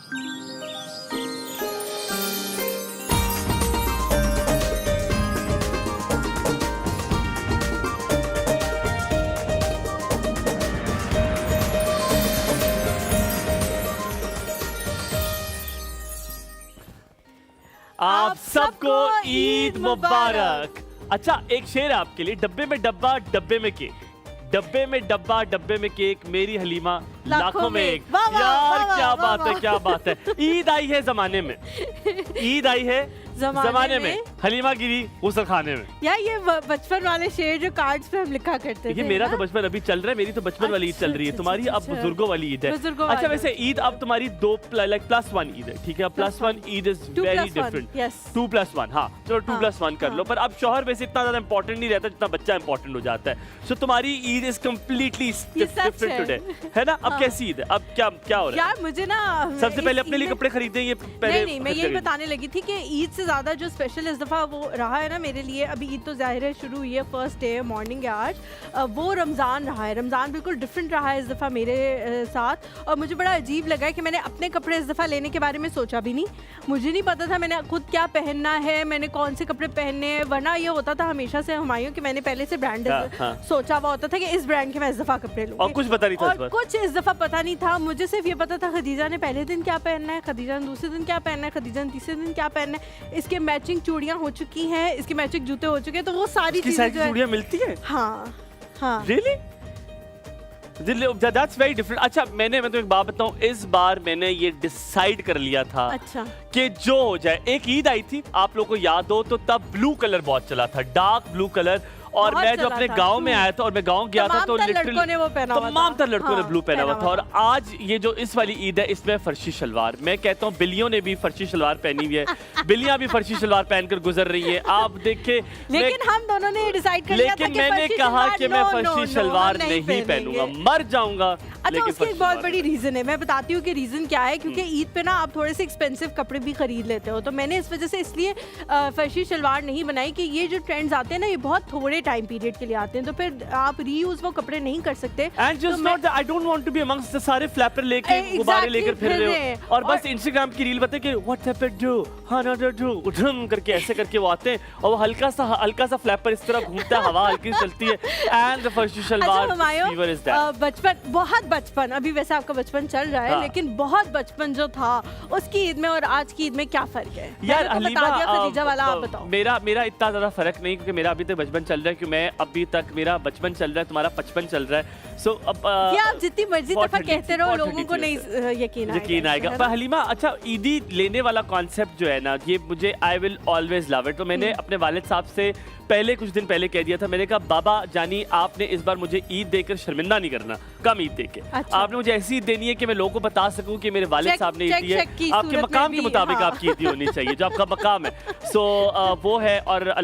आप सबको ईद मुबारक। अच्छा, एक शेर है आपके लिए। डब्बे में डब्बा, डब्बे में केक। डब्बे में डब्बा, डब्बे में केक, मेरी हलीमा लाखों में एक। यार क्या बात है, क्या बात है। ईद आई है जमाने में, ईद आई है जमाने में, हलीमा गिरी गुसल खाने में। यार ये बचपन वाले शेर जो कार्ड्स पे हम लिखा करते थे। ये मेरा तो बचपन अभी चल रहा है, मेरी तो बचपन वाली ईद चल रही है, तुम्हारी अब बुजुर्गों वाली ईद है। अच्छा, वैसे ईद अब तुम्हारी +1 ईद है, ठीक है? +1 ईद इज वेरी डिफरेंट। 2+1, हाँ चलो 2+1 कर लो। पर अब शौहर वैसे इतना ज्यादा इंपॉर्टेंट नहीं रहता जितना बच्चा इंपॉर्टेंट हो जाता है। सो तुम्हारी Eid is completely different today, है ना? अब कैसी ईद है? अब क्या क्या हो रहा है? यार मुझे ना सबसे पहले अपने लिए कपड़े खरीदे, ये पहले नहीं, मैं यही बताने लगी थी कि ईद से ज्यादा जो स्पेशल इस दफा वो रहा है ना मेरे लिए, अभी ईद तो जाहिर है शुरू हुई है, फर्स्ट डे मॉर्निंग है आज, वो रमज़ान रहा है। रमज़ान बिल्कुल डिफरेंट रहा है इस दफ़ा मेरे साथ, और मुझे बड़ा अजीब लगा है कि मैंने अपने कपड़े इस दफ़ा लेने के बारे में सोचा भी नहीं। मुझे नहीं पता था मैंने खुद क्या पहनना है, मैंने कौन से कपड़े पहनने हैं। वरना ये होता था हमेशा से हुमायूं कि मैंने पहले से ब्रांड सोचा हुआ होता था कि इस ब्रांड के मैं इस दफ़ा कपड़े लूँगी, और कुछ पता नहीं था, और कुछ इस दफ़ा पता नहीं था। मुझे सिर्फ ये पता था खदीजा ने पहले दिन क्या पहनना है, खदीजा ने दूसरे दिन क्या पहनना है, खदीजा ने तीसरे दिन क्या पहनना है, इसके मैचिंग चूड़ियाँ हो चुकी हैं, इसके मैचिंग जूते हो चुके हैं, तो वो सारी चीजें चूड़ियाँ मिलती है। हाँ हाँ, रियली दैट्स वेरी डिफरेंट। अच्छा, मैं तो एक बात बताऊं, इस बार मैंने ये डिसाइड कर लिया था कि जो हो जाए। एक ईद आई थी, आप लोगों को याद हो तो, तब ब्लू कलर बहुत चला था, डार्क ब्लू कलर। और मैं जो अपने गांव में आया था और मैं गांव गया था तो लड़कों ने वो पहना हुआ था, तमाम तर लड़कों ने ब्लू पहना हुआ था। और आज ये जो इस वाली ईद है, इसमें फर्शी शलवार, मैं कहता हूँ बिल्लियों ने भी फर्शी शलवार पहनी हुई है, बिल्लियां भी फर्शी शलवार पहनकर गुजर रही है। आप देखे, लेकिन हम दोनों ने डिसाइड कर लिया था कि मैंने कहा कि मैं फर्शी शलवार नहीं पहनूंगा, मर जाऊंगा। अच्छा, उसकी एक बहुत बड़ी रीजन है, मैं बताती हूँ कि रीजन क्या है। क्योंकि ईद पे ना आप थोड़े से एक्सपेंसिव कपड़े भी खरीद लेते हो, तो मैंने इस वजह से इसलिए फर्शी शलवार नहीं बनाई कि ये जो ट्रेंड्स आते हैं ना, ये बहुत थोड़े टाइम पीरियड के लिए आते हैं, तो फिर आप रीयूज वो कपड़े नहीं कर सकते। And just not that, I don't want to be amongst the सारे फ्लैपर लेके गुब्बारे लेकर फिर रहे हो, और बस इंस्टाग्राम की रील बताए कि व्हाट्सएप पे डू हाना डू उठम करके ऐसे करके वो आते हैं, और वो हल्का सा फ्लैपर इस तरह घूमता है, हवा हल्की चलती है, एंड द फर्शी शलवार फीवर इज दैट। बचपन, बहुत बचपन, अभी वैसे आपका बचपन चल रहा है, लेकिन बहुत बचपन जो था उसकी ईद में और आज की ईद में क्या फर्क है? यार हलीमा, खदीजा वाला आप बताओ। मेरा इतना ज्यादा फर्क नहीं, क्योंकि मेरा अभी तक बचपन चल रहा है, क्योंकि मैं अभी तक मेरा बचपन चल रहा है, तुम्हारा 55 चल रहा है। सो अब ये आप जितनी मर्जी दफा कहते रहो, लोगों को नहीं यकीन आएगा। पर हलीमा, अच्छा ईदी लेने वाला कॉन्सेप्ट जो है ना, ये मुझे I will always love it. तो मैंने अपने वालिद साहब से पहले कुछ दिन पहले कह दिया था, मैंने कहा बाबा जानी आपने इस बार मुझे ईद देकर शर्मिंदा नहीं करना, कम ईद देके। अच्छा। आपने मुझे ऐसी ईद देनी है कि मैं लोगों को बता सकूं कि मेरे वालिद साहब ने ईद दी है, आपके मकाम के मुताबिक आपकी ईदी होनी चाहिए, जो आपका मकाम है। सो वो है, और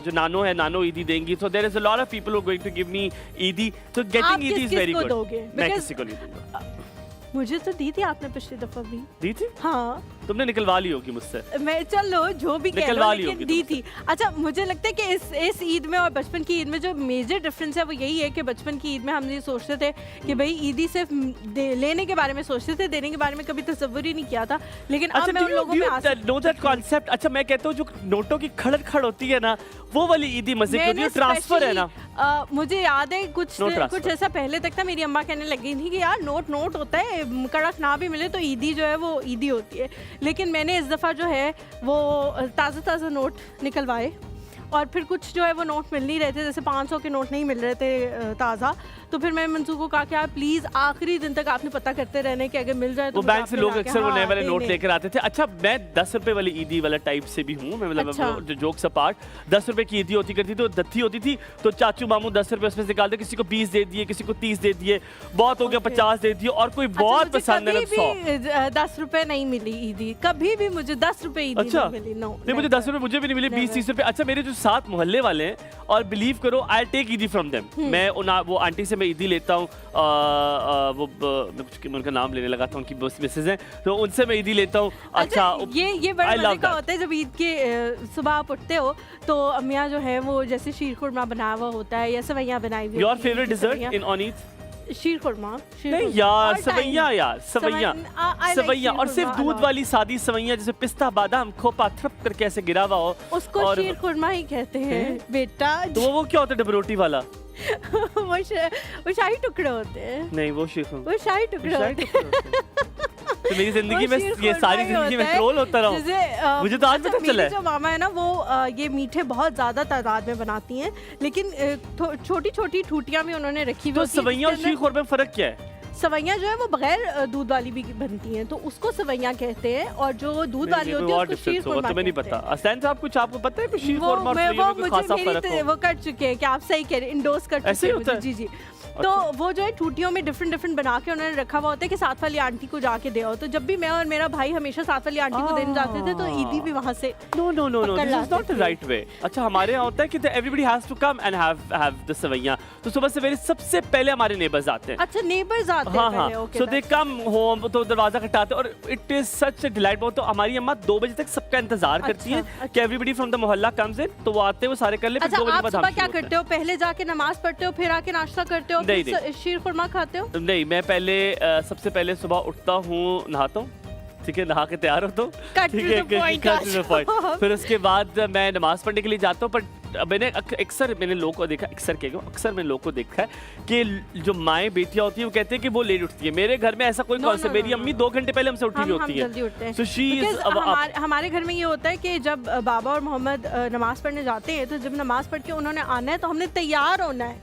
जो नानो है, नानो ईदी देंगी। So there is a lot of people who are going to give me ईदी, सो गेटिंग ईदी इज वेरी गुड। मैं किसी को नहीं दूंगा। मुझे तो दी थी आपने पिछली दफा भी। दी थी? हाँ, तुमने निकलवा ली होगी मुझसे। मैं चलो जो भी कह लो, लेकिन दी थी। अच्छा, मुझे लगता है कि इस ईद में और बचपन की ईद में जो मेजर डिफरेंस है वो यही है कि बचपन की ईद में हम ये सोचते थे कि भाई ईदी सिर्फ लेने के बारे में सोचते थे, देने के बारे में कभी तसव्वुर ही नहीं किया था। लेकिन अब मैं उन लोगों में नो दैट कॉन्सेप्ट। अच्छा, मैं कहता हूँ जो नोटों की खड़ होती है ना, वो वाली ईदी मजे की होती है, ट्रांसफर है ना। मुझे याद है कुछ ऐसा पहले तक था, मेरी अम्मा कहने लगी थी कि यार नोट होता है, कड़क ना भी मिले तो ईदी जो है वो ईदी होती है। लेकिन मैंने इस दफ़ा जो है वो ताज़ा नोट निकलवाए, और फिर कुछ जो है वो नोट मिल नहीं रहे थे, जैसे 500 के नोट नहीं मिल रहे थे ताज़ा। तो फिर मैं मंसूर को कहा कि आप प्लीज़ आखिरी दिन तक आपने पता करते रहने कि अगर मिल जाए तो। वो बैंक से लोग अक्सर वो नए वाले नोट लेकर आते थे। अच्छा, मैं 10 रुपए वाली ईदी वाला टाइप से भी हूँ, मैं मतलब जो जोक्स अपार्ट, 10 रुपए की ईदी होती करती, तो दत्थी होती थी, तो चाचू मामू 10 रुपए उसमें से निकालते, किसी को 20 दे दिए, किसी को 30 दे दिए, बहुत हो गया 50 दे दिए, और कोई बहुत पसंद है 100। 10 रुपए नहीं मिली ईदी कभी भी, मुझे 10 रुपए ईदी नहीं मिली। नहीं, मुझे 10 रुपए मुझे भी नहीं मिले, 20-30 रुपए। अच्छा, मेरे जो 7 मोहल्ले वाले हैं, और बिलीव करो आई टेक ईदी फ्रॉम देम। मैं वो आंटी से मैं ईदी लेता हूँ, वो उनका नाम लेने लगा था, उनकी मिसेज हैं, तो उनसे मैं ईदी लेता हूँ। अच्छा, ये बड़ा मजे का होता है जब ईद के सुबह आप उठते हो तो अम्मियाँ जो है वो जैसे शीर खुरमा बनाया हुआ होता है या सेवइयाँ बनाई हुई। Your favourite dessert in on Eid? Sheer khurma नहीं यार, सवैया यार, सवैया और सिर्फ दूध वाली सादी सवैया, जैसे पिस्ता बादाम खोपा थ्रप करके ऐसे गिरा हुआ हो, उसको शीर खुरमा ही कहते हैं बेटा। तो वो क्या होता है डबरोटी वाला? वो शाही टुकड़े होते हैं। नहीं वो शीर खुरमा, वो शाही टुकड़े होते हैं। तो मेरी जिंदगी में ये सारी जिंदगी में ट्रोल होता रहा। मुझे तो आज पता चला है। जो मामा है ना वो ये मीठे बहुत ज्यादा तादाद में बनाती हैं, लेकिन छोटी छोटी ठूटियां भी उन्होंने रखी हुई। तो सवैया और शीर खुरमा में फर्क क्या है? सवैया जो है वो बगैर दूध वाली भी बनती हैं, तो उसको सवैया कहते हैं, और जो दूध वाली होती है उसको शीर खुरमा। तुम्हें नहीं पता? असन साहब कुछ आपको पता है कि शीर खुरमा और सवैया में खासा फर्क है? वो कर चुके हैं कि आप सही कह रहे हैं, इंडोर्स कर चुके हैं। जी जी। तो वो जो है ठूटियों में डिफरेंट बना के उन्होंने रखा हुआ होता है कि साथ वाली आंटी को जाके दे आओ। तो जब भी मैं और मेरा भाई हमेशा साथ वाली आंटी को देने जाते थे, तो ईदी भी वहां से no this is not the right way. अच्छा हमारे यहाँ होता है कि everybody has to come and have the sevaiyan. तो सुबह सवेरे सबसे पहले हमारे नेबर्स आते हैं। अच्छा नेबर्स आते हैं पहले, ओके। सो दे कम होम, तो दरवाजा खटकाते हैं और it is such a delight. तो हमारी अम्मा 2 बजे तक सबका इंतजार करती है कि एवरीबॉडी फ्रॉम द मोहल्ला कम्स इन, तो वो आते हैं, वो सारे कर ले, फिर 2 बजे बाद हम क्या करते हो? पहले जाके नमाज पढ़ते हो, फिर आके नाश्ता करते हो, फिर शीर खुरमा खाते हो? नहीं, मैं पहले सबसे पहले सुबह उठता हूँ, नहाता हूँ, ठीक है, नहा के तैयार होता हूँ, ठीक है, फिर उसके बाद मैं नमाज पढ़ने के लिए जाता हूँ। पर मैंने अक्सर मैंने लोगों को देखा, अक्सर मैंने लोगों को देखा है कि जो माएँ बेटियां होती है वो कहते हैं कि वो लेट उठती है। मेरे घर में ऐसा कोई कॉन्सेप्ट, मेरी अम्मी 2 घंटे पहले हमसे उठी हुई होती है। So she is हमारे घर में ये होता है कि जब बाबा और मोहम्मद नमाज पढ़ने जाते हैं, तो जब नमाज पढ़ के उन्होंने आना है तो हमने तैयार होना है,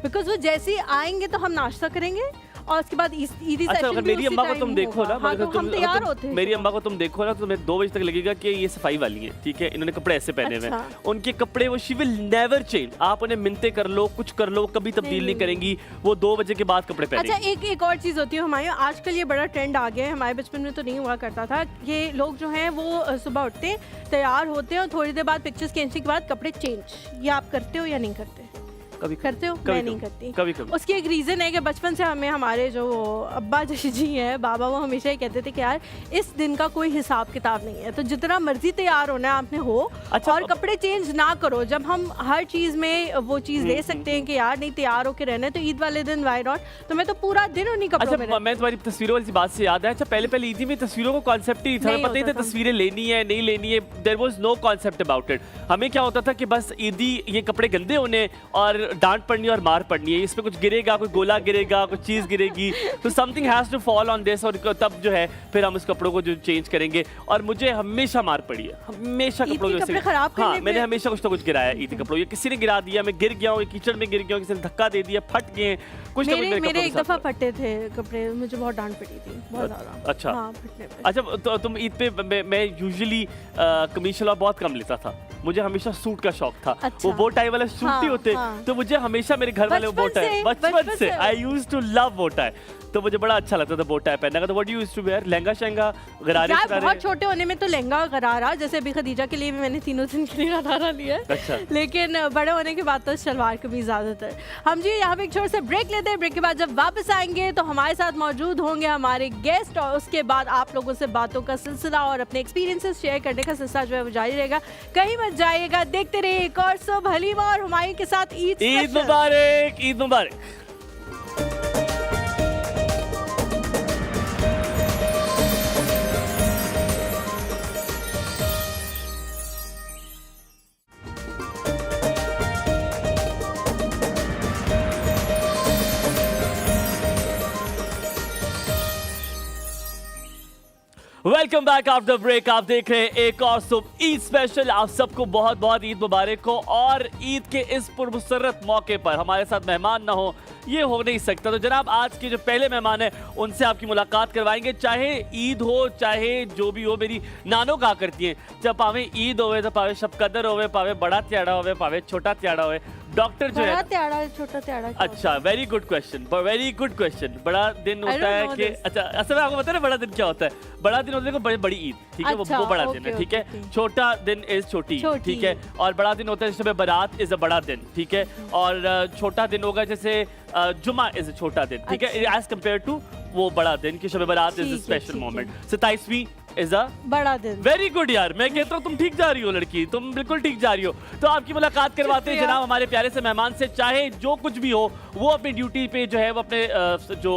बिकॉज वो जैसे ही आएंगे तो हम नाश्ता करेंगे और उसके बाद ईदी अच्छा, अगर मेरी अम्मा को तुम देखो ना, हाँ, तो हम तैयार होते हैं। मेरी अम्मा को तुम देखो ना, तो तुम्हें 2 बजे तक लगेगा कि ये सफाई वाली है, ठीक है, इन्होंने कपड़े ऐसे पहने हुए हैं, उनके कपड़े वो शी विल नेवर चेंज। आप उन्हें मिन्नतें कर लो, कुछ कर लो, कभी तब्दील नहीं करेंगी, वो 2 बजे के बाद कपड़े पहनेंगी। अच्छा, एक और चीज होती है हमारे आजकल, ये बड़ा ट्रेंड आ गया है, हमारे बचपन में तो नहीं हुआ करता था। ये लोग जो हैं वो सुबह उठते हैं, तैयार होते हैं और थोड़ी देर बाद पिक्चर्स खींचने के बाद कपड़े चेंज। ये आप करते हो या नहीं करते? कभी करते हो? मैं नहीं करती। कभी उसकी एक रीज़न है कि बचपन से हमें हमारे जो अब्बा जी हैं, बाबा, वो हमेशा ही कहते थे कि यार इस दिन का कोई हिसाब किताब नहीं है, तो जितना मर्जी तैयार होना है आपने हो। अच्छा, और कपड़े चेंज ना करो। जब हम हर चीज़ में वो चीज़ ले सकते हैं कि यार नहीं तैयार होकर रहना है, तो ईद वाले दिन वाई नॉट? तो मैं तो पूरा दिन उन्हीं कपड़ों में। मैं तुम्हारी तस्वीरों वाली बात से याद है, अच्छा पहले ईदी में तस्वीरों को कॉन्सेप्ट ही था, पता ही था तस्वीरें लेनी है नहीं लेनी है, there was no concept about it. हमें क्या होता था कि बस ईदी ये कपड़े गंदे होने और डांट पड़नी और मार पड़नी है, इसमें कुछ गिरेगा, कोई गोला गिरेगा, कुछ चीज गिरेगी, तो something has to fall on this, और तब जो है फिर हम उस कपड़ों को जो चेंज करेंगे। और मुझे हमेशा मार पड़ी है, हमेशा कपड़ों खराब। हाँ, मैंने हमेशा कुछ ना कुछ गिराया ईद के कपड़ों, किसी ने गिरा दिया, मैं गिर गया हूँ, कीचड़ में गिर गया हूँ, किसी ने धक्का दे दिया, फट गए कुछ ना कुछ। मेरे एक दफा फटे थे कपड़े, मुझे बहुत डांट पड़ी थी, बहुत ज्यादा। अच्छा अच्छा, तो तुम ईद पे मैं यूजुअली कमीज शलवार बहुत कम लेता था, मुझे हमेशा सूट का शौक था। अच्छा। वो बो टाई वाले सूट ही होते, तो मुझे हमेशा मेरे घर वाले बो टाई, बचपन से I used to love bow tie, तो मुझे बड़ा अच्छा लगता था बो टाई पहनने का। तो what do you used to wear? Lehenga शहंगा गरारे? बहुत छोटे होने में तो लहंगा गरारा, जैसे अभी खदीजा के लिए भी मैंने 3 दिन के लिए गरारा लिया है। अच्छा। लेकिन बड़े होने के बाद तो शलवार कमीज ज्यादातर। हम जी यहाँ पे एक छोटे से ब्रेक लेते हैं, ब्रेक के बाद जब वापस आएंगे तो हमारे साथ मौजूद होंगे हमारे गेस्ट, और उसके बाद आप लोगों से बातों का सिलसिला और अपने एक्सपीरियंसेस शेयर करने का सिलसिला जो है वो जारी रहेगा। कहीं मत जाइएगा, देखते रहिए एक और सुबह हलीमा और हुमायूं के साथ ईद मुबारक, ईद मुबारक। Welcome back after break. आप देख रहे हैं एक और सुबह ईद स्पेशल। आप सबको बहुत बहुत ईद मुबारक हो। और ईद के इस पुरमसरत मौके पर हमारे साथ मेहमान ना हो, ये हो नहीं सकता। तो जनाब आज के जो पहले मेहमान हैं उनसे आपकी मुलाकात करवाएंगे। चाहे ईद हो चाहे जो भी हो, मेरी नानो कहा करती हैं जब पावे ईद होवे तो पावे शब कदर होवे, पावे बड़ा त्याड़ा होवे, पावे छोटा त्याड़ा होवे। डॉक्टर जो है त्याड़ा छोटा त्याड़ा, अच्छा very good question, very good question. बड़ा दिन होता है कि अच्छा असल में आपको पता है ना बड़ा दिन क्या होता है? बड़ा दिन होता है बड़ी ईद, ठीक है, वो बड़ा दिन है, ठीक है। छोटा दिन इज छोटी, ठीक है। और बड़ा दिन होता है जैसे बारात इज अ बड़ा दिन, ठीक है। और छोटा दिन होगा जैसे जुमा इज अ छोटा दिन, ठीक है, एज कम्पेयर टू वो बड़ा दिन की Shab Barat is a special moment. 27वीं इज अ बड़ा दिन। वेरी गुड यार, मैं कहता हूँ तुम ठीक जा रही हो लड़की, तुम बिल्कुल ठीक जा रही हो। तो आपकी मुलाकात करवाते हैं जनाब हमारे प्यारे से मेहमान से, चाहे जो कुछ भी हो वो अपनी ड्यूटी पे जो है वो अपने जो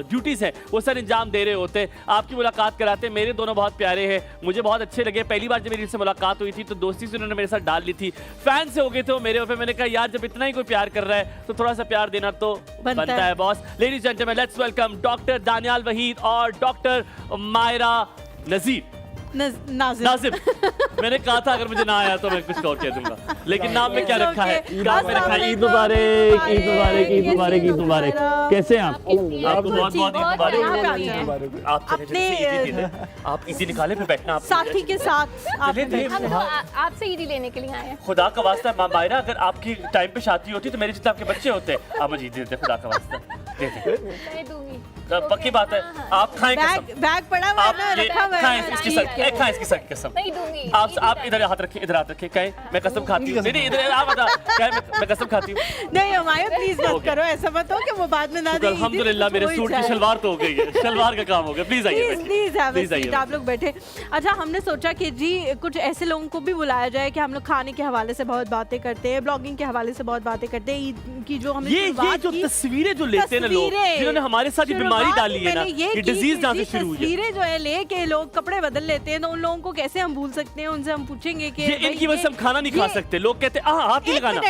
ड्यूटीज है वो सर अंजाम दे रहे होते हैं, आपकी मुलाकात कराते हैं। मेरे दोनों बहुत प्यारे हैं, मुझे बहुत अच्छे लगे। पहली बार जब मेरी इनसे मुलाकात हुई थी तो दोस्ती से उन्होंने मेरे साथ डाल ली थी, फैन से हो गए थे वो मेरे ऊपर। मैंने कहा यार जब इतना ही कोई प्यार कर रहा है तो थोड़ा सा प्यार देना तो बनता है boss. Ladies and gentleman, let's welcome doctor Daniyal Waheed और डॉक्टर मायरा नजीर नाजिम। मैंने कहा था अगर मुझे ना आया तो मैं कुछ और कह दूंगा, लेकिन नाम में क्या रखा है? नाम में रखा है ईद मुबारक, ईद मुबारक, ईद मुबारक, ईद मुबारक। कैसे हैं आप? आपको बहुत बहुत ईद मुबारक। आप ईदी निकाले फिर बैठना आप साथी के साथ। आपसे ईदी लेने के लिए आए हैं। खुदा का वास्ता मायरा, अगर आपकी टाइम पे शादी होती तो मेरे जितने आपके बच्चे होते, आप मुझे ईदी देते, खुदा का वास्ता देते। मैं दूंगी। पक्की बात है, आप खाएं कसम। बैग पड़ा हुआ है ना, रखा हुआ है। खाएं इसकी सर कसम। नहीं दूंगी। आप इधर हाथ रखिए, इधर हाथ रखिए। कहें मैं कसम खाती हूँ। नहीं इधर आप बता, कहें मैं कसम खाती हूँ। नहीं हमारे प्लीज मत करो, ऐसा मत हो कि वो बाद में ना दे। अल्हम्दुलिल्लाह मेरे सूट की शलवार तो हो गई है, शलवार का काम हो गया। प्लीज आइए, प्लीज आइए, आप लोग बैठे। अच्छा, हमने सोचा कि जी कुछ ऐसे लोगों को भी बुलाया जाए कि हम लोग खाने के हवाले से बहुत बातें करते हैं, ब्लॉगिंग के हवाले से बहुत बातें करते हैं। ईद की जो हमने ये जो तस्वीरें जो लेते हैं ना लोग, जिन्होंने हमारे साथ ये बीमारी डाली है ना, ये डिजीज जहाँ से शुरू हुई है। तस्वीरें जो है लेके लोग कपड़े बदल लेते हैं, तो उन लोगों को कैसे हम भूल सकते हैं? उनसे हम पूछेंगे कि ये इनकी वजह से हम खाना नहीं खा सकते। लोग कहते हैं हाथ नहीं लगाना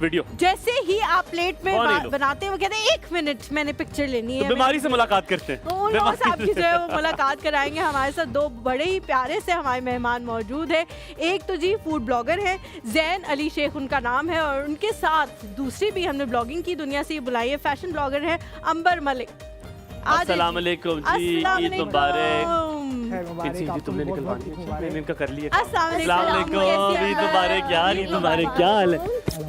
वीडियो। जैसे ही आप प्लेट में बनाते हैं वो कहते हैं 1 मिनट मैंने पिक्चर लेनी है। तो बीमारी से मुलाकात करते हैं। तो उन लोगों से आपकी जो है वो मुलाकात कराएंगे। हमारे साथ 2 बड़े ही प्यारे से हमारे मेहमान मौजूद है। एक तो जी फूड ब्लॉगर है, जैन अली शेख उनका नाम है, और उनके साथ दूसरी भी हमने ब्लॉगिंग की दुनिया से बुलाई है, फैशन ब्लॉगर है अंबर मलिक। अस्सलाम वालेकुम जी, ईद मुबारक। तुमने निकलवानी मैंने इनका कर लिया। अस्सलाम वालेकुम, ईद मुबारक यार, ईद मुबारक। क्या हाल है,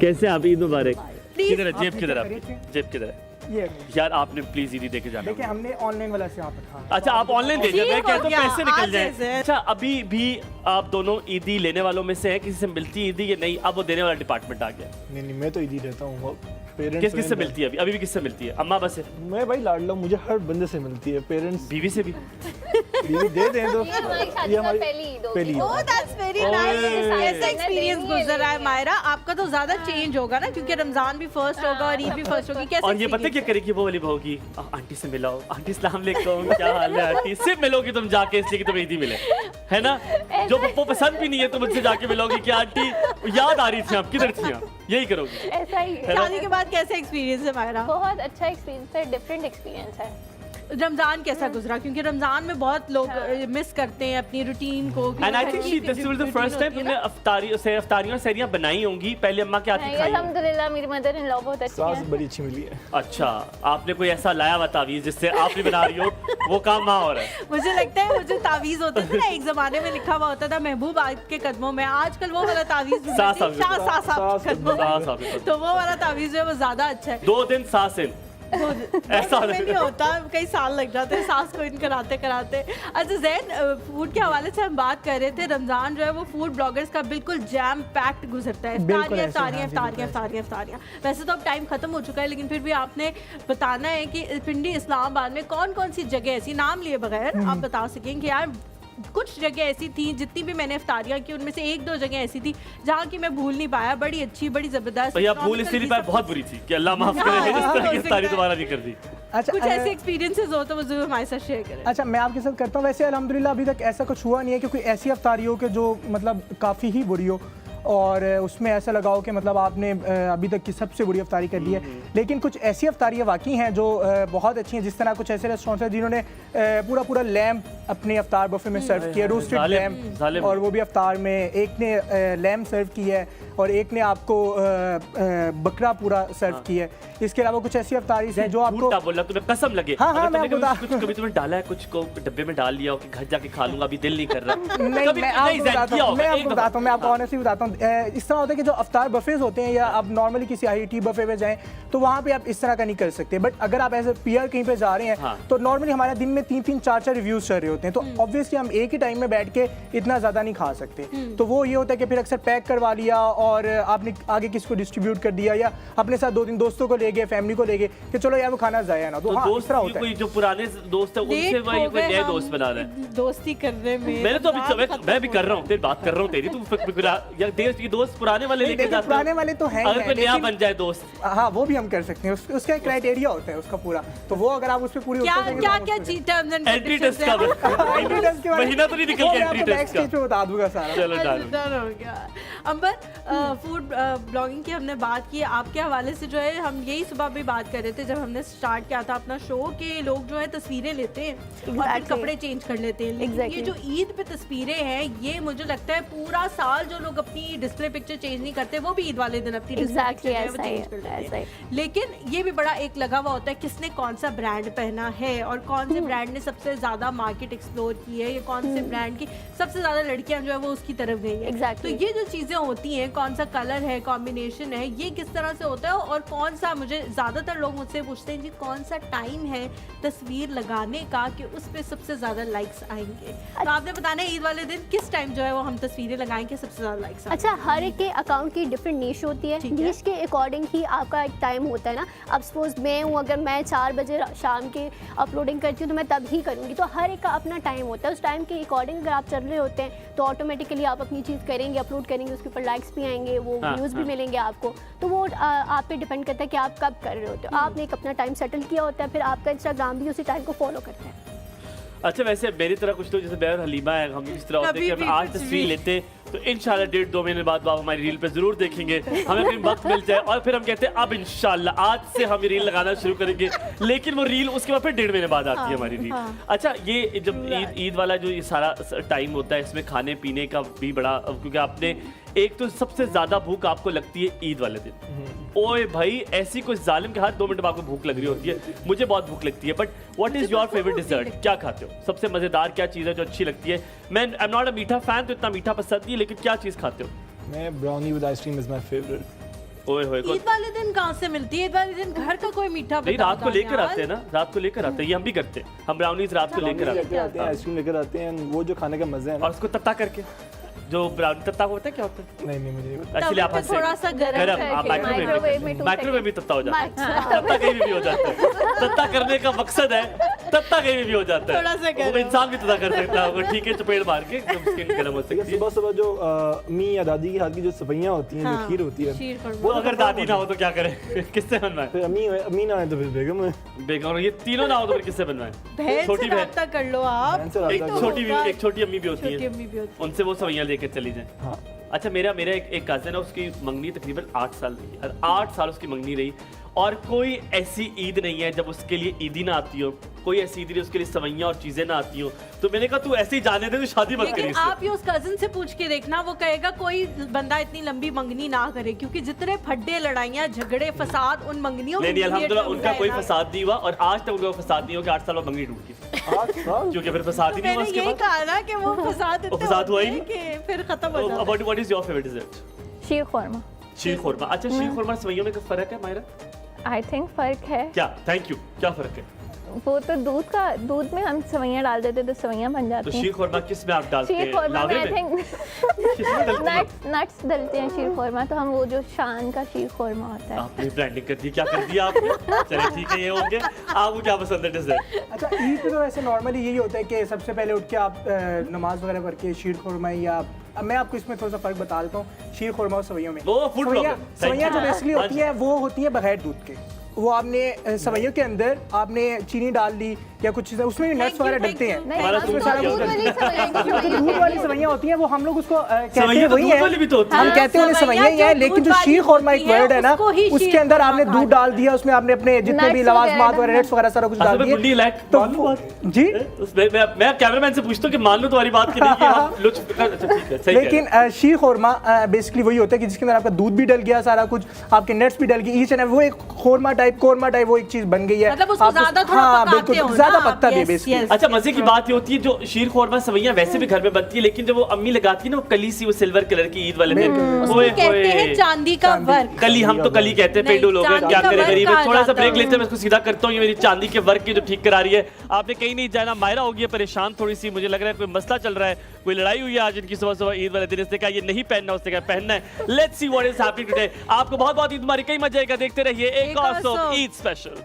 कैसे आप? ईद मुबारक। किधर है जेब, किधर है जेब, किधर है ये? यार आपने प्लीज ईदी देके जाना। देखिए हमने ऑनलाइन वाला से यहाँ पर था। अच्छा आप ऑनलाइन दे दीजिए, मैं कहता हूँ पैसे निकल जाए। जाए। अच्छा अभी भी आप दोनों ईदी लेने वालों में से हैं? किसी से मिलती ईदी या नहीं? अब वो देने वाला डिपार्टमेंट आ गया। नहीं मैं तो ईदी रहता हूँ। पेरेंट्स किससे मिलती है? अभी भी किससे मिलती है? अम्मा बस है? मैं भाई लाडला, मुझे हर बंदे से मिलती है। पेरेंट्स बीवी से भी? बीवी दे दें तो ये हमारी पहली Eid. Oh that's very nice. ऐसा एक्सपीरियंस गुजर रहा है मायरा आपका, तो ज्यादा चेंज होगा ना, क्योंकि रमजान भी फर्स्ट होगा और ईद भी फर्स्ट होगी। कैसे? और ये पता क्या करेगी वो वाली बहूगी, आंटी से मिलाओ, आंटी सलाम अलैकुम, क्या हाल है आंटी? सिर्फ मिलोगी तुम जाके इसलिए कि तुम्हें ईदी मिले, है ना? जो वो पसंद भी नहीं है तो मुझसे जाके मिलोगी कि आंटी याद आ रही थी आप, किधर थी आप? यही करोगी। ऐसा ही है। शादी के बाद कैसे एक्सपीरियंस है मायरा? बहुत अच्छा एक्सपीरियंस है, डिफरेंट एक्सपीरियंस है। रमजान कैसा गुजरा? क्योंकि रमजान में बहुत लोग मिस करते हैं अपनी रूटीन को। And I think this was the first time तुमने अफ्तारियां सहरियां बनाई होंगी। पहले अम्मा क्या आती खाई? अल्हम्दुलिल्लाह मेरी मदर इन लॉ बहुत अच्छी सास है। बड़ी अच्छी मिली है। अच्छा आपने कोई ऐसा लाया हुआ तावीज़ जिससे आप भी बना रही हो, वो काम वहाँ हो रहा है? मुझे लगता है वो जो तावीज होता था ना, एक जमाने में लिखा हुआ होता था महबूब आपके कदमों में, आजकल वो वाला तावीज तो वो वाला तावीज जो है वो ज्यादा अच्छा है। 2 दिन सासिन ऐसा नहीं होता, कई साल लग जाते हैं सांस को इन कराते कराते। अच्छा जैन, फूड के हवाले से हम बात कर रहे थे। रमजान जो है वो फूड ब्लॉगर्स का बिल्कुल जैम पैक्ड गुजरता है। इफ्तारियां। वैसे तो अब टाइम खत्म हो चुका है, लेकिन फिर भी आपने बताना है कि पिंडी इस्लामाबाद में कौन कौन सी जगह ऐसी, नाम लिए बगैर आप बता सकें कि यार कुछ जगह ऐसी थी, जितनी भी मैंने इफ्तारियां की उनमें से 1-2 जगह ऐसी थी जहाँ की मैं भूल नहीं पाया, बड़ी अच्छी, बड़ी जबरदस्त। भैया भूल इसलिए नहीं पाया, बहुत बुरी थी कि अल्लाह माफ करे इस तरह की इफ्तारी दोबारा नहीं कर दी। अच्छा, कुछ ऐसे एक्सपीरियंसेस हो तो वो जरूर हमारे साथ शेयर करें। अच्छा मैं आपके साथ करता हूँ। वैसे अल्हम्दुलिल्लाह अभी तक ऐसा कुछ हुआ नहीं है, क्योंकि ऐसी अफ्तारियों के जो मतलब काफ़ी ही बुरी हो और उसमें ऐसा लगाओ कि मतलब आपने अभी तक की सबसे बुरी अफ्तारी कर दी है। लेकिन कुछ ऐसी अफ्तारियाँ वाकई हैं जो बहुत अच्छी हैं। जिस तरह कुछ ऐसे रेस्टोरेंट्स हैं जिन्होंने पूरा लैम्प अपने अफ्तार बफे में सर्व किया, रोस्टेड लैम्प, और वो भी अफ्तार में एक ने लैम्प सर्व किया है और एक ने आपको बकरा पूरा सर्व किया है। इसके अलावा कुछ ऐसी अफ्तारी हैं जो आपको बोला तुम्हें कसम लगे। हाँ, मैं कुछ कभी तुम्हें डाला है, कुछ को डब्बे में डाल लिया हो कि घर जाके खा लूंगा, अभी दिल नहीं कर रहा? नहीं, मैं आपको बताता हूँ, मैं आपको ऑनेस्टली बताता हूँ। इस तरह होता है कि जो अफ्तार बफेज होते हैं, या आप नॉर्मली किसी IIT बफे पे जाएं तो वहाँ पे आप इस तरह का नहीं कर सकते। बट अगर आप एज ए पीयर कहीं पे जा रहे हैं तो नॉर्मली हमारे दिन में 3-3, 4-4 रिव्यूज चल रहे होते हैं, तो ऑब्वियसली हम एक ही टाइम में बैठ के इतना ज़्यादा नहीं खा सकते। तो वो ये होता है कि फिर अक्सर पैक करवा लिया और आपने आगे किसको डिस्ट्रीब्यूट कर दिया, या अपने साथ 2 दिन दोस्तों को ले गए, फैमिली को ले गए कि चलो यार वो खाना जाया ना, तो हाँ इस तरह होता है। कोई जो पुराने दोस्त है उनसे वही कोई नए दोस्त बना रहे हैं दोस्ती करने में। मैंने तो अभी मैं भी कर रहा हूँ, तेरी बात कर रहा हूँ तेरी, तू यार ये दोस्त पुराने वाले लेके जाते हैं। पुराने वाले तो हैं, अगर कोई नया बन जाए दोस्त, हाँ वो भी हम कर सकते हैं, उसका एक क्राइटेरिया होता है उसका पूरा, तो वो अगर आप उस पे पूरी क्या टर्म्स एंड एंट्री टेस्ट का महीना तो नहीं निकल गया एंट्री टेस्ट का, बता दूंगा सारा। चलो डालो। डन हो गया। अंबर, फूड ब्लॉगिंग की हमने बात की, आपके हवाले से जो है हम यही सुबह भी बात कर रहे थे जब हमने स्टार्ट किया था अपना शो, कि लोग जो है तस्वीरें लेते हैं और फिर कपड़े चेंज कर लेते हैं, लेकिन ये जो ईद पे तस्वीरें हैं ये मुझे लगता है पूरा साल जो लोग अपनी डिस्प्ले पिक्चर चेंज नहीं करते वो भी ईद वाले दिन अपनी डिस्प्ले पिक्चर चेंज कर लेते हैं। लेकिन ये भी बड़ा एक लगा हुआ होता है किसने कौन सा ब्रांड पहना है और कौन से ब्रांड ने सबसे ज्यादा मार्केट एक्सप्लोर की है, या कौन से ब्रांड की सबसे ज्यादा लड़कियां जो है वो उसकी तरफ गई है। तो ये जो चीजें होती हैं, कौन सा कलर है, कॉम्बिनेशन है, ये किस तरह से होता है, और कौन सा, मुझे ज्यादातर लोग मुझसे पूछते हैं जी कौन सा टाइम है तस्वीर लगाने का कि उस पे सबसे ज्यादा लाइक्स आएंगे, तो आपने बताना है ईद वाले दिन किस टाइम जो है वो हम तस्वीरें लगाएंगे सबसे ज्यादा लाइक्स। अच्छा, हर एक के अकाउंट की डिफरेंट नीश होती है, नीश के अकॉर्डिंग ही आपका एक टाइम होता है ना। अब सपोज मैं हूँ, अगर मैं 4 बजे शाम के अपलोडिंग करती हूँ तो मैं तब ही करूँगी, तो हर एक का अपना टाइम होता है। उस टाइम के अकॉर्डिंग अगर आप चल रहे होते हैं तो ऑटोमेटिकली आप अपनी चीज़ करेंगे, अपलोड करेंगे, उसके ऊपर लाइक्स भी आएंगे, वो व्यूज़ भी मिलेंगे आपको, तो वो आप पे डिपेंड करता है कि आप कब कर रहे होते हो। आपने एक अपना टाइम सेटल किया होता है, फिर आपका इंस्टाग्राम भी उसी टाइम को फॉलो करता है। अच्छा, वैसे मेरी तरह कुछ लोग जैसे मैं और हलीमा है, हम इस तरह होते हैं कि हम आज तस्वीर लेते हैं तो इंशाल्लाह 1.5-2 महीने बाद आप हमारी रील पे जरूर देखेंगे, हमें कहीं वक्त मिल जाए और फिर हम कहते हैं अब इंशाल्लाह आज से हम ये रील लगाना शुरू करेंगे, लेकिन वो रील उसके बाद फिर 1.5 महीने बाद आती है हमारी रील। अच्छा, ये जब ईद वाला जो ये सारा टाइम होता है इसमें खाने पीने का भी बड़ा, क्योंकि आपने एक तो सबसे ज्यादा भूख आपको लगती है ईद वाले दिन। ओए भाई, ऐसी कोई जालिम के हाथ 2 मिनट में आपको भूख लग रही होती है, मुझे बहुत भूख लगती है, but what is your favourite dessert? क्या खाते हो? सबसे मजेदार क्या चीज़ है जो अच्छी लगती है? मैं आई एम नॉट अ मीठा फैन, तो इतना मीठा पसंद नहीं, लेकिन क्या चीज़ खाते हो? मैं brownie with ice cream is my favourite. ओए होए, ईद वाले दिन कहाँ से मिलती है? ईद वाले दिन घर का कोई मीठा नहीं, रात को लेकर आते हैं ना, रात को लेकर आते हैं, ये हम भी करते हैं, हम ब्राउनीज रात को लेकर आते हैं, आइसक्रीम लेकर आते हैं, वो जो खाने का मजा है ना, और उसको तत्ता करके, जो ब्राउनी तत्ता होता है, क्या होता है? नहीं मुझे नहीं पता। एक्चुअली आप हंसे, थोड़ा सा गरम माइक्रोवेव में तत्ता हो जाता है, तत्ता कहीं भी हो जाता है, तत्ता करने का मकसद है, तत्ता कहीं भी हो जाता है, वो इंसान भी तत्ता कर सकता है, ठीक है, चपेट मार के स्किन गर्म हो सकती है। सुबह सुबह जो अम्मी या दादी के हाथ की जो सफैयां होती हैं, जो खीर होती है, वो अगर दादी ना हो तो क्या करें, किससे बनवाएं? फिर अम्मी ना आए तो फिर बेगम है, बेगम, ये तीनों ना हो तो फिर किससे बनवाएं? छोटी बहन कर लो आप, एक छोटी अम्मी भी होती है, उनसे वो सवैयां लेकर चली जाए। अच्छा, मेरा एक कज़न है, उसकी मंगनी तकरीबन 8 साल रही है, 8 साल उसकी मंगनी रही, और कोई ऐसी ईद नहीं है जब उसके लिए ईदी ना आती हो, कोई ऐसी ईद नहीं उसके लिए सवैयां और चीजें ना आती हो, तो मैंने कहा तू ऐसे ही जाने दे, तो शादी मत करिए। आप ये उस कजन से पूछ के देखना, वो कहेगा कोई बंदा इतनी लंबी मंगनी ना करे, क्योंकि जितने फड्डे, लड़ाइयाँ, झगड़े, फसाद उन मंगनियों में नहीं, अल्हम्दुलिल्लाह उनका कोई फसाद नहीं हुआ, और आज तक उनका फसाद नहीं हुआ कि 8 साल बाद मंगनी टूट गई, क्योंकि फिर फसाद ही नहीं हुआ। मैंने यही कहा ना कि वो फसाद हुआ ही नहीं, कि फिर खत्म हो जाता है। What is your favourite dessert? Sheer khurma. Sheer khurma. अच्छा, शीर खुरमा सवैयों में क्या फर्क है मायरा? आई थिंक फर्क है। क्या? Thank you. क्या फर्क है? वो तो दूध में हम सवैयां डाल देते तो सवैयां बन जाती हैं। तो शीर खुरमा किस में आप डालते हैं? शीर खुरमा में आई थिंक नट्स डलते हैं शीर खुरमा, तो हम वो जो शान का शीर खुरमा होता है। आपने ब्रांडिंग कर दी, क्या कर दिया आपने? चलिए ठीक है, ये हो गया। आपको क्या पसंद है डिजर्ट? अच्छा, ईद पे तो ऐसे नॉर्मली यही होता है कि सबसे पहले उठ के आप नमाज वगैरह पढ़ के शीर खुरमा, या अब मैं आपको इसमें थोड़ा सा फर्क बता देता हूँ शीर खुरमा और सवैयों में। सवैयां जो बेसिकली होती है वो होती है बगैर दूध के, वो आपने सवैयों के अंदर आपने चीनी डाल दी या कुछ चीज़ें, उसमें भी नट्स वगैरह डलते हैं, उसमें सारा कुछ दूध वाली सवैयां होती हैं, वो हम लोग उसको कहते हैं वही है, हम कहते हैं सवैयां ही है, लेकिन जो शीर खुरमा एक वर्ड है ना, उसके अंदर आपने दूध डाल दिया, उसमें आपने अपने जितने भी लवाजमात वगैरह नट्स वगैरह सारा कुछ डाल दिया। तो जी मैं कैमरामैन से पूछता हूँ कि मान लो तुम्हारी बात की नहीं, लेकिन शीर खुरमा बेसिकली वही होता है कि जिसके अंदर आपका दूध भी डल गया, सारा कुछ आपके नट्स भी डल गए, ईच एंड वो एक खुरमा टाइप, कोरमा टाइप वो एक चीज बन गई है। मतलब उसको आप ज्यादा थोड़ा हाँ पकाते बिल्कुल हो ज्यादा ना पकता आप, भी yes, बेसिकली। yes. अच्छा, मजे की बात ये होती है जो शीर खोरमा सवैयां वैसे भी घर में बनती है, लेकिन जब वो अम्मी लगाती है ना वो कली सी, वो सिल्वर कलर की ईद वाले दिन, उसको कहते हैं चांदी का वर्क। कली, हम तो कली कहते हैं, नहीं, पेंडू लोग हैं, चांदी क्या का करें वर्क गरीब है। कहा थोड़ा सा जाता ब्रेक है। लेते हैं, मैं इसको सीधा करता हूँ। ये मेरी चांदी के वर्क की जो ठीक करा रही है। आपने कहीं नहीं जाना, मायरा होगी है परेशान थोड़ी सी, मुझे लग रहा है कोई मसला चल रहा है, कोई लड़ाई हुई है आज इनकी सुबह सुबह ईद वाले दिन। इसने कहा ये नहीं पहनना, उसने कहा पहनना है। Let's see what is happening today. आपको बहुत बहुत ईद मुबारक, कई मजा आएगा, देखते रहिए एक और soap Eid special.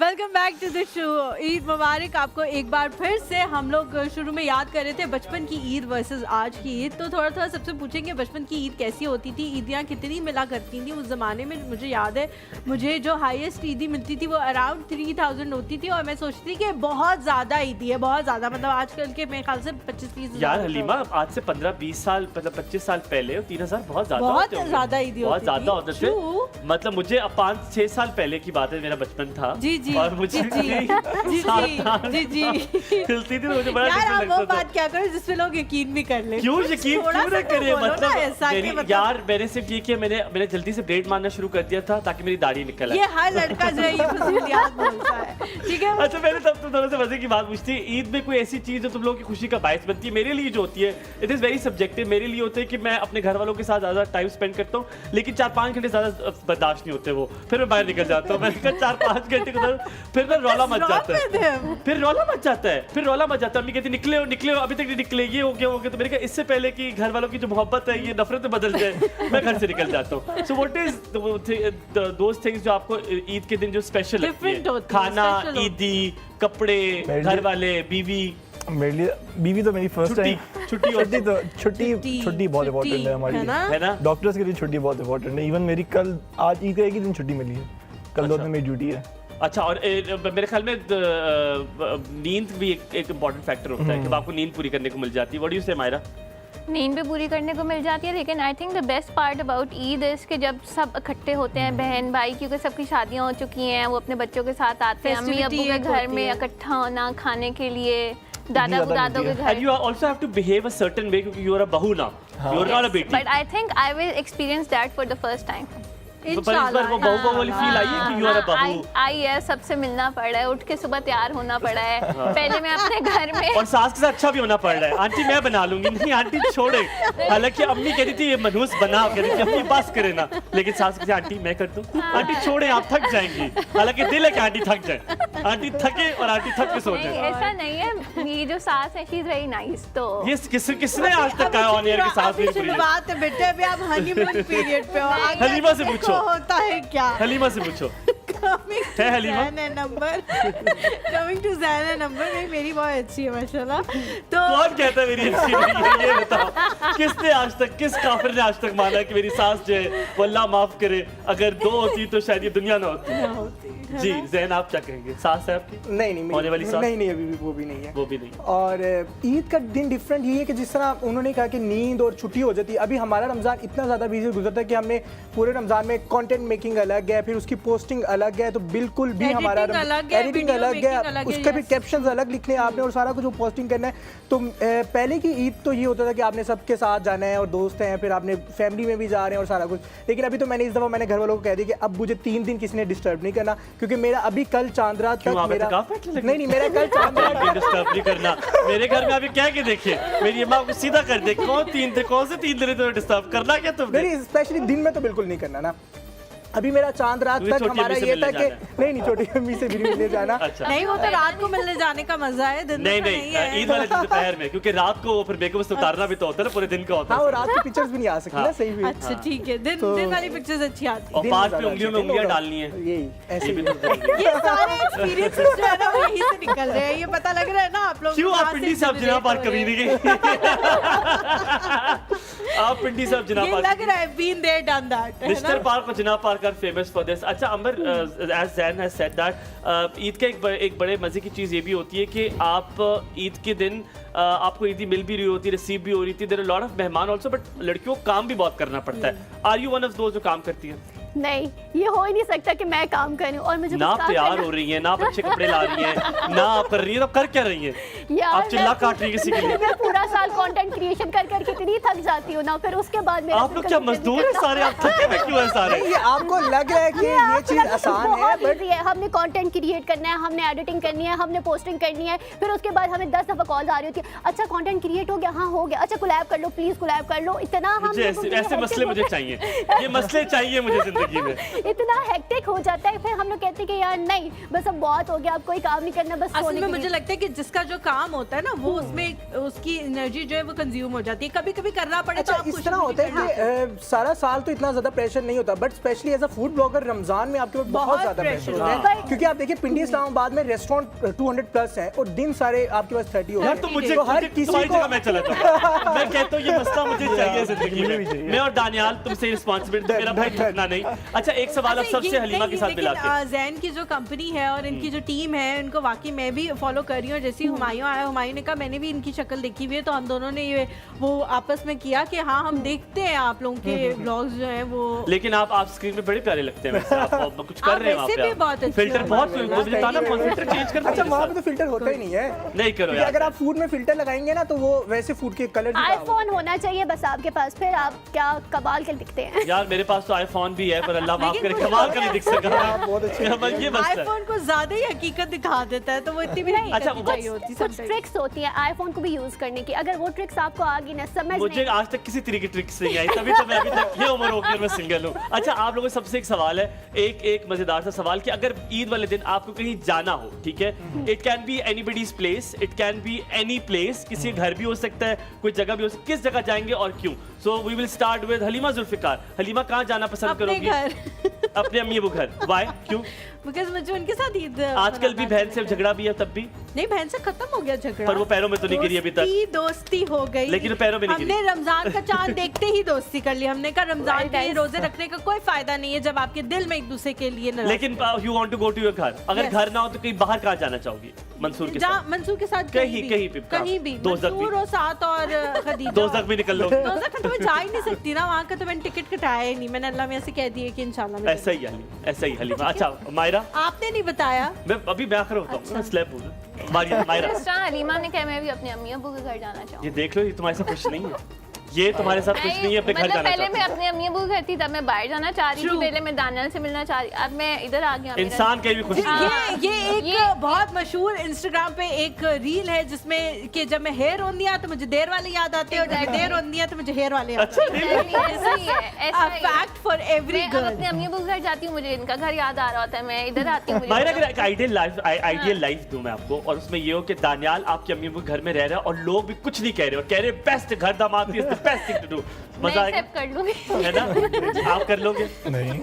Welcome back to the show. Eid मुबारक आपको एक बार फिर से। हम लोग शुरू में याद कर रहे थे बचपन की ईद वर्सेस आज की ईद, तो थोड़ा थोड़ा सबसे पूछेंगे बचपन की ईद कैसी होती थी, ईदियाँ कितनी मिला करती थी उस ज़माने में। मुझे याद है, मुझे जो हाईएस्ट ईदी मिलती थी वो अराउंड 3000 होती थी, और मैं सोचती थी कि बहुत ज़्यादा ईदी है, बहुत ज़्यादा, मतलब आजकल के मेरे ख्याल से 25-30 यार हलीमा, आज से 15-20 साल, मतलब 25 साल पहले 3000 बहुत ज्यादा बहुत होते होंगे। ज़्यादा ईदी बहुत होती ज्यादा थी। होते थे। True। मतलब मुझे 5-6 साल पहले की बात है, मेरा बचपन था। जी जी और मुझे जी जी जी जी खिलती थी, मुझे बड़ा यार आप डिफरेंट वो लगता था। बात क्या करो जिसपे लोग यकीन भी कर ले। क्यों यकीन थोड़ा क्यों सा ना तो करे? बोलो ना मतलब ऐसा कि मेरी मतलब यार मैंने सिर्फ ये किया, मैंने जल्दी से ब्लेड मारना शुरू कर दिया था ताकि मेरी दाढ़ी निकल आए। ये हर लड़का जो है ये फजीलियात बोलता है, ठीक है। अच्छा, मैंने तब तुम दोनों से मजे की बात पूछती है, ईद में कोई ऐसी चीज जो तुम लोगों की खुशी का बायस बनती है? मेरे लिए जो होती है इट इज वेरी सब्जेक्टिव। मेरे लिए होता है कि मैं अपने घर वालों के साथ ज्यादा टाइम स्पेंड करता हूँ, लेकिन 4-5 घंटे ज्यादा बर्दाश्त नहीं होते वो, फिर मैं बाहर निकल जाता हूँ। मैंने कहा 4-5 घंटे के बाद फिर ना रौला मच जाता है, फिर रौला मच जाता है, फिर रौला मच जाता है। अम्मी कहती निकले हो, अभी तक नहीं निकले, ये हो गया। तो मैंने कहा इससे पहले कि घर वालों की जो मोहब्बत है ये नफरत में बदल जाए, मैं घर से निकल जाता हूँ। So what is those things जो आपको ईद के दिन जो स्पेशल लगती Different है? होती है, खाना, special होती है। ईदी, कपड़े, घर वाले, बीवी। मेरे लिए बीवी तो मेरी फर्स्ट छुट्टी टाइम छुट्टी होती तो छुट्टी बहुत इंपॉर्टेंट है हमारे लिए। है ना? डॉक्टर्स के लिए छुट्टी बहुत इंपॉर्टेंट है। इवन मेरी कल आज ईद का एक ही दिन छुट्टी मिली है, कल 2 दिन मेरी ड्यूटी है। अच्छा, और मेरे ख्याल में नींद भी एक इम्पोर्टेंट फैक्टर होता है कि आपको नींद पूरी करने को मिल जाती है। व्हाट डू यू से मायरा? नींद भी पूरी करने को मिल जाती है, लेकिन I think the best part about Eid is कि जब सब इकट्ठे होते हैं बहन भाई, क्योंकि सबकी शादियां हो चुकी हैं, वो अपने बच्चों के साथ आते हैं, अम्मी अब्बू के घर में इकट्ठा होना खाने के लिए, दादा दादों के And घर। you also have to behave a certain way क्योंकि you are a बहू ना, you are not a बेटी। But I think I will experience that for the first time. तो पर इस बार वो बहू वाली फील आई है कि you are a बहू। आई है, सबसे मिलना पड़ रहा है, उठ के सुबह तैयार होना पड़ा है। पहले मैं अपने घर में और सास के साथ अच्छा भी होना पड़ रहा है। आंटी मैं बना लूंगी, नहीं आंटी छोड़े। हालांकि अम्मी कहती थी ये मनहूस बना, कहती थी अम्मी बस करे ना, लेकिन सास कहती आंटी मैं कर दूं, आंटी छोड़े आप थक जाएंगी। हालांकि दिल है कि आंटी थक जाए, आंटी थके और आंटी थक के सो नहीं, जाए। ऐसा नहीं है। ये जो सास है शी इज वेरी नाइस। तो ये किसने आज तक कहा ऑन एयर की सास मेरी बुरी है? बात है बेटे, अभी आप हनीमून पीरियड पे हो। आगे हलीमा से पूछो। होता है क्या? हलीमा से पूछो। Coming to है Halima? Zaina number. Coming to Zaina number, नहीं मेरी बहुत अच्छी है माशाल्लाह। तो कौन कहता है मेरी अच्छी नहीं है? ये बताओ किसने आज तक, किस काफिर ने आज तक माना कि मेरी सास जो है वो अल्लाह माफ करे, अगर 2 होती तो शायद ये दुनिया ना होती। जी ज़ैन, आप क्या कहेंगे? सास है आपकी? नहीं होने वाली सास? नहीं अभी भी वो भी नहीं है। वो भी नहीं। और ईद का दिन डिफरेंट ये है कि जिस तरह उन्होंने कहा कि नींद और छुट्टी हो जाती है, अभी हमारा रमज़ान इतना ज़्यादा बिजी गुजरता है कि हमने पूरे रमज़ान में कंटेंट मेकिंग अलग है, फिर उसकी पोस्टिंग अलग है, तो बिल्कुल भी हमारा एडिटिंग अलग है, उसके भी कैप्शंस अलग लिखने हैं आपने और सारा कुछ वो पोस्टिंग करना है। तो पहले की ईद तो ये होता था कि आपने सबके साथ जाना है और दोस्त हैं, फिर आपने फैमिली में भी जा रहे हैं और सारा कुछ। लेकिन अभी तो मैंने इस दफ़ा मैंने घर वालों को कह दिया कि अब मुझे 3 दिन किसी ने डिस्टर्ब नहीं करना, क्योंकि मेरा अभी कल चांद रात तक मेरा नहीं मेरा कल चांद रात डिस्टर्ब नहीं करना। मेरे घर में अभी क्या के देखे, मेरी अम्मा को सीधा कर दे, कौन से 3 दिन तो डिस्टर्ब करना क्या तुमने? नहीं, स्पेशली दिन में तो बिल्कुल नहीं करना ना। अभी मेरा चांद रात तक हमारा ये था कि नहीं छोटी अम्मी से भी मिलने जाना। अच्छा। नहीं, वो तो रात को मिलने जाने का मजा है, दिन में तो नहीं है। ईद वाले दिन दोपहर में, क्योंकि रात को फिर मेकअप से उतारना भी तो होता है ना, पूरे दिन का होता है। हाँ, और रात की पिक्चर्स भी नहीं आ सकती ना सही भी। अच्छा ठीक है, दिन वाली पिक्चर्स अच्छी आती और 5 पे उंगलियों में उंगलियां डालनी है, यही ऐसे भी। है। ये सारे एक्सपीरियंसेस जो है ना वो यहीं से निकल रहे हैं, ये पता लग रहा है ना आप लोग क्यों आप पिंडी से आप जिना पार कभी नहीं गए? आप पिंडी से अब जिना ये पार्क लग रहा है बीन देयर डन दैट, है मिस्टर ना? पार्क और Jinnah park are famous for this. अच्छा Amber, as Jain has said that Eid का एक बड़े मजे की चीज़ ये भी होती है कि आप ईद के दिन आपको ईदी मिल भी रही होती है, रिसीव भी हो रही थी, देयर आर लॉट ऑफ मेहमान आल्सो, बट लड़कियों को काम भी बहुत करना पड़ता है। Are you one of those जो काम करती है? नहीं, ये हो ही नहीं सकता कि मैं काम करूं और मुझे ना कुछ काम तैयार करना- हो रही है, ना आप अच्छे कपड़े ला रही हैं, ना आप कर रही हैं, तो कर क्या रही हैं? यार, आप चिल्ला मैं- काट रही हैं किसी के लिए। मैं पूरा साल कंटेंट क्रिएशन कर करके इतनी थक जाती हूँ ना, फिर उसके बाद मेरा आप लोग क्या मजदूर हैं सारे? आप थके हुए क्यों हैं सारे? ये आपको लग रहा है कि ये चीज आसान है, बट है। हमने कंटेंट क्रिएट करना है, हमने एडिटिंग करनी है, हमने पोस्टिंग करनी है, फिर उसके बाद हमें 10 दफा कॉल आ रही होती है, अच्छा कंटेंट क्रिएट हो गया, हाँ हो गया, अच्छा कोलैब कर लो प्लीज, कोलैब कर लो। इतना हम मुझे ऐसे मसले मुझे चाहिए, ये मसले चाहिए मुझे जिंदगी में। इतना हेक्टिक हो जाता है, फिर हम लोग कहते हैं कि यार नहीं, बस अब बहुत हो गया, अब कोई काम नहीं करना, बस असल सोने में के मुझे लिए। लगता है कि जिसका जो काम होता है ना वो उसमें उसकी एनर्जी जो है वो कंज्यूम हो जाती है, कभी कभी करना पड़े तो अच्छा आप इस कुछ तरह भी होता है करना। कि सारा साल तो इतना ज्यादा प्रेशर नहीं होता, but specially as a food blogger Ramzan में आपके ऊपर बहुत बहुत ज्यादा प्रेशर pressure होता होता है, है। क्योंकि आप देखिए पिंडी इस्लामाबाद में रेस्टोरेंट 200 प्लस है और दिन सारे आपके पास 30 हो यार गए। तो मुझे तो हर किसी तुम्हारी को जगह मैं चला जाऊँ। मैं कहता हूँ ये मसला मुझे चाहिए जिंदगी मुझे भी में। चाहिए। मैं और दानियाल तुमसे रिस्पांसिबिलिटी, मेरा भाई थकना नहीं। अच्छा एक सवाल अब अच्छा, सबसे ये हलीमा के साथ लेकिन, मिला के। जैन की जो कंपनी है और इनकी जो टीम है उनको वाकई मैं भी फॉलो कर रही हूँ। जैसे ही हुमायूं आया, हुमायूं ने कहा मैंने भी इनकी शक्ल देखी हुई है, तो हम दोनों ने ये वो आपस में किया कि हाँ हम देखते हैं आप लोगों के ब्लॉग्स जो हैं वो। लेकिन आप स्क्रीन पे बड़े प्यारे लगते हैं वैसे, आप कुछ कर आप रहे हैं वहाँ वैसे पे भी बहुत अच्छे फिल्टर हो, बहुत माशाल्लाह। मुझे बताना कौन फिल्टर चेंज कर अच्छा वहाँ पे तो फिल्टर होता ही नहीं है, नहीं करो क्योंकि अगर यार। आप फूड में फिल्टर लगाएंगे ना तो वो वैसे फूड के कलर आईफोन होना चाहिए बस आपके पास, फिर आप क्या कमाल के दिखते हैं। यार मेरे पास तो आईफोन भी है पर अल्लाह माफ लेकिन करे कुछ- कमाल का नहीं दिख सका। बहुत अच्छे ये मसला है। आईफोन को ज्यादा ही हकीकत दिखा देता है, तो वो इतनी भी नहीं अच्छा, करनी चाहिए होती कुछ sometimes। ट्रिक्स होती हैं आईफोन को भी यूज करने की, अगर वो ट्रिक्स आपको आ गई ना, समझ मुझे नहीं। आज तक किसी तरह की ट्रिक्स नहीं आई, तभी तो मैं अभी तक ये उम्र होकर मैं सिंगल हूँ। अच्छा आप लोगों से सबसे एक सवाल है, एक मजेदार सा सवाल कि अगर ईद वाले दिन आपको कहीं जाना हो, ठीक है, it can be anybody's place, it can be any place, किसी घर भी हो सकता है, कोई जगह भी हो सकती है, किस जगह जाएंगे और क्यों? So we will start with Halima Zulfiqar. Halima कहाँ जाना पसंद अपने करोगी? घर। अपने अम्मी अबू घर। वाई? क्यों? बिकॉज मुझे उनके साथ ईद आजकल भी मनाना बहन से झगड़ा भी है तब भी, नहीं, बहन से खत्म हो गया झगड़ा, पर वो पैरों में तो नहीं गिरी अभी तक। दोस्ती हो गई, लेकिन वो पैरों में नहीं गिरी। हमने रमजान का चांद देखते ही दोस्ती कर ली। हमने कहा रमजान Very के लिए nice. रोजे रखने का कोई फायदा नहीं है जब आपके दिल में एक दूसरे के लिए नाराज लेकिन you want to go to your घर, अगर Yes. घर ना हो तो कहीं बाहर कहाँ जाना चाहोगी मंसूर के जहाँ साथ? मंसूर के साथ कहीं भी, कहीं भी दो जग भी। मंसूर और साथ और खदीजा। दो जग भी निकल लो। दोजख का तो मैं जा ही नहीं सकती ना, वहाँ का तो मैंने टिकट कटाया ही नहीं, मैंने अल्लाह में ऐसे कह दिया कि इंशाल्लाह मैं ऐसा ही हलीमा, ऐसा ही हलीमा। अच्छा मायरा, आपने नहीं बताया। मैं अभी मैं आखिर होता हूँ, मैं स्लैब हूँ। मायरा इस तरह हलीमा ने कहा मैं भी अपने अम्मी अब्बू के घर जाना चाहूँ। ये देख लो, ये तुम्हारे साथ खुश नहीं है, ये तुम्हारे साथ खुश नहीं है, अपने घर मतलब जाना पहले मैं चाहती है। अपने अम्मी अब्बू के घर थी, तब मैं बाहर जाना चाह रही थी, True. पहले मैं दानियल से मिलना चाह रही, अब मैं इधर आ गया। मेरा- इंसान कहीं भी खुश नहीं है। हाँ। ये एक ये- बहुत मशहूर इंस्टाग्राम पे एक रील है जिसमें कि जब मैं हेयर होंदी है तो मुझे देर वाले याद आते हैं और जब मैं देर होंदी है तो मुझे हेयर वाले याद अच्छा आते Exactly, ऐसा ही है, ऐसा ही है। फैक्ट फॉर एवरी मैं अब गर्ल। अपने अम्मी अब्बू के घर जाती हूँ, मुझे इनका घर याद आ रहा होता है, मैं इधर आती हूँ, मुझे मायरा अगर एक आइडियल लाइफ दूं मैं आपको, और उसमें ये हो कि दानियाल आपके अम्मी अब्बू घर में रह रहा है और लोग भी कुछ नहीं कह रहे और कह रहे बेस्ट घर दामाद is the best thing to do, मैं मजा आएगा एक्सेप्ट कर लूंगी। है ना? आप कर लोगे? नहीं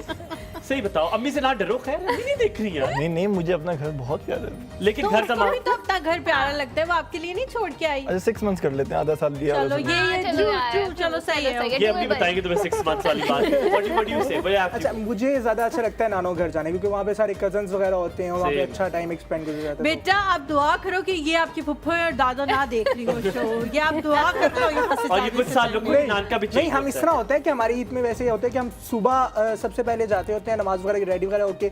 सही बताओ, अम्मी से ना डरो, खैर अम्मी नहीं देख रही है, नहीं नहीं, मुझे अपना घर बहुत प्यारा है। लेकिन तो घर उसको भी दामाद तो अपना घर प्यारा लगता है, वो आपके लिए नहीं छोड़ के आई। अच्छा 6 मंथ्स कर लेते हैं, आधा साल दिया, चलो आधा साल ये हाँ, ट्रू यार, ट्रू चलो सही है। ये अभी बताएंगे तुम्हें 6 मंथ्स वाली बात। व्हाट डू यू से? भैया अच्छा मुझे ज्यादा अच्छा लगता है नानो घर जाने, क्योंकि वहाँ पे सारे कजन्स वगैरह होते हैं और वहाँ पे Same. अच्छा टाइम एक्सपेंड किया जाता है। बेटा आप दुआ करो कि ये आपकी फुफ्फो और दादा ना देख रही हो शो, ये आप दुआ कर लो यहाँ से और ये जाने कुछ से साल पहले। लोग नान का भी नहीं हम इस तरह होता है कि हमारी ईद में वैसे ही होता है कि हम सुबह सबसे पहले जाते होते हैं नमाज वगैरह रेडी वगैरह होके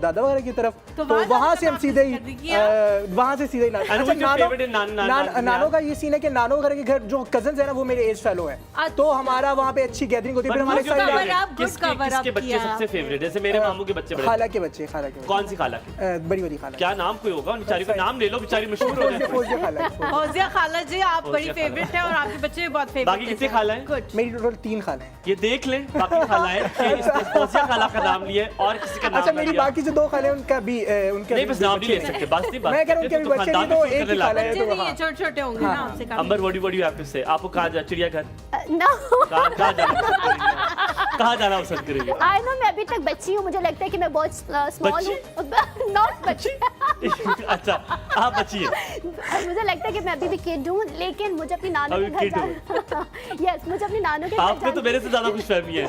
दादा वगैरह की तरफ, तो तो वहाँ वहाँ जाकर से हम सीधे ही करने की वहाँ से सीधे ही And who's your favorite in नानो का ये सीन है कि नानो वगैरह के घर जो कजन्स है ना वो मेरे एज फेलो हैं, तो हमारा वहाँ पे अच्छी गैदरिंग होती है। फिर हमारे good cover side up, good cover up किसके बच्चे किया सबसे आपने। फेवरेट? जैसे मेरे मामू के बच्चे बड़े, खाला के बच्चे कौन सी खाला के? बड़ी बड़ी खाला क्या नाम कोई होगा, बेचारी का नाम ले लो, बेचारी मशहूर हो जाए। फौजिया खाला है। फौजिया खाला जी आप बड़ी फौजिया फेवरेट है और आपके बच्चे भी बहुत फेवरेट बाकी कितने खाला हैं? गुड। मेरी टोटल 3 खाला हैं। ये देख लें बाकी खालाएं कि इस फौजिया खाला का नाम लिए और किसी का नाम अच्छा ना मेरी लिया। बाकी जो 2 खाले हैं उनका भी उनके नहीं भी बस नाम नहीं ले बच्चे हैं। सकते, बस नहीं बात। मैं कह रहा हूँ उनके भी बच्चे नहीं तो एक ही खाला है, बच्चे तो नहीं है, हाँ। छोटे छोटे होंगे ना आपसे Amber what do you have to say? आपको कहाँ जा, चिड़ियाघर नो कहाँ जाना पसंद करेंगे? कहाँ जाना पसंद करेंगे? आई नो मैं अभी तक बच्ची हूँ, मुझे लगता है कि मैं बहुत स्मॉल हूँ। नॉट बच्ची। अच्छा आप बच्ची हैं। मुझे लगता है कि मैं अभी भी किड हूँ, लेकिन मुझे अपनी नानू के अभी घर जाना। यस, मुझे अपनी नानू के घर आपने तो मेरे से ज्यादा खुशफहमी है।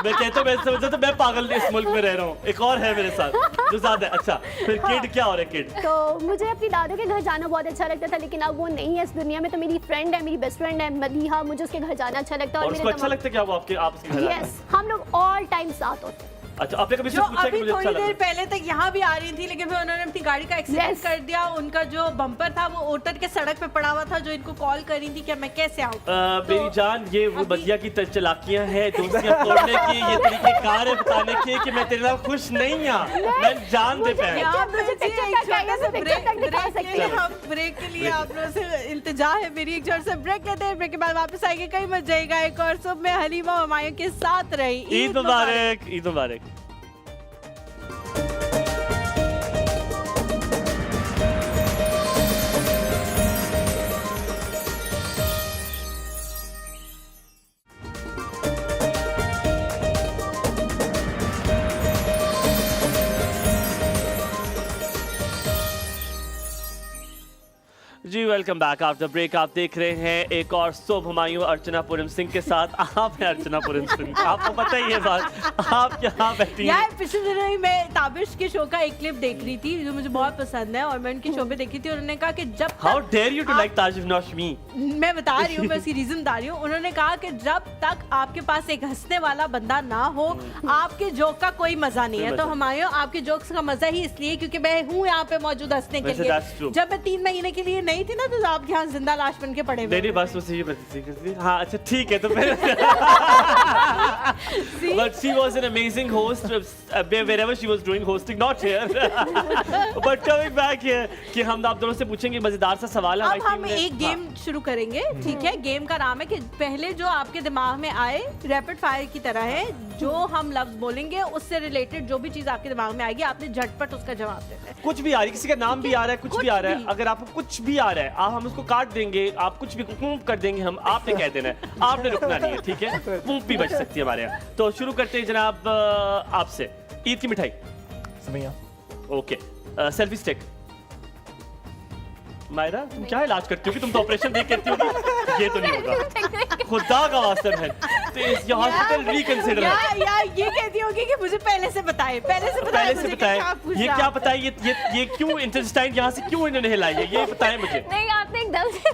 मैं कहता हूँ, मैं समझता तो मैं पागल इस मुल्क में रह रहा हूँ, एक और है मेरे साथ जो ज्यादा। अच्छा फिर किड क्या हो रहा है? किड तो मुझे अपनी दादू के घर जाना बहुत अच्छा लगता था, लेकिन अब वो नहीं है इस दुनिया में। तो मेरी फ्रेंड है, मेरी बेस्ट फ्रेंड है मदीहा, मुझे उसके घर जाना अच्छा लगता है। और उसको अच्छा लगता है कि आप उसके घर आए? यस, हम लोग ऑल टाइम साथ होते हैं। अच्छा आपने कभी से जो पूछा कि अभी मुझे अच्छा थोड़ी देर लगा? पहले तक यहाँ भी आ रही थी, लेकिन फिर उन्होंने अपनी गाड़ी का एक्सीडेंट Yes. कर दिया। उनका जो बम्पर था वो ओटर के सड़क पे पड़ा हुआ था, जो इनको कॉल करी थी कि मैं कैसे आऊँ। मेरी जान, ये वो अभी- बदिया की चालाकियां हैं, दोस्तियां तोड़ने की, ये तरीके कार है बताने के कि मैं तेरे साथ खुश नहीं हूँ। मैं जान दे पे यहाँ पे मुझे जी picture एक तक चाहिए, छोटा सा मैं picture तक दिखा ब्रेक सकती के लिए हूँ। हम ब्रेक के लिए आप लोगों से इल्तिजा है मेरी, एक छोटा सा ब्रेक लेते हैं। ब्रेक के बाद वापस आएंगे, कहीं मत जाएगा। एक और सुबह में हलीमा हुमायूं के साथ रही। ईद मुबारक, ईद मुबारक। जी वेलकम बैक आफ्टर ब्रेक। आप देख रहे हैं एक और सुबह हुमायूं अर्चना पूरम सिंह के साथ। आप हैं अर्चना पूरम सिंह, आपको पता ही है बात। आप यहाँ बैठी यार हैं। पिछले दिनों ही मैं ताबिश के शो का एक क्लिप देख रही थी जो मुझे बहुत पसंद है, और मैं उनके शो पे देखी थी। उन्होंने कहा कि जब हाउ तक डेयर यू टू लाइक ताजिफ नौशमी। मैं बता रही हूँ, मैं उसकी रीजन बता रही हूँ। उन्होंने कहा कि जब तक आपके पास एक हंसने वाला बंदा ना हो, आपके जोक का कोई मजा नहीं है। कोई तो मजा हुमायूं, आपके जोक्स का मजा ही इसलिए क्योंकि मैं हूँ यहाँ पे मौजूद हंसने के वैसे लिए। that's true. जब मैं 3 महीने के लिए नहीं थी ना, तो आप यहाँ जिंदा लाश बन के पड़े हुए नहीं थे। बस उसे ये बताती। हाँ अच्छा ठीक है। तो फिर but she was an amazing host wherever she was doing hosting, not here. But coming back here कि हम आप दोनों से पूछेंगे मजेदार सा सवाल है अब हमारी हम टीम ने। एक गेम शुरू करेंगे, ठीक है? गेम का नाम है कि पहले जो आपके दिमाग में आए, रैपिड फायर की तरह है। जो हम लफ्ज बोलेंगे उससे रिलेटेड जो भी चीज आपके दिमाग में आएगी, आपने झटपट उसका जवाब देना है। कुछ भी आ रही है, किसी का नाम भी आ रहा है, कुछ भी कुछ आ रहा है। भी। अगर आपको कुछ भी आ रहा है, आप हम उसको काट देंगे, आप कुछ भी कर देंगे, हम आपने कह देना है, आपने रुकना नहीं है, ठीक है? पूंप भी बच सकती है हमारे यहाँ। तो शुरू करते हैं जनाब आपसे। ईद की मिठाई। समैया। ओके। Selfie stick. मायरा तुम क्या इलाज करती हो कि तुम तो ऑपरेशन देख करती हो? ये तो नहीं होगा, खुदा का वास्ता है। तो ये हॉस्पिटल रिकंसिडर है। या ये कहती होगी कि मुझे पहले से बताए, पहले से पहले से मुझे बताएं, क्या पूछा। ये क्या बताएं, ये क्यों इंटेस्टाइन यहाँ से क्यों इन्होंने हिलाई है, ये बताएं मुझे। नहीं आपने एकदम से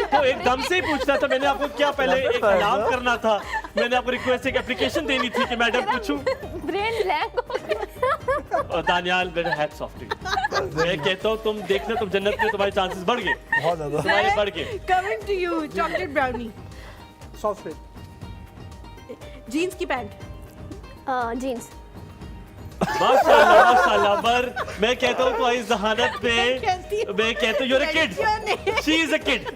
तो एकदम से ही पूछना था मैंने आपको, क्या पहले एक अलार्म करना था? मैंने आपको रिक्वेस्ट एक एप्लीकेशन देनी थी कि मैडम पूछूं। ब्रेन ब्लैंक हो गया। और दानियाल मेरा हैट्स ऑफ टू यू। मैं कहता हूँ तुम देखना, तुम जन्नत में तुम्हारे चांसेस बढ़ गए, बहुत ज्यादा। तुम्हारे बढ़ गए। Coming to you, chocolate brownie, soft jeans की पैंट, जीन्स। माशाल्लाह माशाल्लाह। पर मैं कहता हूँ तुम्हारी जहानत पे कहती हूँ। मैं कहता हूँ, you're a kid, लड़कियों ने- she is a kid,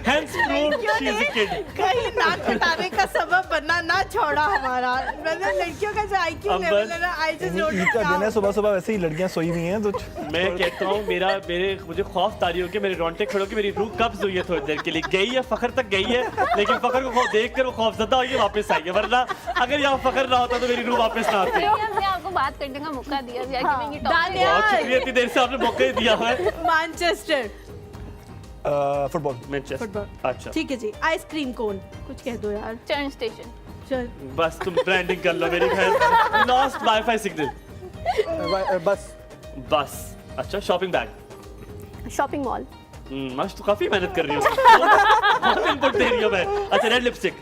hence proved she is a kid। कहीं नाक कटाने का सबब बनना ना छोड़ा हमारा। मतलब लड़कियों का जो IQ अंबर। लेवल है ना, I just Eid wrote it का दिन है, down. सुबह सुबह वैसे ही लड़कियां सोई हुई हैं तो मैं कहता हूँ मुझे खौफ तारी हो के मेरे रोंगटे खड़े होके मेरी रूह कब्ज हुई है थोड़ी देर के लिए। गई है फखर तक गई है, लेकिन फखर को देखकर वो खौफजदा हुई है, वापस आई है। वरना अगर यहाँ फखर ना होता तो मेरी रूह वापस ना आती। हमने आपको बात करने का मौका दिया। We are giving you topic. दानिया। बहुत शुक्रिया, इतनी देर से आपने मौका ही दिया है। Manchester, football. मैनचेस्टर। फुटबॉल। अच्छा ठीक है जी। आइसक्रीम कोन, कुछ कह दो यार। Turn station. चल, बस तुम ब्रांडिंग कर लो मेरी खैर। Lost wifi signal. बस अच्छा। Shopping bag. Shopping mall. मस्त, तो काफी मेहनत कर रही हो, बहुत इनपुट दे रही हो मैं। अच्छा रेड लिपस्टिक।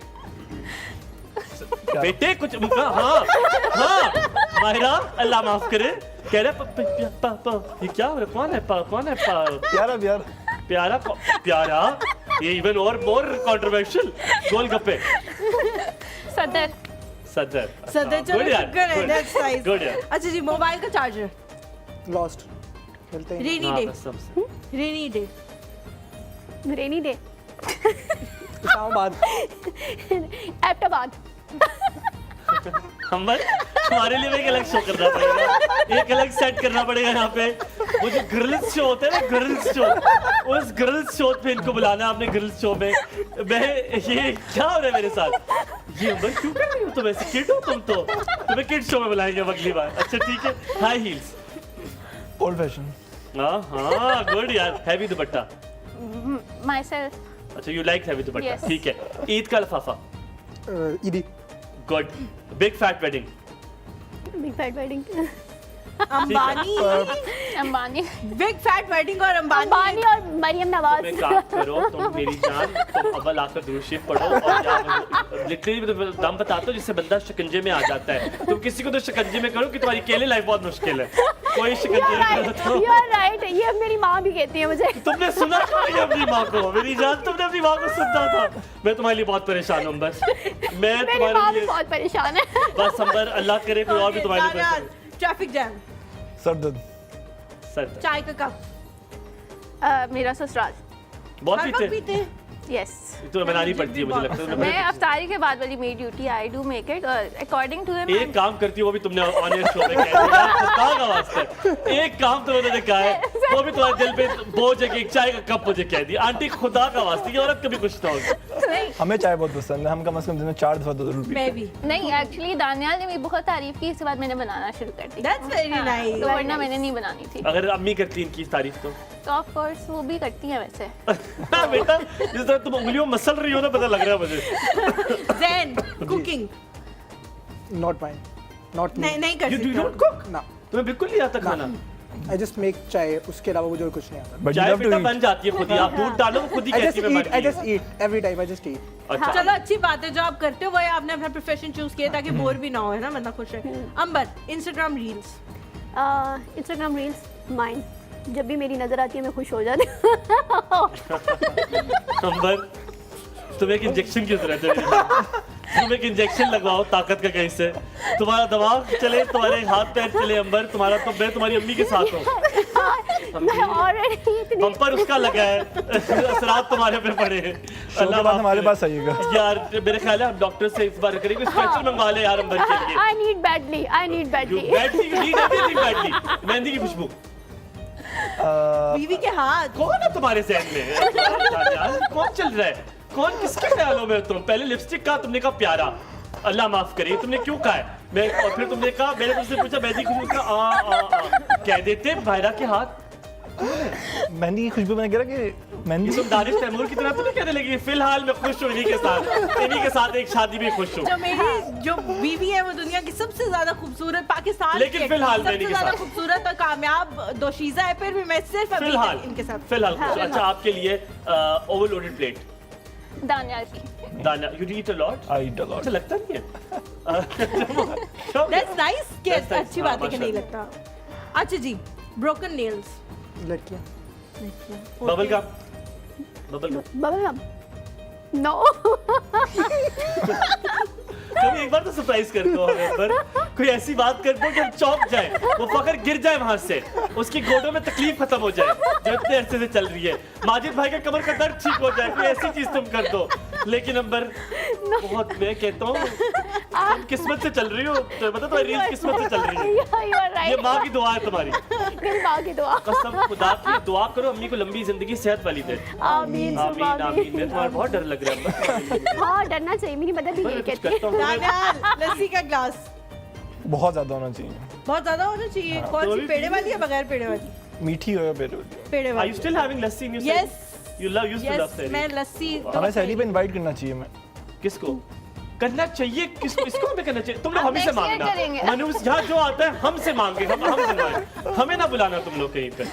बेटे कुछ हाँ हाँ माहिरा अल्लाह माफ करे, कह रहा ये क्या हो रहा है? कौन है कौन है प्यारा प्यार। प्यारा प्यारा, ये इवन और मोर कंट्रोवर्शियल। गोलगप्पे। सदर। सदर। सदर, चलो Good यार, शुक्र है, good. that's nice. Good यार। अच्छा जी, मोबाइल का चार्जर, लॉस्ट खेलते हैं। रेनी हाँ, डे, बस सबसे। Rainy day, rainy day. Islamabad. Abbottabad. हम तुम्हारे लिए भी एक अलग शो करना पड़ेगा, एक अलग सेट करना पड़ेगा यहाँ पे। वो जो गर्ल्स शो होते हैं ना, गर्ल्स शो, उस गर्ल्स शो पे इनको बुलाना है आपने, गर्ल्स शो में। मैं ये क्या हो रहा है मेरे साथ? ये अंबर क्यों कर रही हो तुम ऐसे? किड हो तुम तो। तुम्हें किड शो में बुलाएंगे अब अगली बार। अच्छा ठीक है। High heels. Old fashion. हाँ गुड यार। हैवी दुपट्टा। myself. अच्छा you like heavy dupatta. Yes. ठीक है। ईद का लफाफा। ईदी। Good. Big fat wedding. Big fat wedding. Ambani Ambani. Big fat wedding और अंबानी अंबानी और मरियम नवाज। तुम एक काम करो, तुम मेरी जान, तुम अव्वल आकर दुरूद शरीफ पढ़ो और लिटरली दम बताता हूँ जिससे बंदा शिकंजे में आ जाता है। तुम किसी को तो शिकंजे में करो कि तुम्हारी अकेले लाइफ बहुत मुश्किल है। कोई शिकंजे में करो तो। यू आर राइट, ये मेरी माँ भी कहती है मुझे। तुमने सुना कहाँ ये अपनी माँ को? मेरी जान तुमने अपनी माँ को सुनना था। मैं तुम्हारे लिए बहुत परेशान हूँ बस। मैं मेरी माँ तुम्हारे भी लिए बहुत परेशान है। बस अंबर अल्लाह करे कोई और भी तुम्हारे लिए परेशान। Traffic jam. सरदर्द। सर चाय का कप। मेरा ससुराल। बहुत हर वक्त पीते पीते। यस। तो बनानी पड़ती है मुझे लगता है। मैं अफ्तारी के बाद वाली मेरी duty I do make it according to him. एक काम करती है वो भी तुमने ऑन एयर शो में कह दिया। खुदा का वास्ता है। एक काम तो उन्होंने कहा है वो भी तुम्हारे दिल पे बोझ है कि एक चाय का कप मुझे कह दिया। आंटी खुदा का वास्ता, ये औरत कभी कुछ ना होगी। हमें चाय बहुत पसंद है, हम कम से कम दिन में 4 दफा जरूर पीते मैं हैं। भी। नहीं एक्चुअली दानियाल ने मेरी बहुत तारीफ की, इसके बाद मैंने बनाना शुरू कर दी। That's very nice. तो वरना मैंने नहीं बनानी थी। अगर अम्मी करती इनकी तारीफ तो ऑफ कोर्स वो भी करती हैं वैसे। बेटा जिस तरह तुम उंगलियों में मसल रही हो ना, पता लग रहा है मुझे। Zen, cooking. Not mine, not नहीं कर You सकते। don't cook? ना। तुम्हें बिल्कुल नहीं आता खाना? आई जस्ट मेक चाय, उसके अलावा मुझे और कुछ नहीं आता। But you चाय love to बेटा eat. बन जाती है खुद ही। आप दूध डालो वो खुद ही आई कहती है मैं बन आई गई just eat every time, I just eat. अच्छा चलो अच्छी बात है जो आप करते हो, वही आपने अपना प्रोफेशन चूज किया ताकि बोर भी ना हो, है ना, बंदा खुश है। Amber, Instagram reels. Instagram reels mine. जब भी मेरी नजर आती है मैं खुश हो जाती हूँ। अंबर तुम्हें एक इंजेक्शन की जरूरत है। तुम एक इंजेक्शन लगवाओ ताकत का कहीं से, तुम्हारा दिमाग चले, तुम्हारे हाथ पैर चले। अंबर तुम्हारा तो मैं तुम्हारी अम्मी के साथ हूँ। मैं ऑलरेडी इतनी बम्पर उसका लगा है, असरात तुम्हारे पे पड़े हैं। शो के बाद हमारे पास आइएगा। यार मेरे ख्याल है हम डॉक्टर से इस बार करेंगे, स्ट्रेचर मंगवा ले यार अंबर के लिए। I need badly, I need You badly. badly, you need everything badly। Mehndi की खुशबू बीवी के हाथ। कौन है तुम्हारे जहन में? यार कौन चल रहा है? कौन किसके ख्यालों में हो तुम? पहले लिपस्टिक कहा, तुमने कहा प्यारा, अल्लाह माफ करे, तुमने क्यों कहा है? मैं और फिर तुमने कहा, मैंने तुमसे पूछा मेहंदी की खुशबू का आ कह देते भायरा के हाथ। मेहंदी की खुशबू, मैंने कह रहा कि मेहंदी तुम दानिश तैमूर की तरह तो नहीं कहने लगी फिलहाल मैं खुश हूँ इन्हीं के साथ एक शादी में खुश हूँ। जो मेरी जो बीवी है वो दुनिया की सबसे ज्यादा खूबसूरत, पाकिस्तान लेकिन की फिलहाल मैं सबसे इन्हीं के ज्यादा साथ। खूबसूरत और कामयाब दोशीज़ा है, फिर भी मैं सिर्फ अभी फिलहाल इनके साथ। फिलहाल खुश। अच्छा आपके लिए ओवरलोडेड प्लेट। दानियाल की। दाना you eat a lot? I eat a lot. अच्छा लगता नहीं है? दैट्स नाइस कि That's nice, अच्छी हाँ, बात है कि नहीं लगता। अच्छा जी, ब्रोकन नेल्स। लड़कियां। Bubble gum. Bubble gum. Bubble gum. No. कभी एक बार तो सरप्राइज कर दो हमें पर, कोई ऐसी बात कर दो कि हम चौंक जाए, वो फकर गिर जाए वहां से, उसकी गोडों में तकलीफ खत्म हो जाए जो इतने अरसे से चल रही है। माजिद भाई का कमर का दर्द ठीक हो जाए, कोई ऐसी चीज तुम कर दो। लेकिन अंबर बहुत, मैं कहता हूँ तुम किस्मत से चल रही हो, तो मतलब तुम्हारी रील किस्मत से चल रही है। यू आर ये राइट। माँ की दुआ है तुम्हारी। मेरी माँ की दुआ। कसम खुदा की दुआ करो अम्मी को लंबी जिंदगी सेहत वाली दे। आमीन आमीन सुबह आमीन। मेरे तुम्हारा बहुत डर लग रहा है। हाँ डरना चाहिए, मेरी मदद भी मैं यही कुछ कहती है। करता हूँ। दानियाल, लस्सी का ग्लास बहुत ज्यादा होना चाहिए। बहुत ज्यादा होना चाहिए। कौन तो सी, भी पेड़े वाली या बगैर पेड़े वाली? मीठी हो या पेट। पेड़े Are वाली। you still having lassi in your Yes. city? You love, used to love yes, sehri. मैं लस्सी हमें सैली पे इनवाइट करना चाहिए। मैं किसको करना चाहिए? किसको? इसको हमें करना चाहिए। तुम लोग हम हमें से next year मांगना। करेंगे। मनुष्य यहाँ जो आता है हमसे मांगे, हम बुलाएं। हमें ना बुलाना तुम लोग कहीं पे।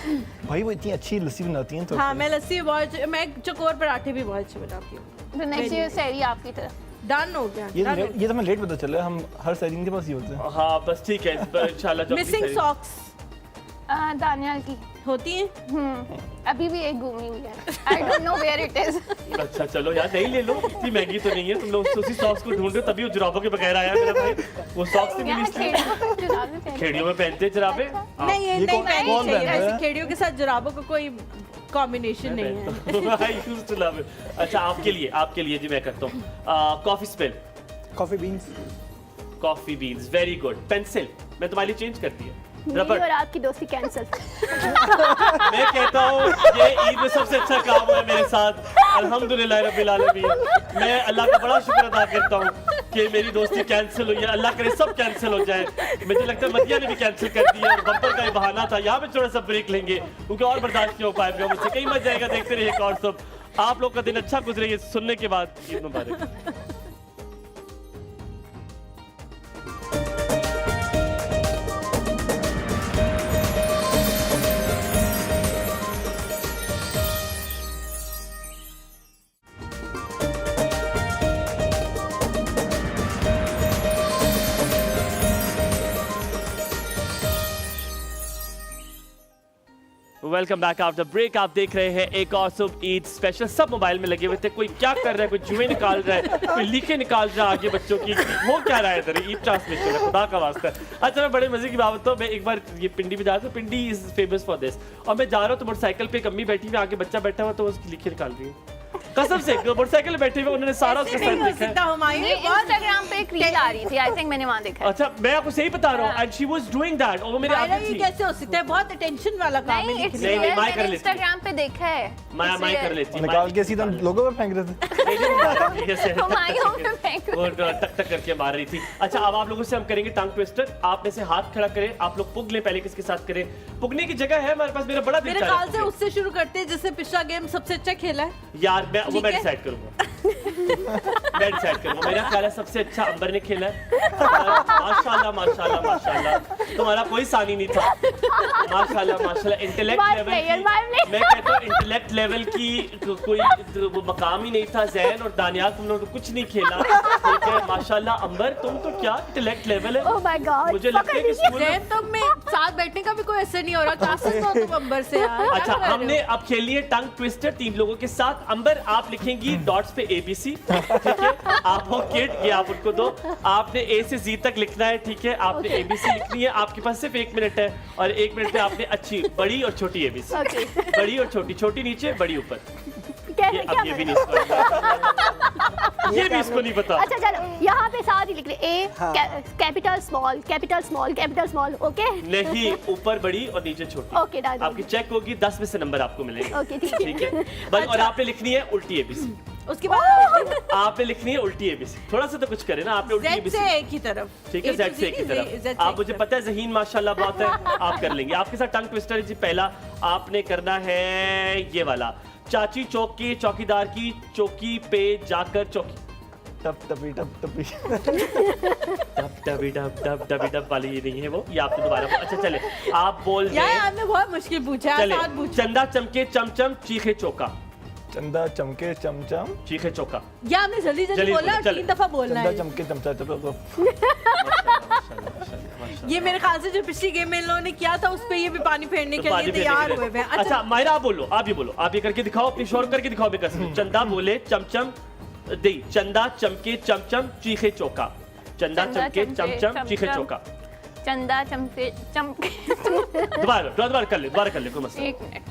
भाई वो इतनी अच्छी लस्सी बनाती हैं तो हाँ, मैं लस्सी बहुत, मैं चकोर पराठे भी बहुत अच्छे बनाती हूँ। तो नेक्स्ट ईयर सैरी आपकी तरह। डन हो गया। ये तो मैं लेट पता चला, हम हर सैलिंग के पास ही होते हैं। हाँ बस ठीक है, इंशाल्लाह जब मिसिंग सॉक्स दानियाल की होती हैं। अभी भी एक घूमी हुई है। I don't know where it is. अच्छा चलो यार नहीं ले लो, इतनी महंगी तो नहीं है। तुम लोग उसी सॉक्स को ढूंढ रहे हो, तभी वो जुराबों के बगैर आया मेरा भाई। वो सॉक्स नहीं मिली इसलिए। खेड़ियों में पहनते जुराबे। नहीं ये ये नहीं कौन पहननी चाहिए, पहन रहा है? ऐसे खेड़ियों के साथ जुराबों का कोई कॉम्बिनेशन नहीं है। I used to love it. अच्छा आपके लिए जी मैं करता हूँ coffee spell. Coffee beans. Coffee beans, very good. Pencil मैं तुम्हारे लिए चेंज करती है। मेरी रबड़। और आपकी दोस्ती कैंसिल। मैं कहता हूँ ये ईद में सबसे अच्छा काम हुआ है मेरे साथ, अल्हम्दुलिल्लाह रब्बिल आलमीन। मैं अल्लाह का बड़ा शुक्र अदा करता हूँ कि मेरी दोस्ती कैंसिल हुई है, अल्लाह करे सब कैंसिल हो जाए। मुझे लगता है मदिया ने भी कैंसिल कर दिया और बम्पर का ये बहाना था। यहाँ पे थोड़ा सा ब्रेक लेंगे क्योंकि और बर्दाश्त नहीं हो पाएगा मुझसे। कई मजा आएगा, देखते रहिए और सब। आप लोग का दिन अच्छा गुजरे ये सुनने के बाद। ईद मुबारक। Welcome back after break. आप देख रहे हैं एक और सुब ईद स्पेशल। सब मोबाइल में लगे हुए थे, कोई क्या कर रहा है, कोई जुए निकाल रहा है, कोई लीकें निकाल रहा है आगे बच्चों की। हो क्या रहा है इधर, ईद ट्रांसमिशन है, खुदा का वास्ता। अच्छा मैं बड़े मजे की बात बताऊं, मैं एक बार ये पिंडी में जा रहा था। पिंडी इज फेमस फॉर दिस। और मैं जा रहा हूँ तो मोटरसाइकिल पे एक अम्मी बैठी हुई, आगे बच्चा बैठा हुआ, तो उसकी लीकें निकाल रही है कसम से। मोटरसाइकिल में बैठे हुए उन्होंने सारा उसका साथ देखा है। इंस्टाग्राम पे एक रील आ रही थी, आई थिंक मैंने वहां देखा। अच्छा मैं आपको सही बता रहा हूँ, and she was doing that. और वो मेरे आगे थी। कैसे हो सकता है, बहुत अटेंशन वाला काम है। नहीं, माय कर लेती। इंस्टाग्राम पे देखा है, माय कर लेती। निकाल के सीधा लोगों पे फेंक रहे थे। वो टक टक करके मार रही थी। अच्छा अब आप लोगों से हम करेंगे टंग ट्विस्टर। आप में से हाथ खड़ा करें, आप लोग पुग लें। पहले किसके साथ करें? पुगने की जगह है हमारे पास। मेरा बड़ा दिल मेरे ख्याल से उससे शुरू करते हैं जिससे पिछला गेम सबसे अच्छा खेला है। यार मैं डिसाइड करूंगा। मैं डिसाइड करूंगा। मेरा ख्याल है सबसे अच्छा अंबर ने खेला है। माशाल्लाह माशाल्लाह माशाल्लाह, तुम्हारा कोई सानी नहीं था। माशाल्लाह माशाल्लाह, इंटेलेक्ट लेवल की, मैं कहता हूँ इंटेलेक्ट लेवल की कोई मकाम ही नहीं था। जैन और दानियाल तुम लोगों ने कुछ नहीं खेला, ठीक है। माशाल्लाह अंबर, तुम तो क्या इंटेलेक्ट लेवल है। Oh my God, मुझे लगता है कि स्कूल में जैन तो में साथ बैठने का भी कोई असर नहीं हो रहा। क्लासेस तो तुम अंबर से यार। अच्छा हमने अब खेली है टंग ट्विस्टर 3 लोगों के साथ। अंबर आप लिखेंगी डॉट्स पे ABC, ठीक है। आप हो किड, ये आप उनको दो। आपने A से Z तक लिखना है, ठीक है। आपने ABC लिखनी है। आपके पास सिर्फ 1 मिनट है और 1 मिनट में आपने अच्छी बड़ी और छोटी ABC। बड़ी और छोटी, छोटी नीचे बड़ी ऊपर। ये भी नहीं ये भी इसको नहीं पता। अच्छा चलो यहाँ पे साथ ही लिख ले A capital small capital small capital small. Okay नहीं, ऊपर बड़ी और नीचे छोटी। ओके डाल आपकी चेक होगी, 10 में से नंबर आपको मिलेंगे। ओके ठीक है। ठीक है बस। और आपने लिखनी है उल्टी ABC। उसके बाद आपने लिखनी है उल्टी ABC। थोड़ा सा तो कुछ करें ना, आपने उल्टी Z ABC। से एक ही तरफ, ठीक है, Z से एक ही तरफ। आप मुझे पता है ज़हीन माशाल्लाह बहुत है, आप कर लेंगे। आपके साथ टंग ट्विस्टर है जी। पहला आपने करना है ये वाला। चाची चौक की चौकीदार की चौकी पे जाकर चौकी टप टपी टप टपी टप टपी टप टप टपी टप वाली ये नहीं है वो, ये आपने दोबारा। अच्छा चले आप बोल यार दें। आपने बहुत मुश्किल पूछा है। चले आसान पूछा। चंदा चमके चमचम चीखे चौका। चंदा चमके चमचम चीखे चौका। या आपने जल्दी जल्दी जल्दी बोलना बोलो, और चल। 3 दफा बोलना चंदा है। चमके चमचा चलो। ये मेरे ख्याल से जो पिछली गेम में इन लोगों ने किया था उस पे ये भी पानी फेरने के लिए तैयार हुए हैं। अच्छा मायरा आप बोलो, आप ये बोलो, आप ये करके दिखाओ, अपनी शोर करके दिखाओ बेकस। चंदा बोले चमचम दे, चंदा चमके चमचम चीखे चौका। चंदा चमके चमचम चीखे चौका। चंदा चमके चमके दोबारा कर ले, कोई मसला। एक मिनट।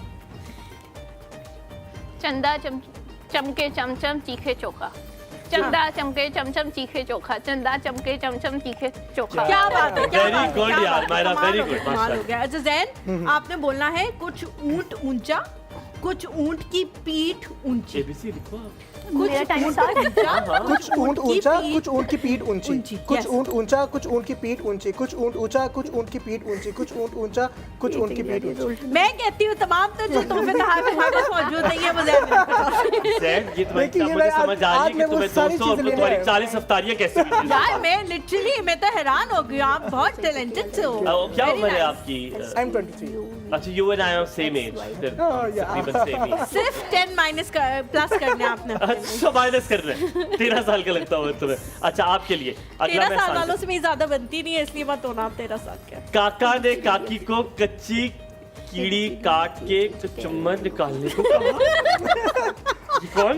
चंदा चमके चमचम चीखे चोखा। चंदा चमके चमचम चीखे चोखा। चंदा चमके चमचम चीखे चोखा। क्या बात है, क्या Very बात है, good क्या यार, बात है, मायरा, कमाल very हो good, गया, कमाल माशाल्लाह। हो गया। अच्छा जैन आपने बोलना है कुछ ऊंट ऊंचा, कुछ ऊंट की पीठ ऊंची। ABC लिखो आप। मेरा टाइम स्टार्ट। कुछ ऊंट ऊंचा कुछ ऊंट की पीठ ऊंची। ऊंची, कुछ yes. ऊंट ऊंचा कुछ ऊंट की पीठ ऊंची। कुछ ऊंट ऊंचा कुछ ऊंट की पीठ ऊंची। कुछ ऊंट ऊंचा कुछ ऊंट की पीठ ऊंची। मैं कहती हूँ तमाम तो जो तुम्हें कहा हमारे पास मौजूद नहीं है वो जैन ने बताया। जैन ये तुम्हें देखिए, ये मुझे मैं समझ आ रही है कि आज मैं वो तुम्हें सारी 200 और चीजें लेने तुम्हारी आया हूँ। 40 अफ्तारियां कैसी हुई? यार मैं लिटरली मैं तो हैरान हो गई हूँ, आप बहुत टैलेंटेड से हो। क्या Very उम्र है nice. आपकी? I am 23। अच्छा you and I are same age, फिर तकरीबन सेम ही। सिर्फ 10 माइनस प्लस करने आपने। अच्छा माइनस कर रहे हैं, 13 साल का लगता हुआ तुम्हें। अच्छा आपके लिए अगला 13 मैं साल आसान वालों से मेरी ज्यादा बनती नहीं है इसलिए मत होना आप 13 साल के। काका ने काकी को कच्ची कीड़ी काट के चुम्बन निकालने को कहा। ये कौन?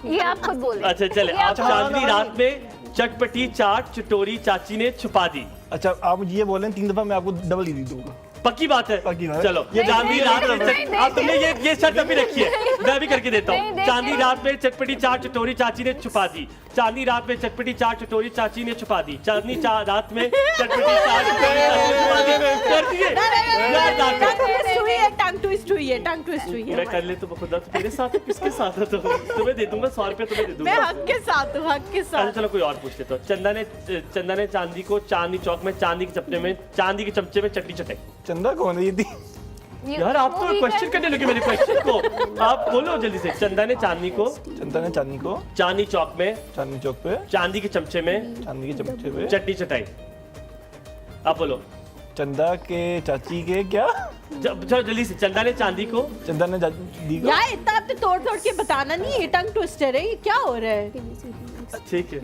ये आप खुद बोल रहे हैं। अच्छा चले आप चांदनी रात में चटपटी चाट चटोरी चाची ने छुपा दी। अच्छा आप मुझे ये बोल रहे हैं 3 दफा मैं आपको डबल ही दूंगा। पक्की बात है। पक्की बात है। चलो ये चांदी रात में नहीं, आप तुमने ये शर्त अभी रखी है, मैं भी करके देता नहीं, हूँ। नहीं, चांदी नहीं। रात में चटपटी चाट चटोरी चाची ने छुपा दी। चांदी रात में चटपटी चाट चटोरी चाची ने छुपा दी। चांदनी रात में चटपटी चाट चटोरी चाची ने छुपा दी। कर दिए यार, टंग ट्विस्ट हुई है, टंग ट्विस्ट हुई है, टंग ट्विस्ट हुई है मैं कर ले तो खुदा, तो तेरे साथ है, किसके साथ है? तो तुम्हें दे दूंगा 100 रुपए, तुम्हें दे मैं दूंगा। हक के साथ हूँ, हक के अच्छा साथ। चलो कोई और पूछ लेता हूँ। चंदा ने चांदी को चांदनी चौक में चांदी के चमचे में चटनी चटाई। चंदा कौन है ये थी? यार आप तो क्वेश्चन करने लगे मेरे क्वेश्चन को, आप बोलो जल्दी से। चंदा ने चांदनी को चंदा ने चांदनी को चांदनी चौक में चांदनी चौक पे चांदी के चमचे में चांदी के चमचे पे चटनी चटाई। आप बोलो। चंदा के चाची के क्या? चलो जल्दी से। चंदा ने चांदी को चंदा ने चाची को यार इतना आपने तोड़ के बताना नहीं, ये टंग ट्विस्टर है, ये क्या हो रहा है? ठीक है।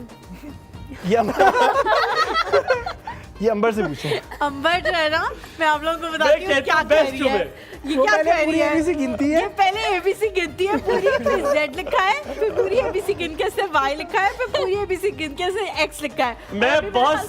ये अंबर से पूछे। अंबर जो है ना, मैं आप लोगों को बताती हूँ क्या कह रही है। ये वो क्या पहले कह पूरी रही है? ABC गिनती है। ये पहले ABC गिनती है पूरी, फिर Z लिखा है, फिर पूरी ABC गिन के से Y लिखा है, फिर पूरी ABC गिन के से X लिखा है। मैं बहुत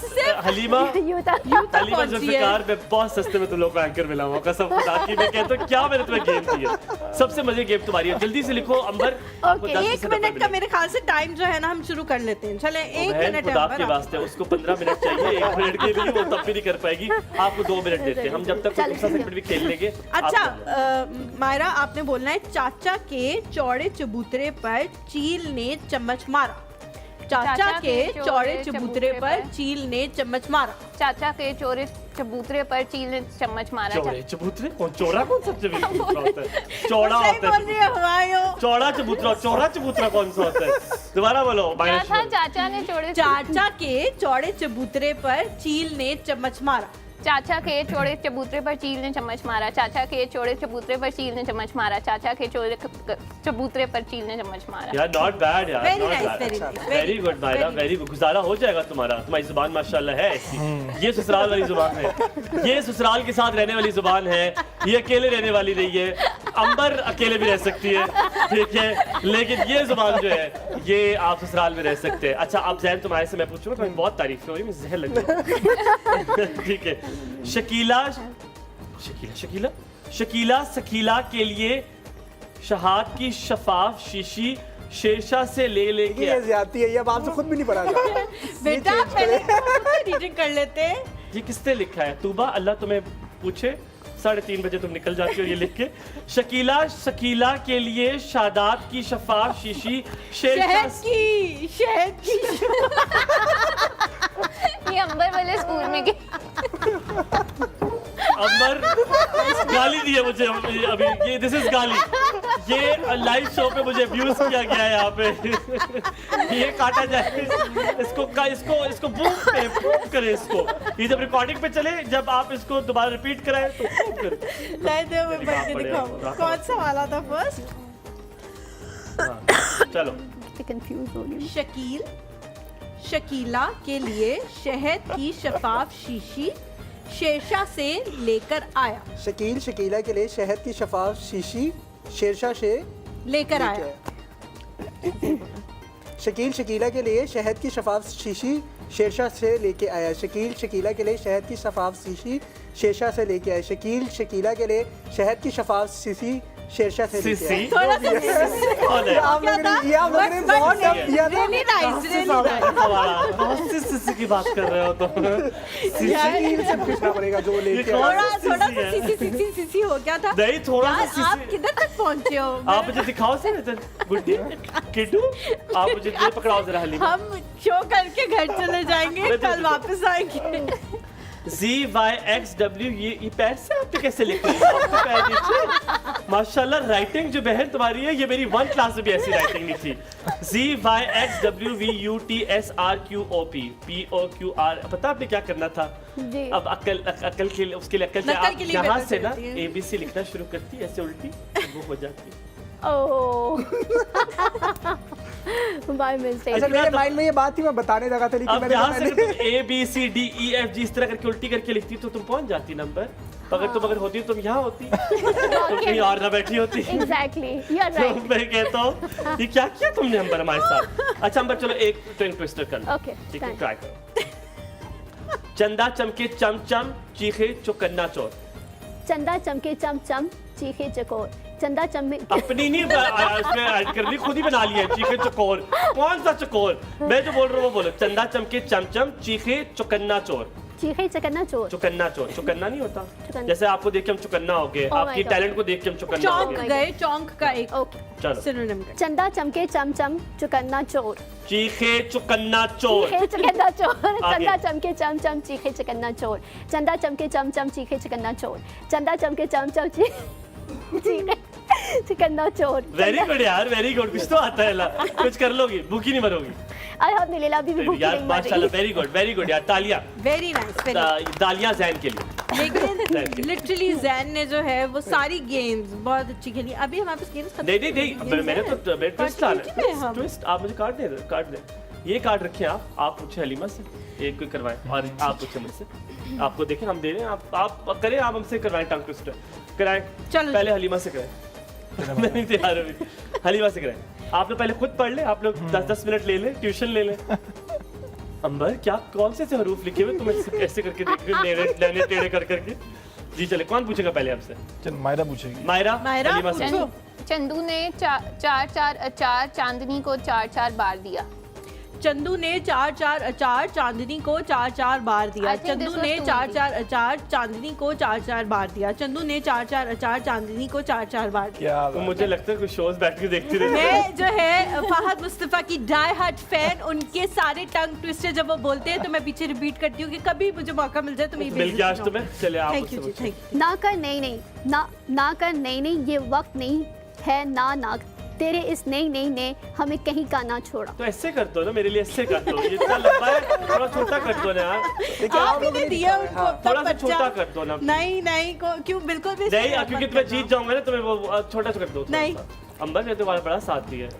हलीमा यूता यूता हलीमा कौन सी है? जुल्फिकार, मैं बहुत सस्ते में तुम लोग को एंकर मिला हूँ कसम खुदा की। मैं कहता हूँ क्या मैंने तुम्हें गेम दी है, सबसे मजे गेम तुम्हारी है। जल्दी से लिखो अंबर। आपको 10 एक से 90 मिनट का मेरे ख्याल से टाइम जो है ना, हम शुरू कर लेते हैं। चले एक बहन मिनट है खुदा अंबर, के वास्ते उसको 15 मिनट चाहिए, 1 मिनट के लिए वो तब भी नहीं कर पाएगी। आपको 2 मिनट देते हैं हम, जब तक चलो, दूसरा सेगमेंट भी खेल लेंगे। अच्छा आप बोलो। मायरा आपने बोलना है चाचा के चौड़े चबूतरे पर चील ने चम्मच मारा। चाचा के चौड़े चबूतरे पर चील ने चम्मच मारा। चाचा के चोरे चबूतरे पर चील ने चम्मच मारा। चौड़े चबूतरे कौन? चौड़ा कौन सा चबूतरा होता है? चौड़ा सही होता बोल रही है है हुमायूं। चौड़ा चबूतरा। चौड़ा चबूतरा कौन सा होता है? दोबारा बोलो। क्या था? चाचा ने चोरे चाचा के चौड़े चबूतरे पर चील ने चम्मच मारा। चाचा के चौड़े चबूतरे पर चील ने चम्मच मारा। चाचा के चौड़े चबूतरे पर चील ने चम्मच मारा। चाचा के चौड़े चबूतरे पर चील ने चम्मच मारा। यार नॉट बैड यार, Very not nice, bad. very nice, very good Myra, very very good. गुजारा हो जाएगा तुम्हारा, तुम्हारी जुबान माशाल्लाह है ऐसी। ये ससुराल वाली जुबान है, ये ससुराल के साथ रहने वाली जुबान है, ये अकेले रहने वाली नहीं है। अंबर अकेले भी रह सकती है, ठीक है, लेकिन ये जुबान जो है ये आप ससुराल में रह सकते हैं। अच्छा अब जहन तुम्हारे से मैं पूछूंगा, तुम्हें बहुत तारीफ हो रही है, मुझे जहन लग रही है। ठीक है। शकीला सकीला के लिए शहाद की शफाफ शीशी शेरशाह से ले के ये ज्यादती है, ये अब आपसे खुद भी नहीं पढ़ा था। बेटा पहले रीडिंग कर लेते हैं। ये किसने लिखा है? तूबा, अल्लाह तुम्हें पूछे 3:30 बजे तुम निकल जाती हो ये लिख के। शकीला के लिए शादात की शफाफ शीशी शेरशाह शहद की ये अंबर वाले स्कूल में के अंबर गाली दी है मुझे अभी, ये दिस इज गाली। ये लाइव शो पे मुझे अब्यूज किया गया है यहाँ पे। ये काटा जाए इसको बूम करे इसको। ये जब रिकॉर्डिंग पे चले, जब आप इसको दोबारा रिपीट कराएं तो बूम करे। लाई दे, मैं पढ़ के दिखाऊं। कौन सा वाला था फर्स्ट? हाँ, चलो। कंफ्यूज हो गई। शकीला के लिए शहद की शफाफ शीशी शेरशाह से लेकर आया। शकीला के लिए शहद की शफाफ शीशी शेरशाह से लेकर आया। शकीला के लिए शहद की शफाफ शीशी शेरशाह से लेके आया। शकीला के लिए शहद की शफाफ शीशी शेरशाह से लेके आया। शकीला के लिए शहद की शफाफ शीशी शेरशाह से लेके आया। थोड़ा सा कौन है? आप लोगों ने बहुत टफ दिया था। really nice, really nice। हमारा बहुत सी की बात कर रहे हो तुम। शकील से पूछना पड़ेगा जो लेके आया। थोड़ा सा सीसी हो गया था। नहीं, थोड़ा यार, सा आप किधर तक पहुंचे हो? आप मुझे दिखाओ सर इधर। गुड्डी किड्डू, आप मुझे ये पकड़ाओ जरा हलीमा। हम शो करके घर चले जाएंगे, कल वापस आएंगे। ZYXW, ये पैर से आपने कैसे लिखा है? आपके पैर नीचे। माशाल्लाह राइटिंग जो बहन तुम्हारी है, ये मेरी 1 क्लास में भी ऐसी राइटिंग नहीं थी। ZYXWVUTSRQOP POQR। पता आपने क्या करना था? जी। अब अकल के लिए, उसके लिए अकल से नकल आप के लिए यहाँ बेहतर से ना करती है। ABC लिखना शुरू करती, ऐसे उल्टी वो हो जाती। ओह बाय मिस्टेक। अच्छा मेरे माइंड में ये बात थी, मैं बताने लगा था लेकिन अब मैंने यहाँ से पता अगर तुम ABCDEFG इस तरह करके उल्टी करके लिखती तो तुम पहुंच जाती नंबर। अगर होती तुम यहाँ होती, तुम कहीं और ना बैठी होती। एग्जैक्टली, यू आर तो राइट। मैं कहता हूँ ये क्या किया तुमने अंबर हमारे साथ। अच्छा अंबर चलो एक टंग ट्विस्टर कर लो। Okay, ठीक है, done. ट्राई करो। चंदा चमके चमचम चीखे चौकन्ना चोर। चंदा चमके चमचम चीखे चकोर। चंदा चम अपनी नहीं उसमें ऐड करनी, खुद ही बना लिया है। चीखे चकोर, कौन सा चकोर? मैं जो बोल रहा हूँ वो बोलो। चंदा चमके चमचम चीखे चौकन्ना चोर। चीखे चकन्ना चोर। चुकन्ना चोर, चुकन्ना नहीं होता चुकन्ना। जैसे आपको देख के हम चुकन्ना हो गए, Oh my आपकी God. टैलेंट को देख के हम चुकन्ना हो चौंक गए। गए, चौंक का एक ओके। चलो सिनोनिम का। चंदा चमके चमचम चुकन्ना चोर। चीखे चुकन्ना चोर। चीखे चकन्ना चोर। आगे। चंदा चमके चमचम चीखे चकन्ना चोर। चंदा चमके चमचम चीखे चकन्ना चोर। चंदा चमके चमचम चीखे चकन्ना चोर। वेरी गुड यार, वेरी गुड, कुछ तो आता है ला, कुछ कर लोगी, भूखी नहीं मरोगी अल्हम्दुलिल्लाह अभी भी भूखी यार, नहीं मर रही। माशाल्लाह, वेरी गुड यार, तालियां वेरी नाइस। तालियां जैन के लिए। लेकिन लिटरली जैन ने जो है वो सारी गेम्स बहुत अच्छी खेली। अभी हमारे पास गेम्स खत्म नहीं, मैंने तो ट्विस्ट काट के में हम। ट्विस्ट आप मुझे काट दे। ये कार्ड रखे आप पूछे हलीमा से, एक कोई करवाएं और आप पूछे मुझसे, आपको देखें हम दे रहे हैं, आप करें, आप हमसे करवाएं, टंग ट्विस्टर कराएं। चलो। पहले हलीमा से कराएं। मैं नहीं तैयार अभी, हलीमा से कराएं। आप लोग पहले खुद पढ़ ले, आप लोग 10-10 मिनट ले लें, ट्यूशन ले लें। अंबर क्या कौन से हरूफ लिखे हुए तुम ऐसे करके देख रहे हो, लेने टेढ़े कर करके। जी चले, कौन पूछेगा पहले आपसे? चल मायरा पूछेगी। मायरा हलीमा से। पूछो। चंदू ने 4-4 अचार चांदनी को 4-4 बार दिया। चंदू ने 4-4 अचार चांदनी को 4-4 बार दिया। I think this Chandu was ने too 4-4 अचार चांदनी को 4-4 बार दिया। चंदू ने 4-4 अचार चांदनी को 4-4 बार दिया। क्या तो मुझे लगता है कुछ शोज बैठ के देखती रही। मैं जो है फहद मुस्तफा की डाई हार्ट फैन, उनके सारे टंग ट्विस्टर जब वो बोलते हैं तो मैं पीछे रिपीट करती हूँ कि कभी मुझे मौका मिल जाए तो मैं मिल गया आज तुम्हें, चले आप थैंक यू मुझसे जी, पूछो। Thank you. ना कर नहीं ना कर नहीं ये वक्त नहीं है ना तेरे इस नहीं ने हमें कहीं का ना छोड़ा। तो ऐसे कर दो ना, मेरे लिए ऐसे कर दो, ये इतना लंबा है, थोड़ा छोटा कर दो ना यार, आप ही ने दिया उनको तब थोड़ा सा बच्चा। छोटा कर दो ना। नहीं क्यों, बिल्कुल भी नहीं, इसको क्योंकि मत मैं करना। जीत जाऊंगा ना, तुम्हें वो छोटा सा कर दो थोड़ा नहीं। सा। अंबर ने तुम्हारा बड़ा साथ दिया है।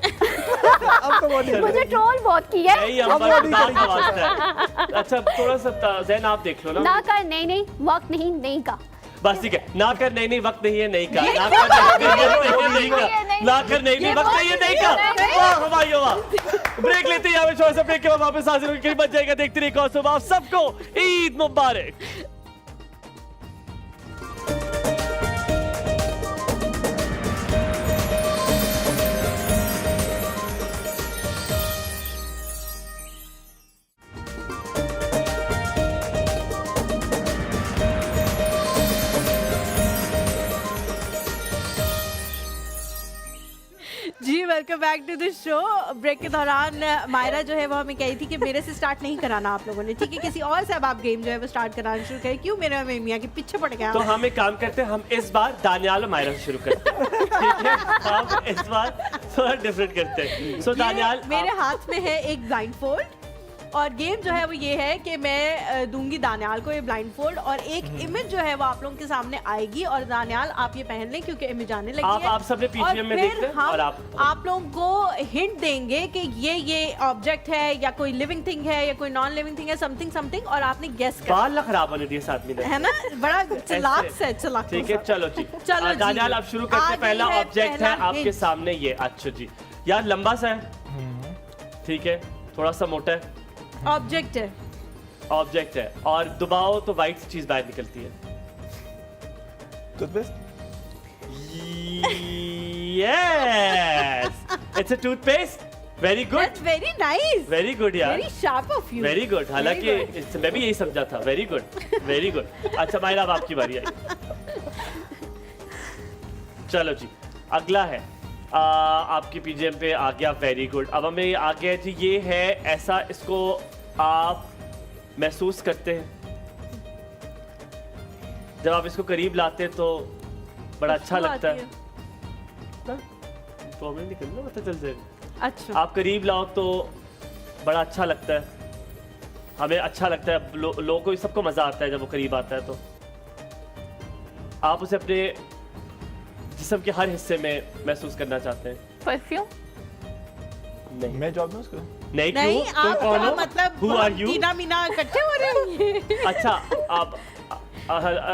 अब तो बॉडी मुझे ट्रोल बहुत किया है। नहीं अंबर खुदा का वास्ता है। अच्छा थोड़ा सा जैन आप देख लो ना। ना कर नहीं वक्त नहीं का। बस ठीक है, ना कर नहीं वक्त नहीं है नहीं का, ना कर नहीं का, ना कर नहीं वक्त नहीं है नहीं का। वाह भाई वाह। ब्रेक लेते हैं यहाँ पे, छोटा सा ब्रेक के बाद वापस हाजिर होकर बच जाएगा। देखते रहिए कौन सुबह, आप सबको ईद मुबारक। जी welcome back to the show. Break के दौरान मायरा जो है वो हमें कही थी कि मेरे से स्टार्ट नहीं कराना आप लोगों ने, ठीक है, किसी और से अब आप गेम जो है वो स्टार्ट कराना शुरू करें। क्यों मेरे मियाँ के पीछे पड़ गया? तो हम एक काम करते हैं, हम इस बार दानियाल और मायरा से शुरू करते हैं, ठीक है? हम इस बार थोड़ा डिफरेंट करते हैं। सो दानियाल मेरे हाथ में है एक ब्लाइंड फोल्ड और गेम जो है वो ये है कि मैं दूंगी दानियाल को ये ब्लाइंड फोल्ड और एक इमेज जो है वो आप लोगों के सामने आएगी और दानियाल आप ये पहन लें क्योंकि इमेज आने लगी है। आप सब ने PGM में देखते हैं हम और आप लोगों को हिंट देंगे कि ये ऑब्जेक्ट है या कोई लिविंग थिंग है या कोई नॉन लिविंग थिंग है, समथिंग और आपने गेस करना बाल खराब होने दिए साथ में है ना। बड़ा चलाक से चलाक। ठीक है, चलो जी चलो जी। दानियाल आप शुरू करते हैं। आगे पहला है ऑब्जेक्ट है पहला आपके hint। सामने ये। अच्छा जी यार, लंबा सा है, ठीक है, थोड़ा सा मोटा है, ऑब्जेक्ट है। ऑब्जेक्ट है और दबाओ तो वाइट चीज बाहर निकलती है। Toothpaste. Yes, it's a toothpaste. Very good, that's very nice, very good यार, very sharp of you. Very good. हालांकि मैं भी यही समझा था। Very good, very good. अच्छा मायरा अब आपकी बारी आई। चलो जी अगला है आपकी पीजीएम पे आ गया। Very good. अब हमें आ गया जी, ये है ऐसा, इसको आप महसूस करते हैं जब आप इसको करीब लाते हैं तो बड़ा अच्छा लगता है। प्रॉब्लम नहीं करना, पता चल जाएगा। अच्छा आप करीब लाओ तो बड़ा अच्छा लगता है, हमें अच्छा लगता है, लोगों को सबको मजा आता है जब वो करीब आता है। तो आप उसे अपने जिस्म के हर हिस्से में महसूस करना चाहते हैं। परफ्यूम। नहीं मैं जॉब में उसको नहीं, नहीं क्यों? तुम आप कौन हो? मतलब Who are you? टीना मीना इकट्ठे हो रहे हैं। अच्छा आप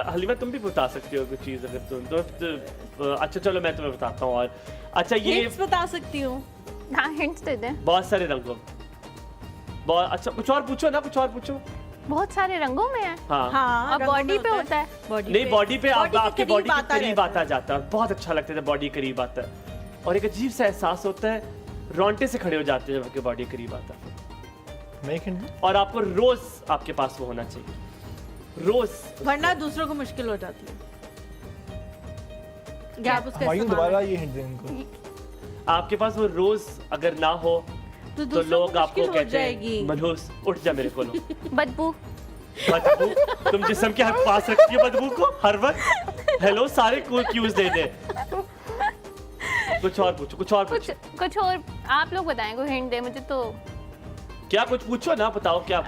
हलीमा तुम भी बता सकती हो कुछ चीज अगर तुम अच्छा चलो मैं तुम्हें बताता हूँ। और अच्छा ये हिंट्स बता सकती हूँ। हाँ हिंट्स दे दे। बहुत सारे रंगों, बहुत अच्छा, कुछ और पूछो ना, कुछ और पूछो। बहुत सारे रंगों में है हाँ हाँ और बॉडी पे होता है। बॉडी नहीं, बॉडी पे body के आपके बॉडी के करीब रहता आता जाता है। बहुत अच्छा लगता है जब बॉडी करीब आता है और एक अजीब सा एहसास होता है, रोंगटे से खड़े हो जाते हैं जब आपके बॉडी करीब आता है। मैं एक हिंट दूं? और आपको रोज आपके पास वो होना चाहिए। रोज वरना दूसरों को मुश्किल हो जाती है। गैप उसका मायूं इस्तेमाल दोबारा है। ये हिंट दें इनको। आपके पास वो रोज अगर ना हो तो दूसरों लोग को आपको मुश्किल हो कहते जाएगी। हैं मनहूस, उठ जा मेरे को। बदबू। बदबू? तुम जिस्म के पास रखती हो बदबू को हर वक्त। हेलो, सारे क्यूज दे दे। कुछ और पूछो, कुछ और पूछो। कुछ और आप लोग बताएं, कोई हिंट दे मुझे तो। क्या कुछ पूछो ना, बताओ क्या।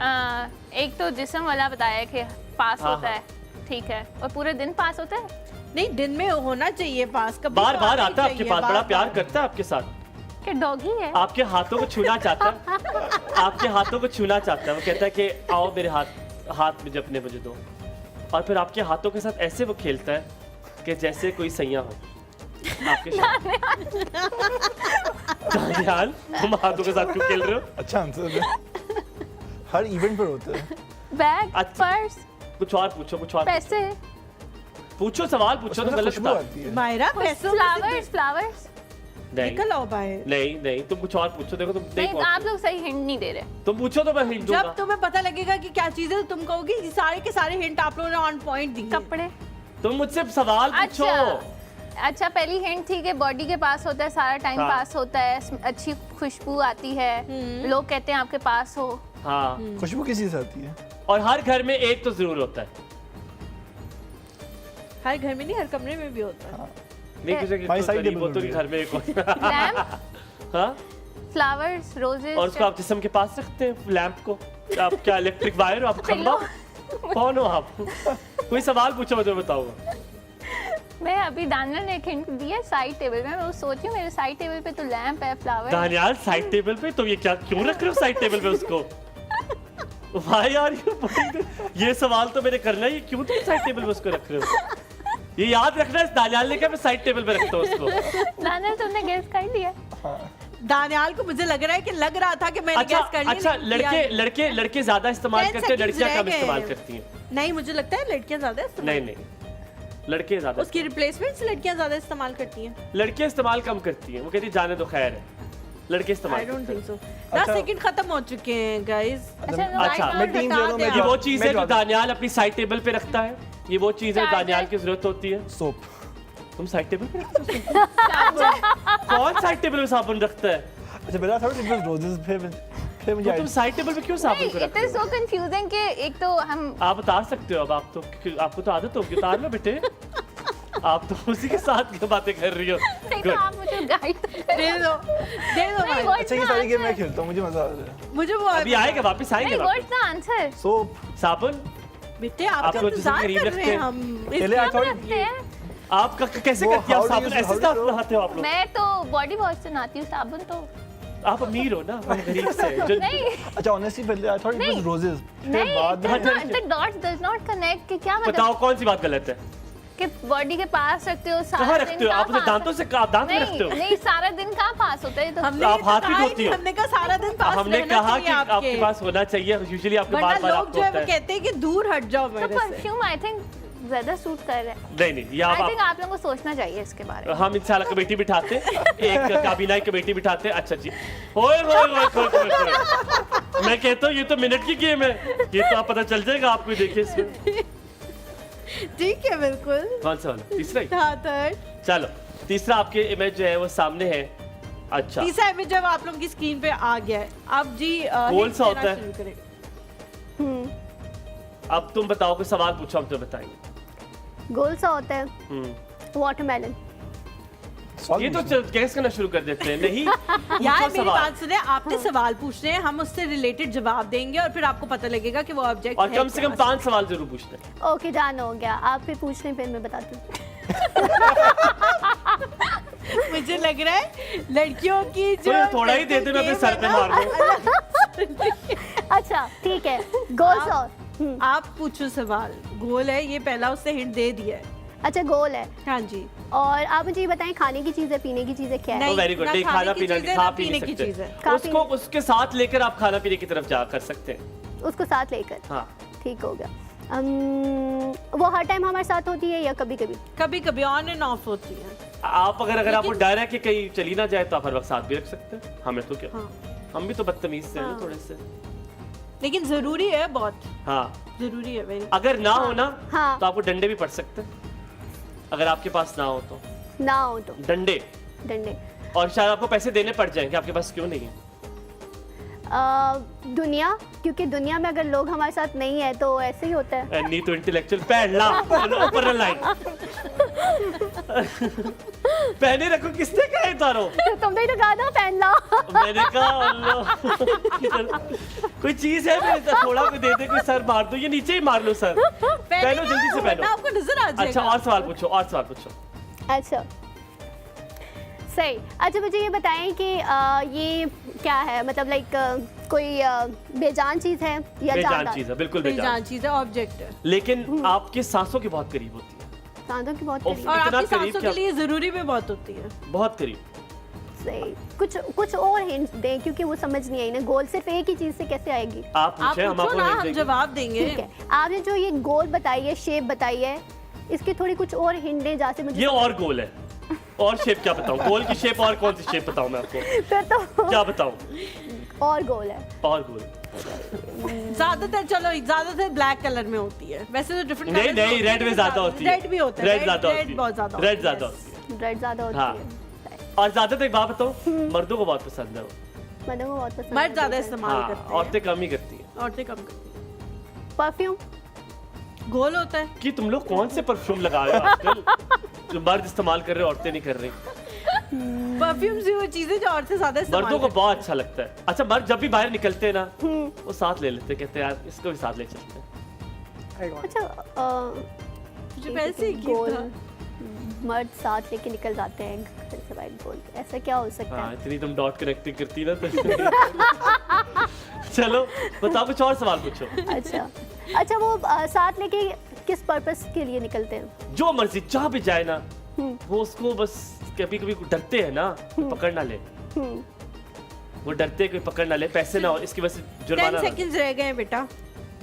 एक तो जिस्म वाला बताया कि पास हाँ, होता है, ठीक है, और पूरे दिन पास होता है। नहीं, दिन में होना चाहिए पास, कभी बार तो बार आना ही आता है आपके चाहिए, पास, बड़ा बार-बार। प्यार करता है आपके साथ, कि डॉगी है। आपके हाथों को छूना चाहता है, आपके हाथों को छूना चाहता है। वो कहता है कि आओ मेरे हाथ मुझे अपने मुझे दो, और फिर आपके हाथों के साथ ऐसे वो खेलता है कि जैसे कोई सैया हो आपके साथ। दानियाल, तुम हाथों के साथ क्यों खेल रहे हो? अच्छा आंसर है। हर इवेंट पर होता है। बैग, अच्छा। पर्स, कुछ और पूछो, कुछ और पैसे, पूछो, सवाल पूछो। तो उसमें गलत खुशबू बता। आती है। मायरा पैसों फ्लावर्स। नहीं निकल आओ बाहर। नहीं, तुम कुछ और पूछो। देखो तुम नहीं, नहीं आप लोग सही हिंट नहीं दे रहे। तुम पूछो तो मैं हिंट दूंगा। जब तुम्हें पता लगेगा कि क्या चीज है, तुम कहोगी ये सारे के सारे हिंट आप लोगों ने ऑन पॉइंट दिए। कपड़े। तुम मुझसे सवाल पूछो। अच्छा, पहली हिंट थी कि बॉडी के पास होता है, सारा टाइम हाँ। पास होता है, अच्छी खुशबू आती है, लोग कहते हैं आपके पास हो। हाँ, खुशबू किसी से आती है। और हर घर में एक तो जरूर होता है। हर घर में नहीं, हर कमरे में भी होता है। नहीं, किसी हमारी के side गरीब हो table तो में भी घर में एक होता है। लैम्प, हाँ, फ्लावर्स, रोजेस। और उसको आप जिस्म के पास रखते हैं लैंप को। आप क्या इलेक्ट्रिक वायर हो? आप खंबा? कौन हो आप? कोई सवाल पूछो, मैं तुम्हें बताऊंगा। मैं अभी दानियाल ने एक हिंट दिया साइड टेबल में, मैं वो सोच रही हूँ मेरे साइड टेबल पे तो लैंप है, फ्लावर। दानियाल साइड टेबल पे? तुम ये क्या क्यों रख रहे हो साइड टेबल पे उसको? Why are you putting this? ये सवाल तो मैंने करना है, ये क्यों तुम साइड टेबल पे उसको रख रहे हो? ये याद रखना है, दानियाल ने कहा मैं साइड टेबल पे रखता हूँ उसको। दानियाल तुमने गेस कर लिया। दानियाल को मुझे लग रहा है कि लग रहा था कि मैंने अच्छा, गैस कर लिया। अच्छा, लेकिन किया लड़के ज्यादा इस्तेमाल 10 करते हैं, seconds लड़कियां रह कम गए। इस्तेमाल करती हैं। नहीं, मुझे लगता है लड़कियां ज्यादा इस्तेमाल। नहीं, लड़के ज्यादा। उसकी रिप्लेसमेंट्स लड़कियां ज्यादा इस्तेमाल करती हैं। लड़कियां इस्तेमाल कम करती हैं। वो कहती है जाने दो, खैर है। लड़के इस्तेमाल आई डोंट करते थिंक हैं। सो। 10 सेकंड खत्म हो चुके हैं गाइस। अच्छा, मैं टीम ले लूं, मैं ये वो जवाब- चीज मैं है जो जवाब- दानियाल अपनी साइड टेबल पे रखता है। ये वो चीज है Charger। दानियाल की जरूरत होती है। सोप। तुम साइड टेबल पे रखते हो? कौन साइड टेबल पे साबुन रखता है? अच्छा मेरा था इट वाज रोजेस, फिर मुझे तो तुम साइड टेबल पे क्यों साबुन को इट रखते इज सो हो? कंफ्यूजिंग कि एक तो हम आप उतार सकते हो अब, आप तो क्योंकि आपको तो आदत होगी, उतार लो बेटे। आप तो उसी के साथ बातें कर रही हो। नहीं तो Good. आप मुझे गाइड दे दो नहीं, भाई। अच्छा ये सारी गेम मैं खेलता हूँ, मुझे मजा आ रहा है। मुझे वो अभी आएगा, वापस आएंगे नहीं, वापस। What's the answer? सोप। साबुन बेटे आप आपका लोग जिसे इंतजार करीब कर रखते रहे हैं हैं। हम। पहले आई थॉट रखते हैं। आप कैसे वो करती हैं आप how do साबुन? you- ऐसे how do साफ you- नहाते हो आप लोग? मैं तो बॉडी वॉश से नहाती हूँ, साबुन तो आप अमीर हो ना, हम गरीब से जो नहीं अच्छा ऑनेस्टली पहले आई थॉट इट वाज नहीं। रोजेस, फिर नहीं, बाद में the dots does not connect कि क्या मतलब बताओ कौन सी बात गलत है? कि बॉडी के पास रखते हो सारा कहाँ दिन, रखते हो कहाँ आप? उसे पास दांतों से आप दांत में रखते नहीं हो? नहीं, सारा दिन कहाँ पास होता है ये तो हमने आप ये हाथ तो भी कहा ही धोती नहीं, हो। हमने कहा सारा दिन पास हमने रहना कहा कि चाहिए आपके पास होना चाहिए, यूजुअली आपके वरना बार बार लोग आपको जो है होता वो है। कहते हैं कि दूर हट जाओ तो मेरे से। परफ्यूम आई थिंक ज्यादा सूट कर रहा है। नहीं, ये आई आप थिंक आप लोगों को सोचना चाहिए इसके बारे में। हम इंशाल्लाह कमेटी बिठाते, एक काबीना की कमेटी बिठाते। अच्छा जी, होए मैं कहता हूँ ये तो मिनट की गेम है, ये तो आप पता चल जाएगा आपको, देखिए इसमें। ठीक है, बिल्कुल। कौन सा वाला? तीसरा ही? हाँ, थर्ड। चलो, तीसरा आपके इमेज जो है वो सामने है। अच्छा, तीसरा इमेज जब आप लोगों की स्क्रीन पे आ गया है, अब जी गोल hint सा देना होता है। शुरू करें। अब तुम बताओ, कोई सवाल पूछो, हम तो बताएंगे। गोल सा होता है हम्म। वाटरमेलन। ये तो गैस करना शुरू कर देते हैं। नहीं, यार पूछो मेरी सवाल। बात सुने, आपने सवाल पूछने हैं, हम उससे रिलेटेड जवाब देंगे और फिर आपको पता लगेगा कि वो ऑब्जेक्ट और कम से कम 5 सवाल जरूर पूछते हैं। ओके डन हो गया, आप फिर पूछ लें फिर मैं बताती हूँ। मुझे लग रहा है लड़कियों की जो थोड़ा ही दे दे, मैं अपने सर पे मार दूं। अच्छा ठीक है, गोल सा। आप पूछो सवाल। गोल है, ये पहला उससे हिंट दे दिया है। अच्छा गोल है, हाँ जी। और आप मुझे ये बताएं खाने की चीज़ है, पीने की चीज़ है, क्या है? नहीं, वेरी गुड। ना नहीं, खाने खाना की पीना चीज़ नहीं, है, खा ना पी पीने नहीं की चीज़ है। सकते उसको, उसके साथ लेकर आप खाना पीने की तरफ जा कर सकते हैं। उसको साथ लेकर, हाँ, ठीक हो गया। वो हर टाइम हमारे साथ होती है या कभी कभी? कभी कभी ऑन एंड ऑफ होती है। आप अगर आपको डर है कि कहीं चली ना जाए तो आप हर वक्त साथ भी रख सकते हैं। हमें तो क्या, हाँ। हम भी तो बदतमीज से हैं हाँ। थोड़े से। लेकिन जरूरी है बहुत, हाँ, जरूरी है वेरी। अगर ना हो ना हाँ। तो आपको डंडे भी पड़ सकते हैं, अगर आपके पास ना हो तो ना हो तो डंडे, डंडे। और शायद आपको पैसे देने पड़ जाएंगे, आपके पास क्यों नहीं है? दुनिया, क्योंकि दुनिया में अगर लोग हमारे साथ नहीं है तो ऐसे ही होता है। नहीं तो इंटेलेक्चुअल पहला ऊपर लाइन पहने रखो, किसने कहा उतारो? तो तुमने ही तो कहा था पहन लो। मैंने कहा अल्लाह कोई चीज है मेरे साथ, थोड़ा भी दे दे, कोई सर मार दो, ये नीचे ही मार लो सर, पहनो जल्दी से वरना पहनो। आपको नजर आ जाएगा। अच्छा और सवाल पूछो, और सवाल पूछो। अच्छा सही। अच्छा मुझे ये बताएं कि ये क्या है, मतलब लाइक कोई बेजान चीज है या बेजान जानदार? चीज है, बिल्कुल बेजान बेजान, चीज है, ऑब्जेक्ट है, लेकिन आपके सांसों के बहुत करीब होती है, सांसों की बहुत उफ। करीब। और इतना आपकी करीब सांसों क्या- के लिए जरूरी भी बहुत होती है। बहुत करीब। सही। कुछ और हिंट दें, क्योंकि वो समझ नहीं आई ना। गोल सिर्फ एक ही चीज से कैसे आएगी? आप आप पूछे, हम पूछो आपको ना, hint हम देंगे। जवाब देंगे। ठीक है, आपने जो ये गोल बताई है, शेप बताई है, इसकी थोड़ी कुछ और हिंट दें जहाँ से मुझे ये और गोल है, और शेप क्या बताऊं? गोल की शेप और कौन सी शेप बताऊं मैं आपको? फिर तो क्या बताऊं? और गोल है। और गोल? ज्यादातर ब्लैक कलर में होती है, वैसे तो डिफरेंट नहीं नहीं, रेड में ज्यादा होती है, रेड भी होता है, रेड ज्यादा होती रेड है, बहुत ज्यादा रेड होता है, ज्यादा yes. होती है। रेड ज्यादा होती हाँ। है। और ज्यादातर एक बात बताऊं, मर्दों को बहुत पसंद है वो। मर्दों को बहुत पसंद मर्द ज्यादा इस्तेमाल हाँ, करते हैं, औरतें कम ही करती हैं। औरतें कम करती हैं। परफ्यूम। गोल होता है। कि तुम लोग कौन से परफ्यूम लगा रहे हो आजकल, जो मर्द इस्तेमाल कर रहे हो, औरतें नहीं कर रही? परफ्यूम से वो चीजें जो औरतें ज्यादा इस्तेमाल मर्दों को करती बहुत अच्छा लगता है। अच्छा, मर्द जब भी बाहर निकलते हैं ना, वो साथ ले लेते हैं, कहते हैं यार इसको भी साथ ले चलते हैं। अच्छा हैं। मुझे वैसे ही गोल था। मर्द साथ लेके निकल जाते हैं घर से बाहर। गोल ऐसा क्या हो सकता हाँ, है? इतनी तुम डॉट कनेक्टिंग करती ना तो चलो बताओ, कुछ और सवाल पूछो। अच्छा वो साथ लेके किस पर्पस के लिए निकलते हैं? जो मर्जी जहाँ भी जाए ना, वो उसको बस कभी कभी डरते हैं ना, पकड़ ना ले, वो डरते हैं कोई पकड़ ना ले, पैसे ना हो, इसकी वजह से जुर्माना 10 ना हो। सेकंड्स रह गए बेटा।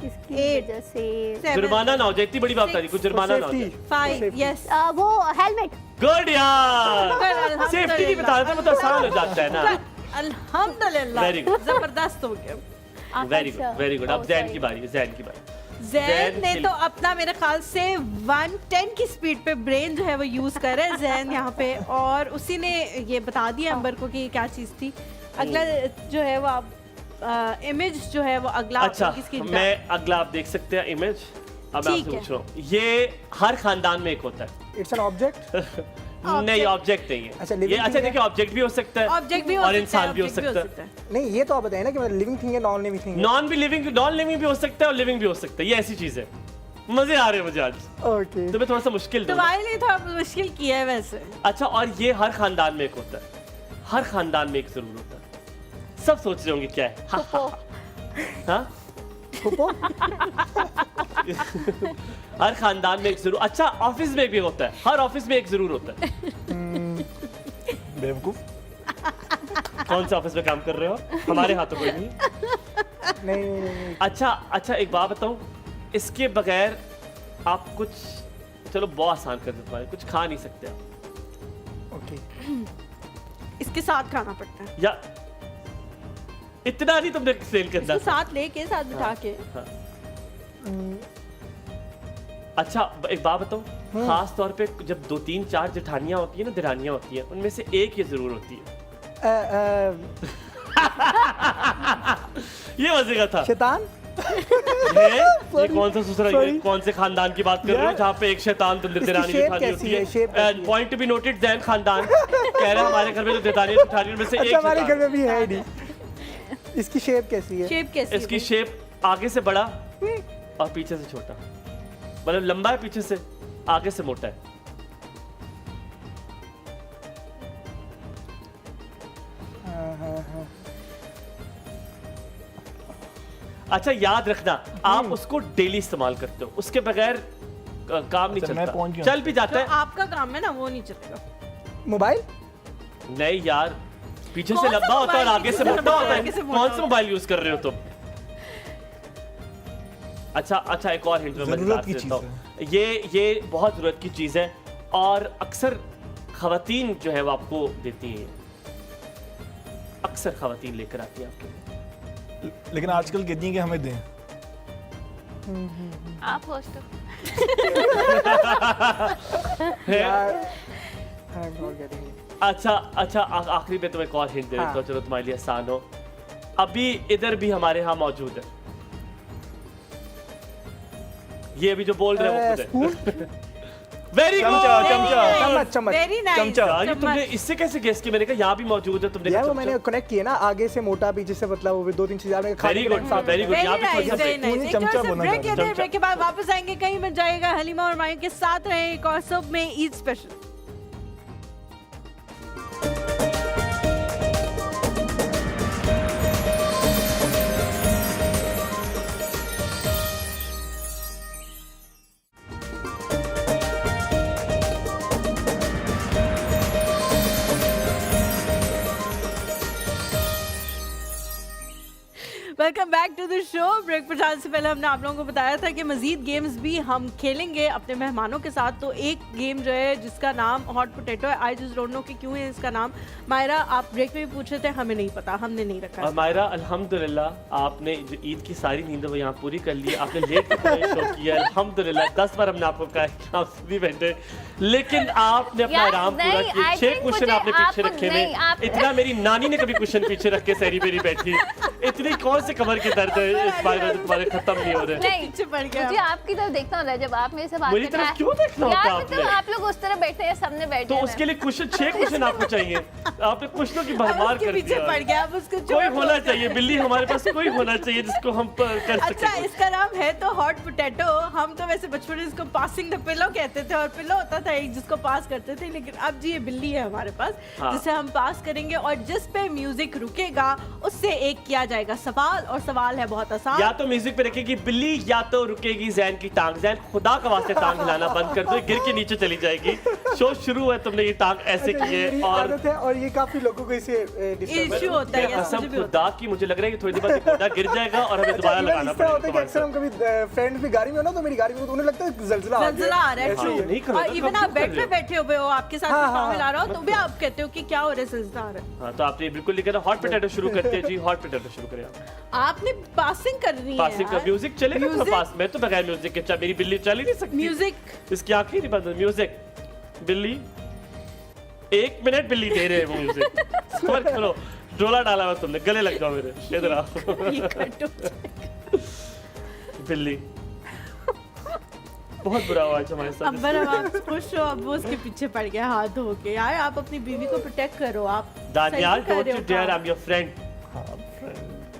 इसकी 8, वजह से 7, जुर्माना ना हो जाए, इतनी बड़ी बात नहीं, कुछ जुर्माना ना हो जाए। 5, यस। वो हेलमेट। गुड यार, अल्हम्दुलिल्लाह। सेफ्टी नहीं बता रहे थे, मतलब आसान हो जाता है ना। अल्हम्दुलिल्लाह, Very good. जबरदस्त हो गया। वेरी अच्छा। Good, very good. अब Oh, जैन sorry. की बारी है, जैन की बारी। जैन ने जैन तो अपना मेरे ख्याल से 110 की स्पीड पे ब्रेन जो है वो यूज कर रहा है जैन यहाँ पे, और उसी ने ये बता दिया अंबर को कि ये क्या चीज थी। अगला जो है वो आप इमेज जो है वो अगला अच्छा, किसकी मैं अगला आप देख सकते हैं इमेज। अब मैं ठीक आपसे है। पूछ रहा हूँ, ये हर खानदान में एक होता है। It's an object. नहीं, ऑब्जेक्ट नहीं अच्छा, है living ये। अच्छा thing है। देखिए, ऑब्जेक्ट भी हो सकता है, ऑब्जेक्ट भी हो और सकता है, इंसान भी हो object सकता है। नहीं, ये तो आप बताइए ना कि मतलब लिविंग थिंग है, नॉन लिविंग थिंग है। नॉन भी लिविंग, नॉन लिविंग भी हो सकता है और लिविंग भी हो सकता है। ये ऐसी चीज है। मजे आ रहे हैं मुझे आज, ओके। तुम्हें थोड़ा सा मुश्किल दूंगा। तुम्हारे लिए थोड़ा मुश्किल किया है वैसे। अच्छा, और ये हर खानदान में एक होता है, हर खानदान में एक जरूर होता है। सब सोच रहे होंगे क्या है। हाँ, हाँ? फुप्पो। हर खानदान में एक जरूर। अच्छा, ऑफिस में भी होता है, हर ऑफिस में एक जरूर होता है। बेवकूफ। कौन से ऑफिस में काम कर रहे हो? हमारे हाथों कोई नहीं। नहीं नहीं नहीं। अच्छा अच्छा, एक बात बताऊं, इसके बगैर आप कुछ, चलो बहुत आसान कर देता हूं, कुछ खा नहीं सकते आप। ओके। इसके साथ खाना पड़ता है, या इतना नहीं तुमने एक्सप्लेन करना इसको साथ लेके साथ बिठा के। हाँ। अच्छा, एक बात बताऊं, खास तौर पे जब 2 3 4 जेठानियां होती है ना, दिरानियां होती है, उनमें से एक ये जरूर होती है। ये मजे का था। शैतान। ये कौन सा ससुरा, ये Sorry. कौन से खानदान की बात कर रहे हो यार, जहाँ पे एक शैतान दिरानी shape जेठानी कैसी होती है? shape कैसी है? है? Point to be noted, Jain खानदान कह रहे हैं हमारे घर में तो जेठानी जेठानी में से अच्छा, एक हमारे घर शैतान। में भी है ही नहीं। इसकी शेप कैसी है? शेप कैसी इसकी है? शेप आगे से बड़ा और पीछे से छोटा, मतलब लंबा है पीछे से, आगे से मोटा है। हाँ। अच्छा, याद रखना, आप उसको डेली इस्तेमाल करते हो, उसके बगैर काम नहीं अच्छा, मैं चलता। पहुंच गया। चल भी जाता जो है। आपका काम है ना वो नहीं चलेगा। मोबाइल। नहीं यार, पीछे से कौन सा लंबा होता है और मोबाइल आगे से पीछे से मोटा लंबा होता आगे से है। मोटा कौन सा होता है? मोबाइल यूज कर रहे हो तुम? अच्छा अच्छा, एक और हिंट मैं जरूरत मजेदार की देता चीज़ हूँ। ये बहुत जरूरत की चीज है, और अक्सर खवातीन जो है वो आपको देती हैं। अक्सर खवातीन लेकर आती हैं आपके लिए। लेकिन आजकल कहती हैं कि हमें दें। आप होस्ट हो। यार I am not getting it. अच्छा आखिरी में तुम्हें कॉल हिंट दे देता हूँ, चलो तुम्हारे लिए आसान हो। अभी इधर भी हमारे यहाँ मौजूद है, ये अभी जो बोल रहे हैं वो स्पून, वेरी गुड। चम्मच चम्मच। वेरी नाइस चमचा। यार तुमने इससे कैसे गेस किया? मैंने कहा यहाँ भी मौजूद है, तुमने यार कहा वो मैंने कनेक्ट किया ना, आगे से मोटा पीछे से पतला, वो भी 2-3 चीजें आपने खाने वेरी के गुड, लिए साथ वेरी गुड। यहाँ पे नाइस थोड़ा सा वेरी नाइस। पूरी एक चमचा छोटा सा बोलना ब्रेक चाहता लेते हैं, हूँ। ब्रेक के बाद वापस आएंगे, कहीं मत जाएगा। हलीमा और मायूं के साथ रहे एक और सब में Eid special. Welcome back to the show. Break पर जाने से पहले हमने आप लोगों को बताया था कि मजीद गेम्स भी हम खेलेंगे अपने मेहमानों के साथ। तो एक गेम जो है जिसका नाम हॉट पोटैटो है, आई जस्ट डोंट नो कि क्यों है इसका नाम। मायरा आप ब्रेक में भी पूछ रहे थे, हमें नहीं पता, हमने नहीं रखा। और मायरा अल्हम्दुलिल्लाह आपने जो ईद की सारी नींद वो यहाँ पूरी कर ली, आपने लेट शो किया अल्हम्दुलिल्लाह। 10 बार हमने आपको कहा कि आप भी बैठे, लेकिन आपने अपना यार, आराम पूरा नहीं, किया। I 6 think क्वेश्चन मुझे आपने पीछे आप- रखे नहीं, हुए। आप- इतना मेरी नानी ने कभी क्वेश्चन पीछे रख के सैरी मेरी बैठी। इतनी कौन से कमर के दर्द है इस बार में तुम्हारे खत्म नहीं हो रहे। नहीं, पीछे पड़ गया। मुझे आपकी तरफ देखना होता है जब आप मेरे से बात मेरी करते तरफ हैं। क्यों देखना होता है यार मतलब आपने? आप लोग उस तरह बैठे हैं, सबने बैठे तो हैं। उसके लिए क्वेश्चन 6 क्वेश्चन आपको चाहिए। आपने क्वेश्चनों की अब भरमार उसके कर पीछे पड़ दिया। गया, अब उसको कोई छोड़ दो। होना चाहिए बिल्ली, हमारे पास कोई होना चाहिए जिसको हम कर अच्छा सकें। इसका नाम है तो हॉट पोटैटो। हम तो वैसे बचपन में इसको पासिंग द पिलो कहते थे, और पिलो होता था एक जिसको पास करते थे, लेकिन अब जी ये बिल्ली है हमारे पास हाँ। जिसे हम पास करेंगे, और जिस पे म्यूजिक रुकेगा उससे एक किया जाएगा सवाल। और सवाल है बहुत आसान। या तो म्यूजिक पे रखेगी बिल्ली, या तो रुकेगी जैन की टांग। जैन खुदा का वास्ते टांग हिलाना बंद कर दो, ये गिर के नीचे चली जाएगी। शो शुरू है, तुमने ये टांग ऐसे अच्छा, की ये है। मेरी और आदत है, और ये काफी लोगों को इसे इश्यू होता है, yes, कसम मुझे भी होता खुदा की मुझे लग रहा है कि थोड़ी देर बाद ये कोड़ा गिर जाएगा और हमें दोबारा लगाना इस तरह होता है कि पड़ेगा। अक्सर हम कभी फ्रेंड्स भी गाड़ी में हो ना, तो मेरी गाड़ी में तो उन्हें लगता है जलजला आ जलजला आ रहा है, ऐसे ही true। नहीं करो और ना, इवन कब आप क्यों बेड कर पे रहे हो? बैठे हुए हो, आपके साथ हाँ, पाँव हाँ, मिला रहा हो, तो भी आप कहते हो कि क्या हो रहा है, जलजला आ रहा है। हाँ तो आपने बिल्कुल लिखा था हॉट पोटैटो शुरू करते हैं जी। हॉट पोटैटो शुरू करें आप। आपने पासिंग करनी है पासिंग का यार। म्यूजिक चलेगा थोड़ा Music- पास में, तो बगैर म्यूजिक के अच्छा मेरी बिल्ली चल ही नहीं सकती। म्यूजिक इसकी आंखें नहीं बंद। म्यूजिक बिल्ली 1 मिनट बिल्ली दे रहे हैं वो म्यूजिक। सबर करो, डोला डाला हुआ तुमने, गले लग जाओ मेरे, इधर आओ। ये कटो। बिल्ली बहुत बुरा हुआ आज हमारे साथ। अंबर अब आप खुश हो, अब वो उसके पीछे पड़ गया हाथ धो के। यार आप अपनी बीवी को प्रोटेक्ट करो। आप दानियाल सही कर डोंट रहे यू हो डेयर, काम। I am your friend.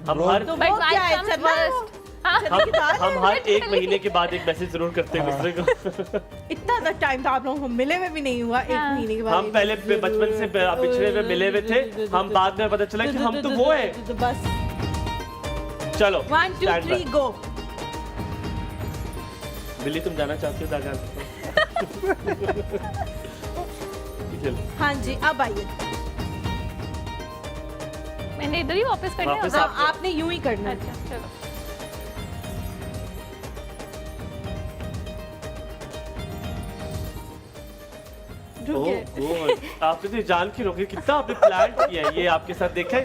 हम Bro, हर तो But वो why क्या है, comes चना first? हाँ। हम हर 1 महीने के बाद एक मैसेज जरूर करते हैं दूसरे को। इतना तक टाइम था आप लोगों को मिले हुए भी नहीं हुआ, 1 हाँ। महीने के बाद। हम पहले बचपन से पिछड़े हुए मिले हुए थे, हम बाद में पता चला कि हम तो वो है। बस चलो 1 2 stand 3 by। गो। बिल्ली तुम जाना चाहती हो दानियाल? चलो हाँ जी अब आइए। मैंने इधर ही वापस करने वापस होगा। आप- आपने यूं ही करना है। अच्छा चलो। रुक गए। गॉड, आपने तो जान के रोके, कितना आपने प्लान किया है ये आपके साथ। देखा है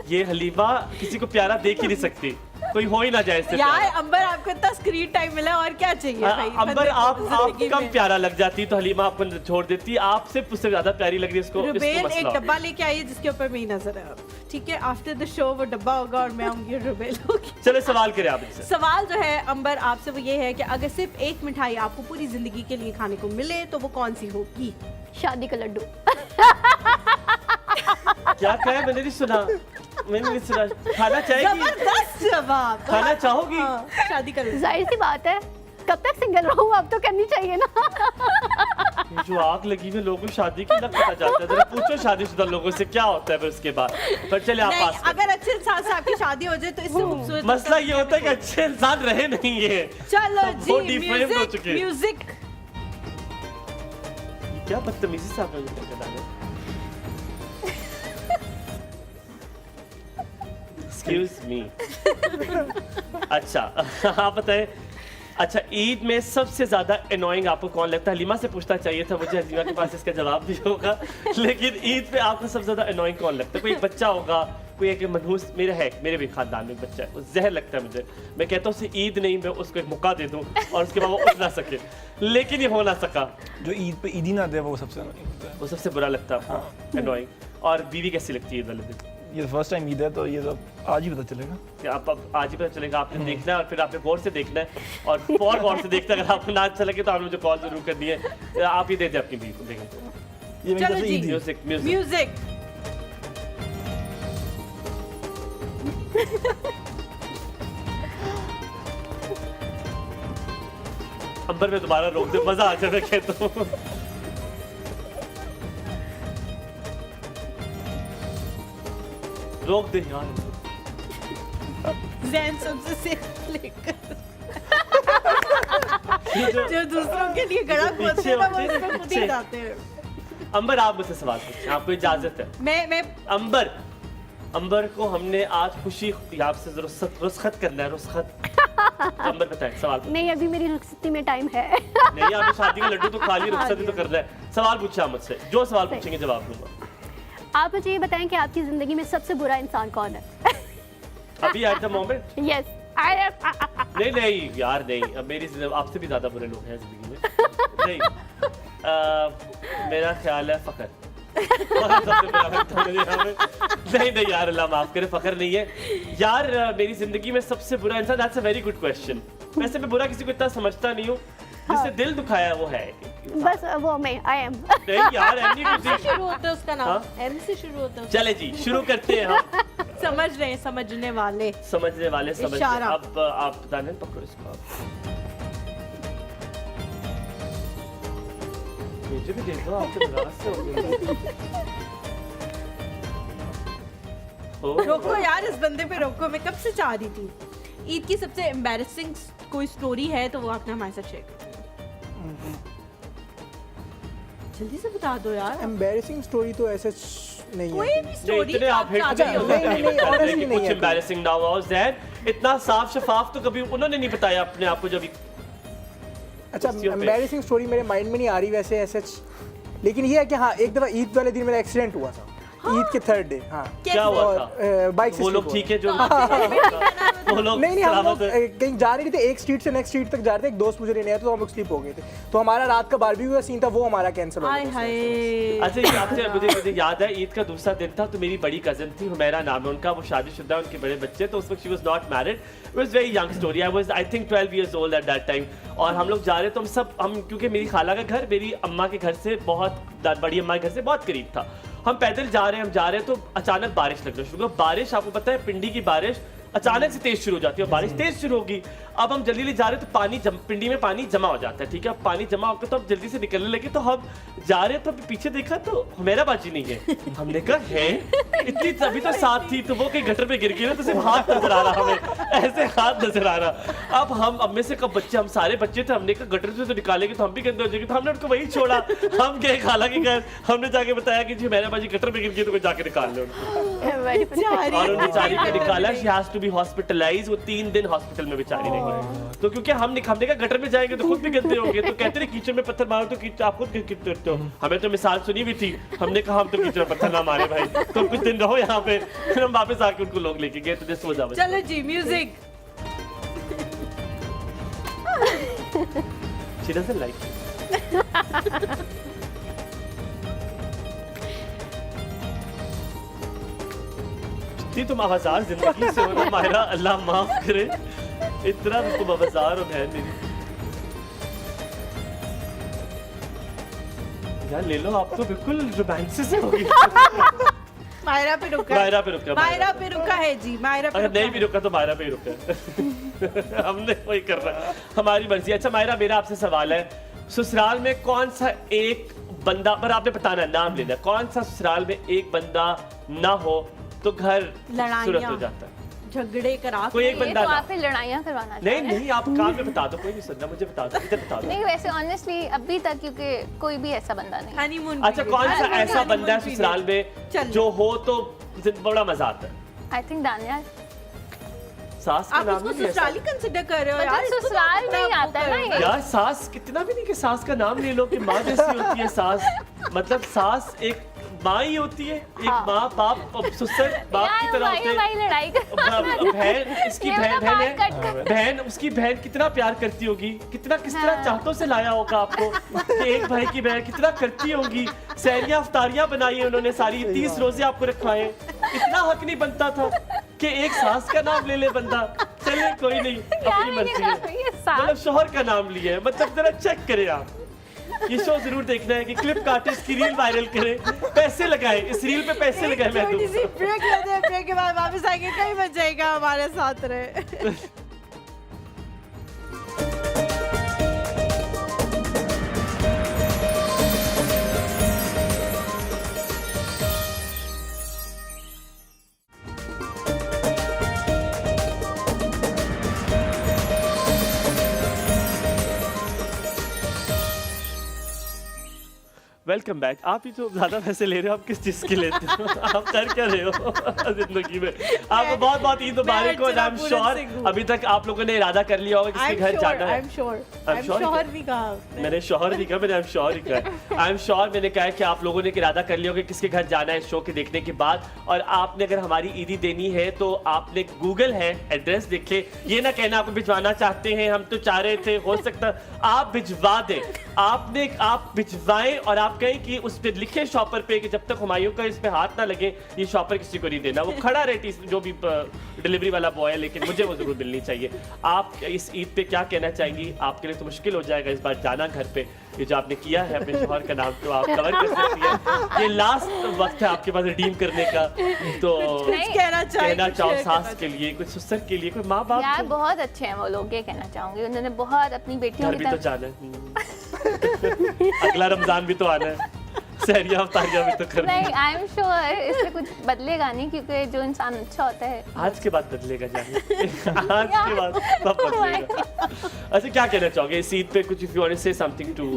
ये हलीमा किसी को प्यारा देख ही नहीं सकती, कोई हो ही ना जाए इससे यार प्यारा। अंबर आपको इतना स्क्रीन टाइम मिला और क्या चाहिए भाई। अंबर बंदे को आप जिंदगी कम में। प्यारा लग जाती तो हलीमा आपको छोड़ देती। आप सिर्फ उससे ज्यादा प्यारी लग रही है इसको रुबेल एक मसला। डब्बा लेके आइए जिसके ऊपर मेरी नजर है अब। ठीक है, आफ्टर द शो वो डब्बा होगा और मैं आऊंगी और रुबेल होगी। चलो सवाल करें आप इनसे। सवाल जो है अंबर आपसे वो ये है कि अगर सिर्फ एक मिठाई आपको पूरी जिंदगी के लिए खाने को मिले तो वो कौन सी होगी? शादी का लड्डू। क्या कहा? मैंने नहीं सुना, मैंने नहीं सुना। खाना चाहेगी? जबरदस्त जवाब। खाना चाहोगी? हाँ, शादी कर लो। जाहिर सी बात है, कब तक सिंगल रहूं, अब तो करनी चाहिए ना। ये जो आग लगी हुई लोगों को शादी की लग पता जाता है। जरा पूछो शादीशुदा लोगों से क्या होता है फिर उसके बाद। पर चले आप नहीं, पास करें। अगर अच्छे इंसान से आपकी शादी हो जाए तो इससे खूबसूरत मसला ये होता है कि अच्छे इंसान रहे नहीं ये। चलो वो जी डिफरेंट हो म्यूजिक चुके हैं। म्यूजिक। क्या बदतमीजी से आपने ये कर डाला। Excuse me. अच्छा आप बताएं, अच्छा, ईद में सबसे ज्यादा अनोइंग आपको कौन लगता है? हलीमा से पूछना चाहिए था मुझे, हलीमा के पास इसका जवाब भी होगा। लेकिन ईद पे आपको सबसे ज्यादा अनोइंग कौन लगता है? कोई एक बच्चा होगा, कोई एक मनहूस, मेरे भी खानदान में एक बच्चा है, वो जहर लगता है मुझे। मैं कहता हूँ उसे ईद नहीं, मैं उसको एक मौका दे दूँ और उसके बाद वो उठ ना सके, लेकिन ये हो ना सका। जो ईद पे ईदी ना दे वो सबसे annoying होता है। वो सबसे बुरा लगता है आपको, अनोइंग। और बीवी कैसी लगती है ईद वाले दिन? ये फर्स्ट टाइम ईद है तो ये सब आज ही पता चलेगा। कि आप अब आज ही पता चलेगा, आपने देखना है और फिर आपने गौर से देखना है और और गौर से देखना है। अगर आपको ना अच्छा लगे तो आपने मुझे कॉल जरूर करनी है। आप ही दे दें अपनी बीवी को, देखें। ये मेरी चलो तरफ से जी। ईद ही है। Music music music. अंबर में दोबारा रोक दे, मजा आ जाए। मैं कहता हूँ रोक दे यार। ज़ैन सबसे सेफ लेकर ये जो दूसरों के लिए गड़ा खोदते पीछे हैं ना, वो होते हैं, उसमें खुद ही पीछे। जाते हैं। अंबर, आप मुझसे सवाल पूछें, आपको इजाजत है। मैं अंबर को हमने आज खुशी आपसे रुस्खत करना है, रुस्खत। तो अंबर बताएं सवाल। नहीं, अभी मेरी रुखसती में टाइम है। नहीं, आपने शादी का लड्डू तो खा लिया, रुस्खत ही तो करना है। सवाल पूछे आप मुझसे, जो सवाल पूछेंगे जवाब दूंगा। आप मुझे ये बताएं कि आपकी ज़िंदगी में सबसे बुरा इंसान कौन है? अभी एट द मोमेंट यस, नहीं यार, नहीं। अब मेरी जिंदगी आपसे भी ज्यादा बुरे लोग हैं जिंदगी में। नहीं, मेरा ख्याल है फखर। सबसे बुरा लगता है मुझे यहाँ पे। नहीं यार, अल्लाह माफ करे, फखर नहीं है यार। मेरी जिंदगी में सबसे बुरा इंसान, that's a very good question. वैसे मैं बुरा किसी को इतना समझता नहीं हूँ, जिससे दिल दुखाया वो है। बस वो मैं आई एम। नहीं यार, ऐनी कुछ नहीं। शुरू होता है उसका नाम, हाँ? एम से शुरू होता है। चले जी, शुरू करते हैं हम। समझ रहे हैं, समझने वाले। समझने वाले समझ। इशारा। अब आप बताने, पकड़ो इसको आप। मुझे भी दे दो, आपके नाराज से हो गए। रोको यार, इस बंदे पे रोको, मैं कब से चाह रही थी। ईद की सबसे एम्बैरेसिंग कोई स्टोरी है तो वो आपने हमारे साथ शेयर करो। जल्दी से बता दो यार। एम्बैरेसिंग स्टोरी तो ऐसे नहीं कोई है। भी नहीं, स्टोरी इतने आप हिट चाहते नहीं हो। हो नहीं, सकते, नहीं, बता रहे honestly कि नहीं कुछ है। embarrassing ना हुआ हो। ज़ैन इतना साफ शफाफ तो कभी उन्होंने नहीं बताया अपने आप को। जब अच्छा, कुर्सियों पे। एम्बैरेसिंग स्टोरी मेरे माइंड में नहीं आ रही वैसे ऐसे। लेकिन ये है कि हाँ, एक दफ़ा ईद वाले दिन मेरा एक्सीडेंट हुआ था। ईद के थर्ड डे। हाँ, क्या हुआ और था? बाइक से वो लोग slip ठीक हुआ। है जो वो लोग नहीं हम लोग सलामत है। कहीं जा रहे थे, एक स्ट्रीट से नेक्स्ट स्ट्रीट तक जा रहे थे। एक दोस्त मुझे लेने आया तो हम लोग स्लिप हो गए थे, तो हमारा रात का बारबेक्यू का सीन था, वो हमारा कैंसिल हो हाय गया। हाय। अच्छा, ये आपसे मुझे याद है, ईद का दूसरा दिन था तो मेरी बड़ी कजन थी, हुमैरा नाम है उनका, वो शादीशुदा, उनके बड़े बच्चे, तो उस वक्त she was not married. It was very young story. I was I think 12 years old at that time. और हम लोग जा रहे तो हम क्योंकि मेरी खाला का घर मेरी अम्मा के घर से बहुत, बड़ी अम्मा के घर से बहुत करीब था। हम पैदल जा रहे हैं तो अचानक बारिश लगना शुरू हुआ। बारिश, आपको पता है पिंडी की बारिश अचानक से तेज शुरू हो जाती है और बारिश तेज शुरू होगी। अब हम जल्दी जा रहे तो पानी पिंडी में पानी जमा हो जाता है, ठीक है। अब पानी जमा होकर तो हम जल्दी से निकलने लगे, तो हम जा रहे तो पीछे देखा तो हुमैरा बाजी नहीं है। हमने कहा है, इतनी तभी तो साथ थी, तो वो कहीं गटर में गिर गई ना, तो सिर्फ हाथ नजर आ रहा हमें, ऐसे हाथ नजर आ रहा। अब में से कब बच्चे, हम सारे बच्चे थे, हमने कहा गटर से तो निकालेंगे तो हम भी गंदे हो जाएंगे, तो हमने उनको वही छोड़ा। हम गए खाला के घर, हमने जाके बताया कि जी हुमैरा बाजी गटर में गिर गई, तो कोई जाके निकाल लो उनको। और उन बेचारी को निकाला। She has to be hospitalised. वो 3 दिन हॉस्पिटल में बेचारी रही। तो क्योंकि हमने कहा गटर में जाएंगे तो खुद भी गंदे होंगे, तो कहते रहे कीचड़ में पत्थर मारो तो आप खुद गिरते हो। हमें तो मिसाल सुनी भी थी, हमने कहा हम तो कीचड़ में पत्थर ना मारे भाई, तो कुछ दिन रहो यहाँ पे। फिर हम वापस आके उनको लोग लेके गए, तो दिस वाज आवर। चलो जी, म्यूजिक। She doesn't like. तुम आवाजार जिंदगी से हो ना मायरा, अल्लाह माफ करे। इतना तुम आवाजार हो बहन मेरी। यार ले लो, आप तो बिल्कुल रोमांस से हो गई। मायरा पे रुका। मायरा पे रुका। मायरा पे रुका है जी, मायरा पे अगर रुका नहीं भी है। रुका तो मायरा पे ही रुका। हमने वही कर रहा, हमारी मर्जी। अच्छा मायरा, मेरा आपसे सवाल है, ससुराल में कौन सा एक बंदा, पर आपने बताना नाम लेना, कौन सा ससुराल में एक बंदा ना हो तो घर सूरत हो जाता है? झगड़े करा कोई एक ये बंदा तो ना। आप फिर लड़ाइयाँ करवाना चाह नहीं रहे हैं। नहीं, आप काम में बता दो, कोई नहीं सुनना, मुझे बता दो, इधर बता दो। नहीं, वैसे ऑनेस्टली अभी तक क्योंकि कोई भी ऐसा बंदा नहीं। हनीमून। अच्छा, कौन सा ऐसा बंदा है ससुराल में चल। जो हो तो बड़ा मजा आता है? I think Daniyal. सास का आप नाम उसको नहीं लिया ससुराली कंसिडर कर रहे हो यार, मतलब इसको तो ससुराल अपना में ही वो आता है ना करो। ये। यार सास कितना भी नहीं कि सास का नाम ले लो कि माँ जैसी होती है सास, मतलब सास एक माँ ही होती है, एक हाँ। माँ बाप और ससुर बाप की यार तरह भाई होते भाई हैं। लड़ाई कर बहन इसकी ये बहन वाला बहन part है, cut बहन उसकी बहन कितना प्यार करती होगी, कितना किस तरह हाँ। चाहतों से लाया होगा आपको कि एक भाई की बहन कितना करती होगी, सहरियां अफ्तारियां बनाई है उन्होंने सारी, 30 रोजे आपको रखवाए, इतना हक नहीं बनता था कि एक सास का नाम ले ले बंदा। चले कोई नहीं, यार अपनी मैंने मर्जी कहा है, ये मतलब सास शोहर का नाम लिया है, मतलब जरा चेक करें आप। ये शो जरूर देखना है कि क्लिप काटे, इसकी रील वायरल करें, पैसे लगाए, इस रील पे पैसे लगाए। मैं छोटी सी दूँ ब्रेक लेते हैं, ब्रेक के बाद वापस आएंगे, कहीं मत जाएगा, हमारे साथ रहे। Welcome back. आप ही तो ज्यादा पैसे ले रहे हो, आप किस चीज के लेते हो? आप कर क्या रहे हो जिंदगी में? आपको बहुत बहुत ईद मुबारक हो। आई एम श्योर अभी तक आप लोगों ने इरादा कर लिया होगा किसके घर जाना है। I am sure I'm sure शोहर भी कहा आपने। मैंने शोहर नहीं कहा, मैंने आई एम श्योर ही कहा। आई एम श्योर मैंने कहा है कि आप लोगों ने एक इरादा कर लिया होगा किसके घर जाना है इस शो के देखने के बाद। और आपने अगर हमारी ईदी देनी है तो आपने गूगल है, एड्रेस देखे, ये ना कहना आपको भिजवाना चाहते हैं, हम तो चाह रहे थे, हो सकता आप भिजवा दें। आपने आप भिजवाएं और आप कहें कि उस पे लिखे शॉपर पे कि जब तक हुमायूं का इस पे हाथ ना लगे ये शॉपर किसी को नहीं देना। वो खड़ा रहे जो भी डिलीवरी वाला बॉय है, लेकिन मुझे वो जरूर मिलनी चाहिए। आप इस ईद पे क्या कहना चाहेंगी? आपके लिए तो मुश्किल हो जाएगा इस बार जाना घर पे, ये जो आपने किया है अपने शौहर का नाम तो आप कवर कर सकती हैं। ये लास्ट वक्त है आपके पास रिडीम करने का, तो कुछ कहना चाहो सास के लिए, कुछ ससुर के लिए, कोई माँ बाप यार को? बहुत अच्छे हैं वो लोग, ये कहना चाहूंगी। उन्होंने बहुत अपनी बेटियों घर की भी तो तरफ जाना है। अगला रमजान भी तो आना है, सहरिया अफ्तारिया भी तो करनी नहीं, है। आई एम श्योर इससे कुछ बदलेगा नहीं, क्योंकि जो इंसान अच्छा होता है आज के बाद बदलेगा जाने आज के बाद सब बदलेगा। अच्छा क्या कहना चाहोगे इस ईद पे? कुछ if you want to say something to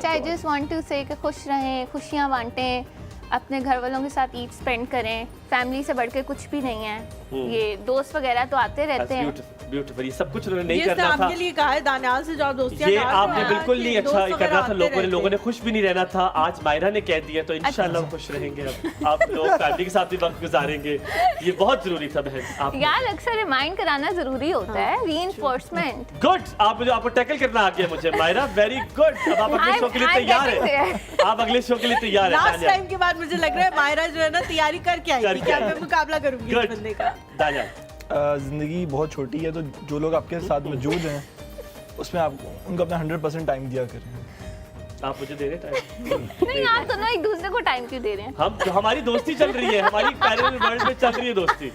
I just want to say कि खुश रहें, खुशियाँ बांटें, अपने घर वालों के साथ ईद स्पेंड करें। फैमिली से बढ़ के कुछ भी नहीं है। ये दोस्त वगैरह तो आते रहते हैं। ब्यूटीफुल। ये सब कुछ उन्होंने नहीं ये करना था। आपके लिए कहा है दानियाल से जाओ दोस्तियां ये डाल दो आपने यार, बिल्कुल नहीं दोस्त अच्छा वगैरह करना था। आते लोगों ने रहते खुश भी नहीं रहना था। आज मायरा ने कह दिया तो इंशाल्लाह हम खुश रहेंगे। अब आप लोग फैमिली के साथ भी वक्त गुजारेंगे, ये बहुत जरूरी था बहन। आप यार अक्सर रिमाइंड कराना जरूरी होता है, रीइंफोर्समेंट। गुड, आप मुझे आपको टैकल करना आ गया मुझे मायरा, वेरी गुड। अब आप अगले शो के लिए I'm तैयार getting हैं? आप अगले शो के लिए तैयार हैं? लास्ट टाइम के बाद मुझे लग रहा है मायरा जो है ना तैयारी करके आई थी करके कि अब आई। मैं मुकाबला करूंगी इस Good. बंदे का। दानिया ज़िंदगी बहुत छोटी है, तो जो लोग आपके साथ मौजूद हैं उसमें आप उनको अपना 100% टाइम दिया करें। आप मुझे दे रहे टाइम? नहीं, आप दोनों एक दूसरे को टाइम क्यों दे रहे हैं? हम हमारी दोस्ती चल रही है, हमारी पैरेलल वर्ल्ड में चल रही है दोस्ती।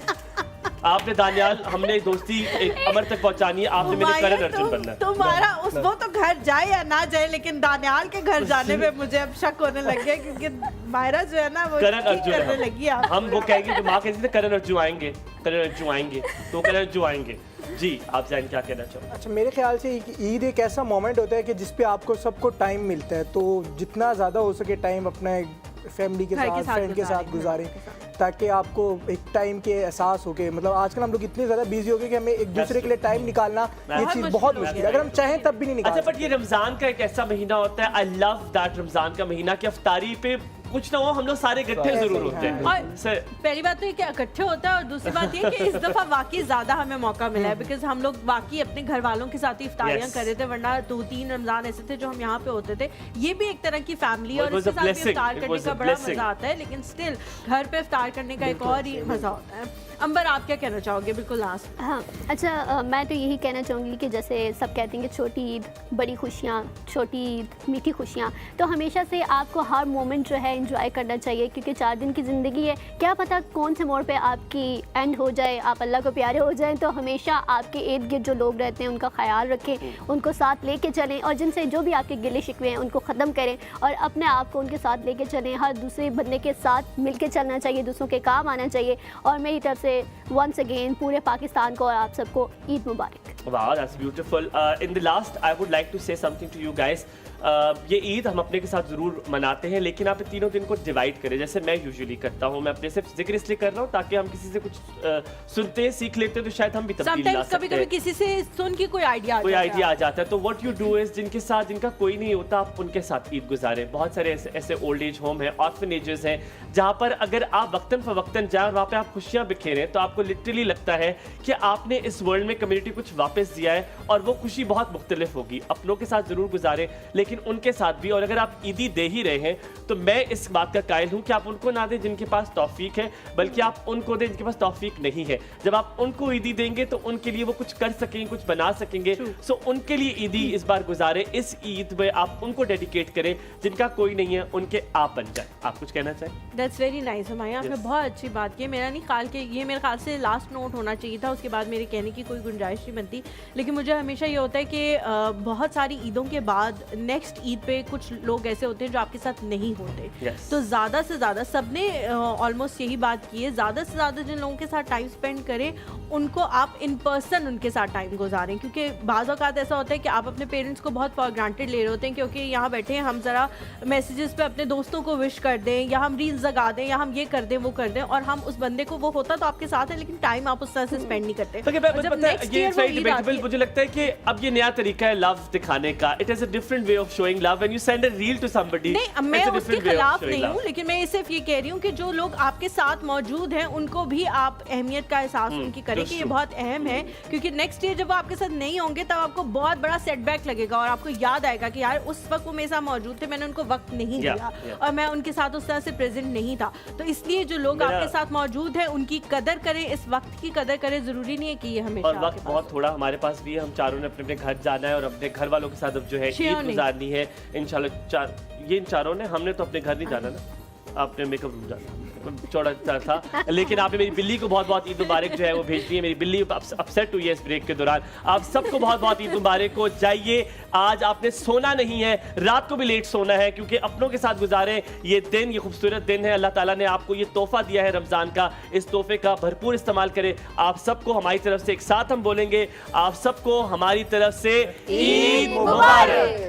आपने दानियाल, हमने दोस्ती एक अमर तक पहुंचानी है। आपने मेरे करण अर्जुन बनना है। तुम्हारा उस वो तो घर जाए या ना जाए, लेकिन दानियाल के घर जाने में मुझे अब शक होने लग गया, क्योंकि मायरा जो है ना वो करण ठीक अर्जुन है करने हम। लगी है हम वो कहेंगे जो माँ कहती थी करण अर्जुन आएंगे, करण अर्जुन आएंगे, तो करण अर्जुन आएंगे। जी आप जैन क्या कहना चाहो? अच्छा, मेरे ख्याल से ईद एक ऐसा मोमेंट होता है कि जिस पे आपको सबको टाइम मिलता है, तो जितना ज़्यादा हो सके टाइम अपना फैमिली के घर के साथ, साथ फ्रेंड के साथ गुजारें। गुजारें, ताकि आपको एक टाइम के एहसास हो के, मतलब आजकल हम लोग इतने ज़्यादा बिजी हो गए कि हमें एक दूसरे के लिए टाइम निकालना ये चीज़ बहुत मुश्किल है। अगर हम चाहें तब भी नहीं निकाल अच्छा, बट ये रमजान का एक ऐसा महीना होता है, आई लव दैट रमजान का महीना कि अफ्तारी पे कुछ ना हो हम लोग सारे इकट्ठे जरूर होते हैं। और सर पहली बात तो ये कि इकट्ठे होता है, और दूसरी बात ये कि इस दफा वाकई ज्यादा हमें मौका मिला है, बिकॉज हम लोग वाकई अपने घर वालों के साथ ही इफ्तारियां Yes. कर रहे थे, वरना 2-3 रमजान ऐसे थे जो हम यहाँ पे होते थे। ये भी एक तरह की फैमिली It और was इसके a साथ भी blessing. इफ्तार It करने was का a बड़ा blessing. मजा आता है, लेकिन स्टिल घर पे इफ्तार करने का एक और ही मजा होता है। अंबर आप क्या कहना चाहोगे बिल्कुल लास्ट? हाँ, अच्छा, मैं तो यही कहना चाहूँगी कि जैसे सब कहते हैं कि छोटी ईद बड़ी खुशियाँ, छोटी ईद मीठी खुशियाँ, तो हमेशा से आपको हर मोमेंट जो है एंजॉय करना चाहिए, क्योंकि 4 दिन की ज़िंदगी है। क्या पता कौन से मोड़ पे आपकी एंड हो जाए, आप अल्लाह को प्यारे हो जाएं। तो हमेशा आपके इर्द गिर्द जो लोग रहते हैं उनका ख्याल रखें, उनको साथ लेके चलें, और जिनसे जो भी आपके गिले शिकवे हैं उनको ख़त्म करें, और अपने आप को उनके साथ लेके चलें। हर दूसरे बंदे के साथ मिल के चलना चाहिए, दूसरों के काम आना चाहिए। और मेरी तरफ से वंस अगेन पूरे पाकिस्तान को और आप सबको ईद मुबारक। Wow, that's beautiful. In the last, I would like to say something to you guys. ये ईद हम अपने के साथ ज़रूर मनाते हैं, लेकिन आप इन तीनों दिन को डिवाइड करें, जैसे मैं यूजुअली करता हूँ। मैं अपने सिर्फ जिक्र इसलिए कर रहा हूँ ताकि हम किसी से कुछ सुनते हैं, सीख लेते हैं, तो शायद हम भी तब्दीली ला समटाइम्स सकते कभी-कभी हैं। किसी से सुन के कोई आइडिया आ जाता है। तो व्हाट यू डू इज, जिनका कोई नहीं होता, आप उनके साथ ईद गुजारें। बहुत सारे ऐसे ओल्ड एज होम है, ऑर्फनेजेस हैं, जहाँ पर अगर आप वक्तन फवक्तन जाए, वहाँ पे आप खुशियाँ बिखेरें, तो आपको लिटरली लगता है कि आपने इस वर्ल्ड में कम्युनिटी कुछ वापस दिया है, और वो खुशी बहुत मुख्तलिफ होगी। अपनों के साथ जरूर गुजारें, लेकिन उनके साथ भी। और अगर आप ईदी दे ही रहे हैं, तो मैं इस बात का कायल हूँ कि आप उनको ना दें जिनके पास तौफीक है, बल्कि आप उनको दें जिनके पास तौफीक नहीं है। जब आप उनको ईदी देंगे तो उनके लिए वो कुछ कर सकेंगे, कुछ बना सकेंगे। सो उनके लिए ईदी इस बार गुजारें। इस ईद में आप उनको डेडिकेट करें, जिनका कोई नहीं है उनके आप बन जाए। आप कुछ कहना चाहें? दैट्स वेरी नाइस हुमायूं, आपने Yes. बहुत अच्छी बात की। मेरा नहीं ख्याल कि ये मेरे ख्याल से लास्ट नोट होना चाहिए था, उसके बाद मेरे कहने की कोई गुंजाइश नहीं बनती। लेकिन मुझे हमेशा ये होता है कि बहुत सारी ईदों के बाद नेक्स्ट ईद पे कुछ लोग ऐसे होते हैं जो आपके साथ नहीं होते। Yes. तो ज़्यादा से ज़्यादा सबने ऑलमोस्ट यही बात की है, ज़्यादा से ज़्यादा जिन लोगों के साथ टाइम स्पेंड करें, उनको आप इन पर्सन उनके साथ टाइम गुजारें। क्योंकि बाज़ औक़ात ऐसा होता है कि आप अपने पेरेंट्स को बहुत फॉर ग्रांटेड ले रहे होते हैं, क्योंकि यहाँ बैठे हैं, हम ज़रा मैसेजेस पे अपने दोस्तों को विश कर दें, या हम रील्स जगा दें, या हम ये कर दें वो कर दें, और हम उस बंदे को, वो होता तो आपके साथ है लेकिन टाइम आप उस तरह से स्पेंड नहीं करते। तो और जब next year वो ईद आती है- मुझे लगता है कि अब ये नया तरीका है लव दिखाने का। It is a different way of showing love when you send a reel to somebody. नहीं, अब मैं उसके खिलाफ नहीं हूँ, लेकिन मैं सिर्फ ये कह रही हूँ कि जो लोग आपके साथ मौजूद हैं, उनको भी आप अहमियत का एहसास उनकी करें कि ये बहुत अहम है। क्योंकि नेक्स्ट ईयर जब वो आपके साथ नहीं होंगे, तब आपको बहुत बड़ा सेटबैक लगेगा, और आपको याद आएगा कि यार उस वक्त वो मेरे साथ मौजूद थे, मैंने उनको वक्त नहीं दिया, और मैं उनके साथ उस तरह से प्रेजेंट नहीं था। तो इसलिए जो लोग आपके साथ मौजूद हैं, उनकी कदर करें, इस वक्त की कदर करें। जरूरी नहीं है कि ये हमेशा और आपके वक्त पास बहुत थोड़ा हमारे पास भी है। हम चारों ने अपने अपने घर जाना है, और अपने घर वालों के साथ अब जो है Sure ईद नहीं। गुजारनी है इंशाल्लाह। इन चारों ने, हमने तो अपने घर नहीं जाना ना, आपने मेकअप रूम जाना, चौड़ा था। लेकिन आपने मेरी बिल्ली को बहुत बहुत ईद मुबारक जो है वो भेज दी है। मेरी बिल्ली अपसेट हुई है इस ब्रेक के दौरान। आप सबको बहुत बहुत ईद मुबारक हो। जाइए, आज आपने सोना नहीं है, रात को भी लेट सोना है, क्योंकि अपनों के साथ गुजारें ये दिन, ये खूबसूरत दिन है। अल्लाह ताला ने आपको ये तोहफा दिया है रमज़ान का, इस तोहफे का भरपूर इस्तेमाल करें। आप सबको हमारी तरफ से एक साथ हम बोलेंगे, आप सबको हमारी तरफ से ईद मुबारक।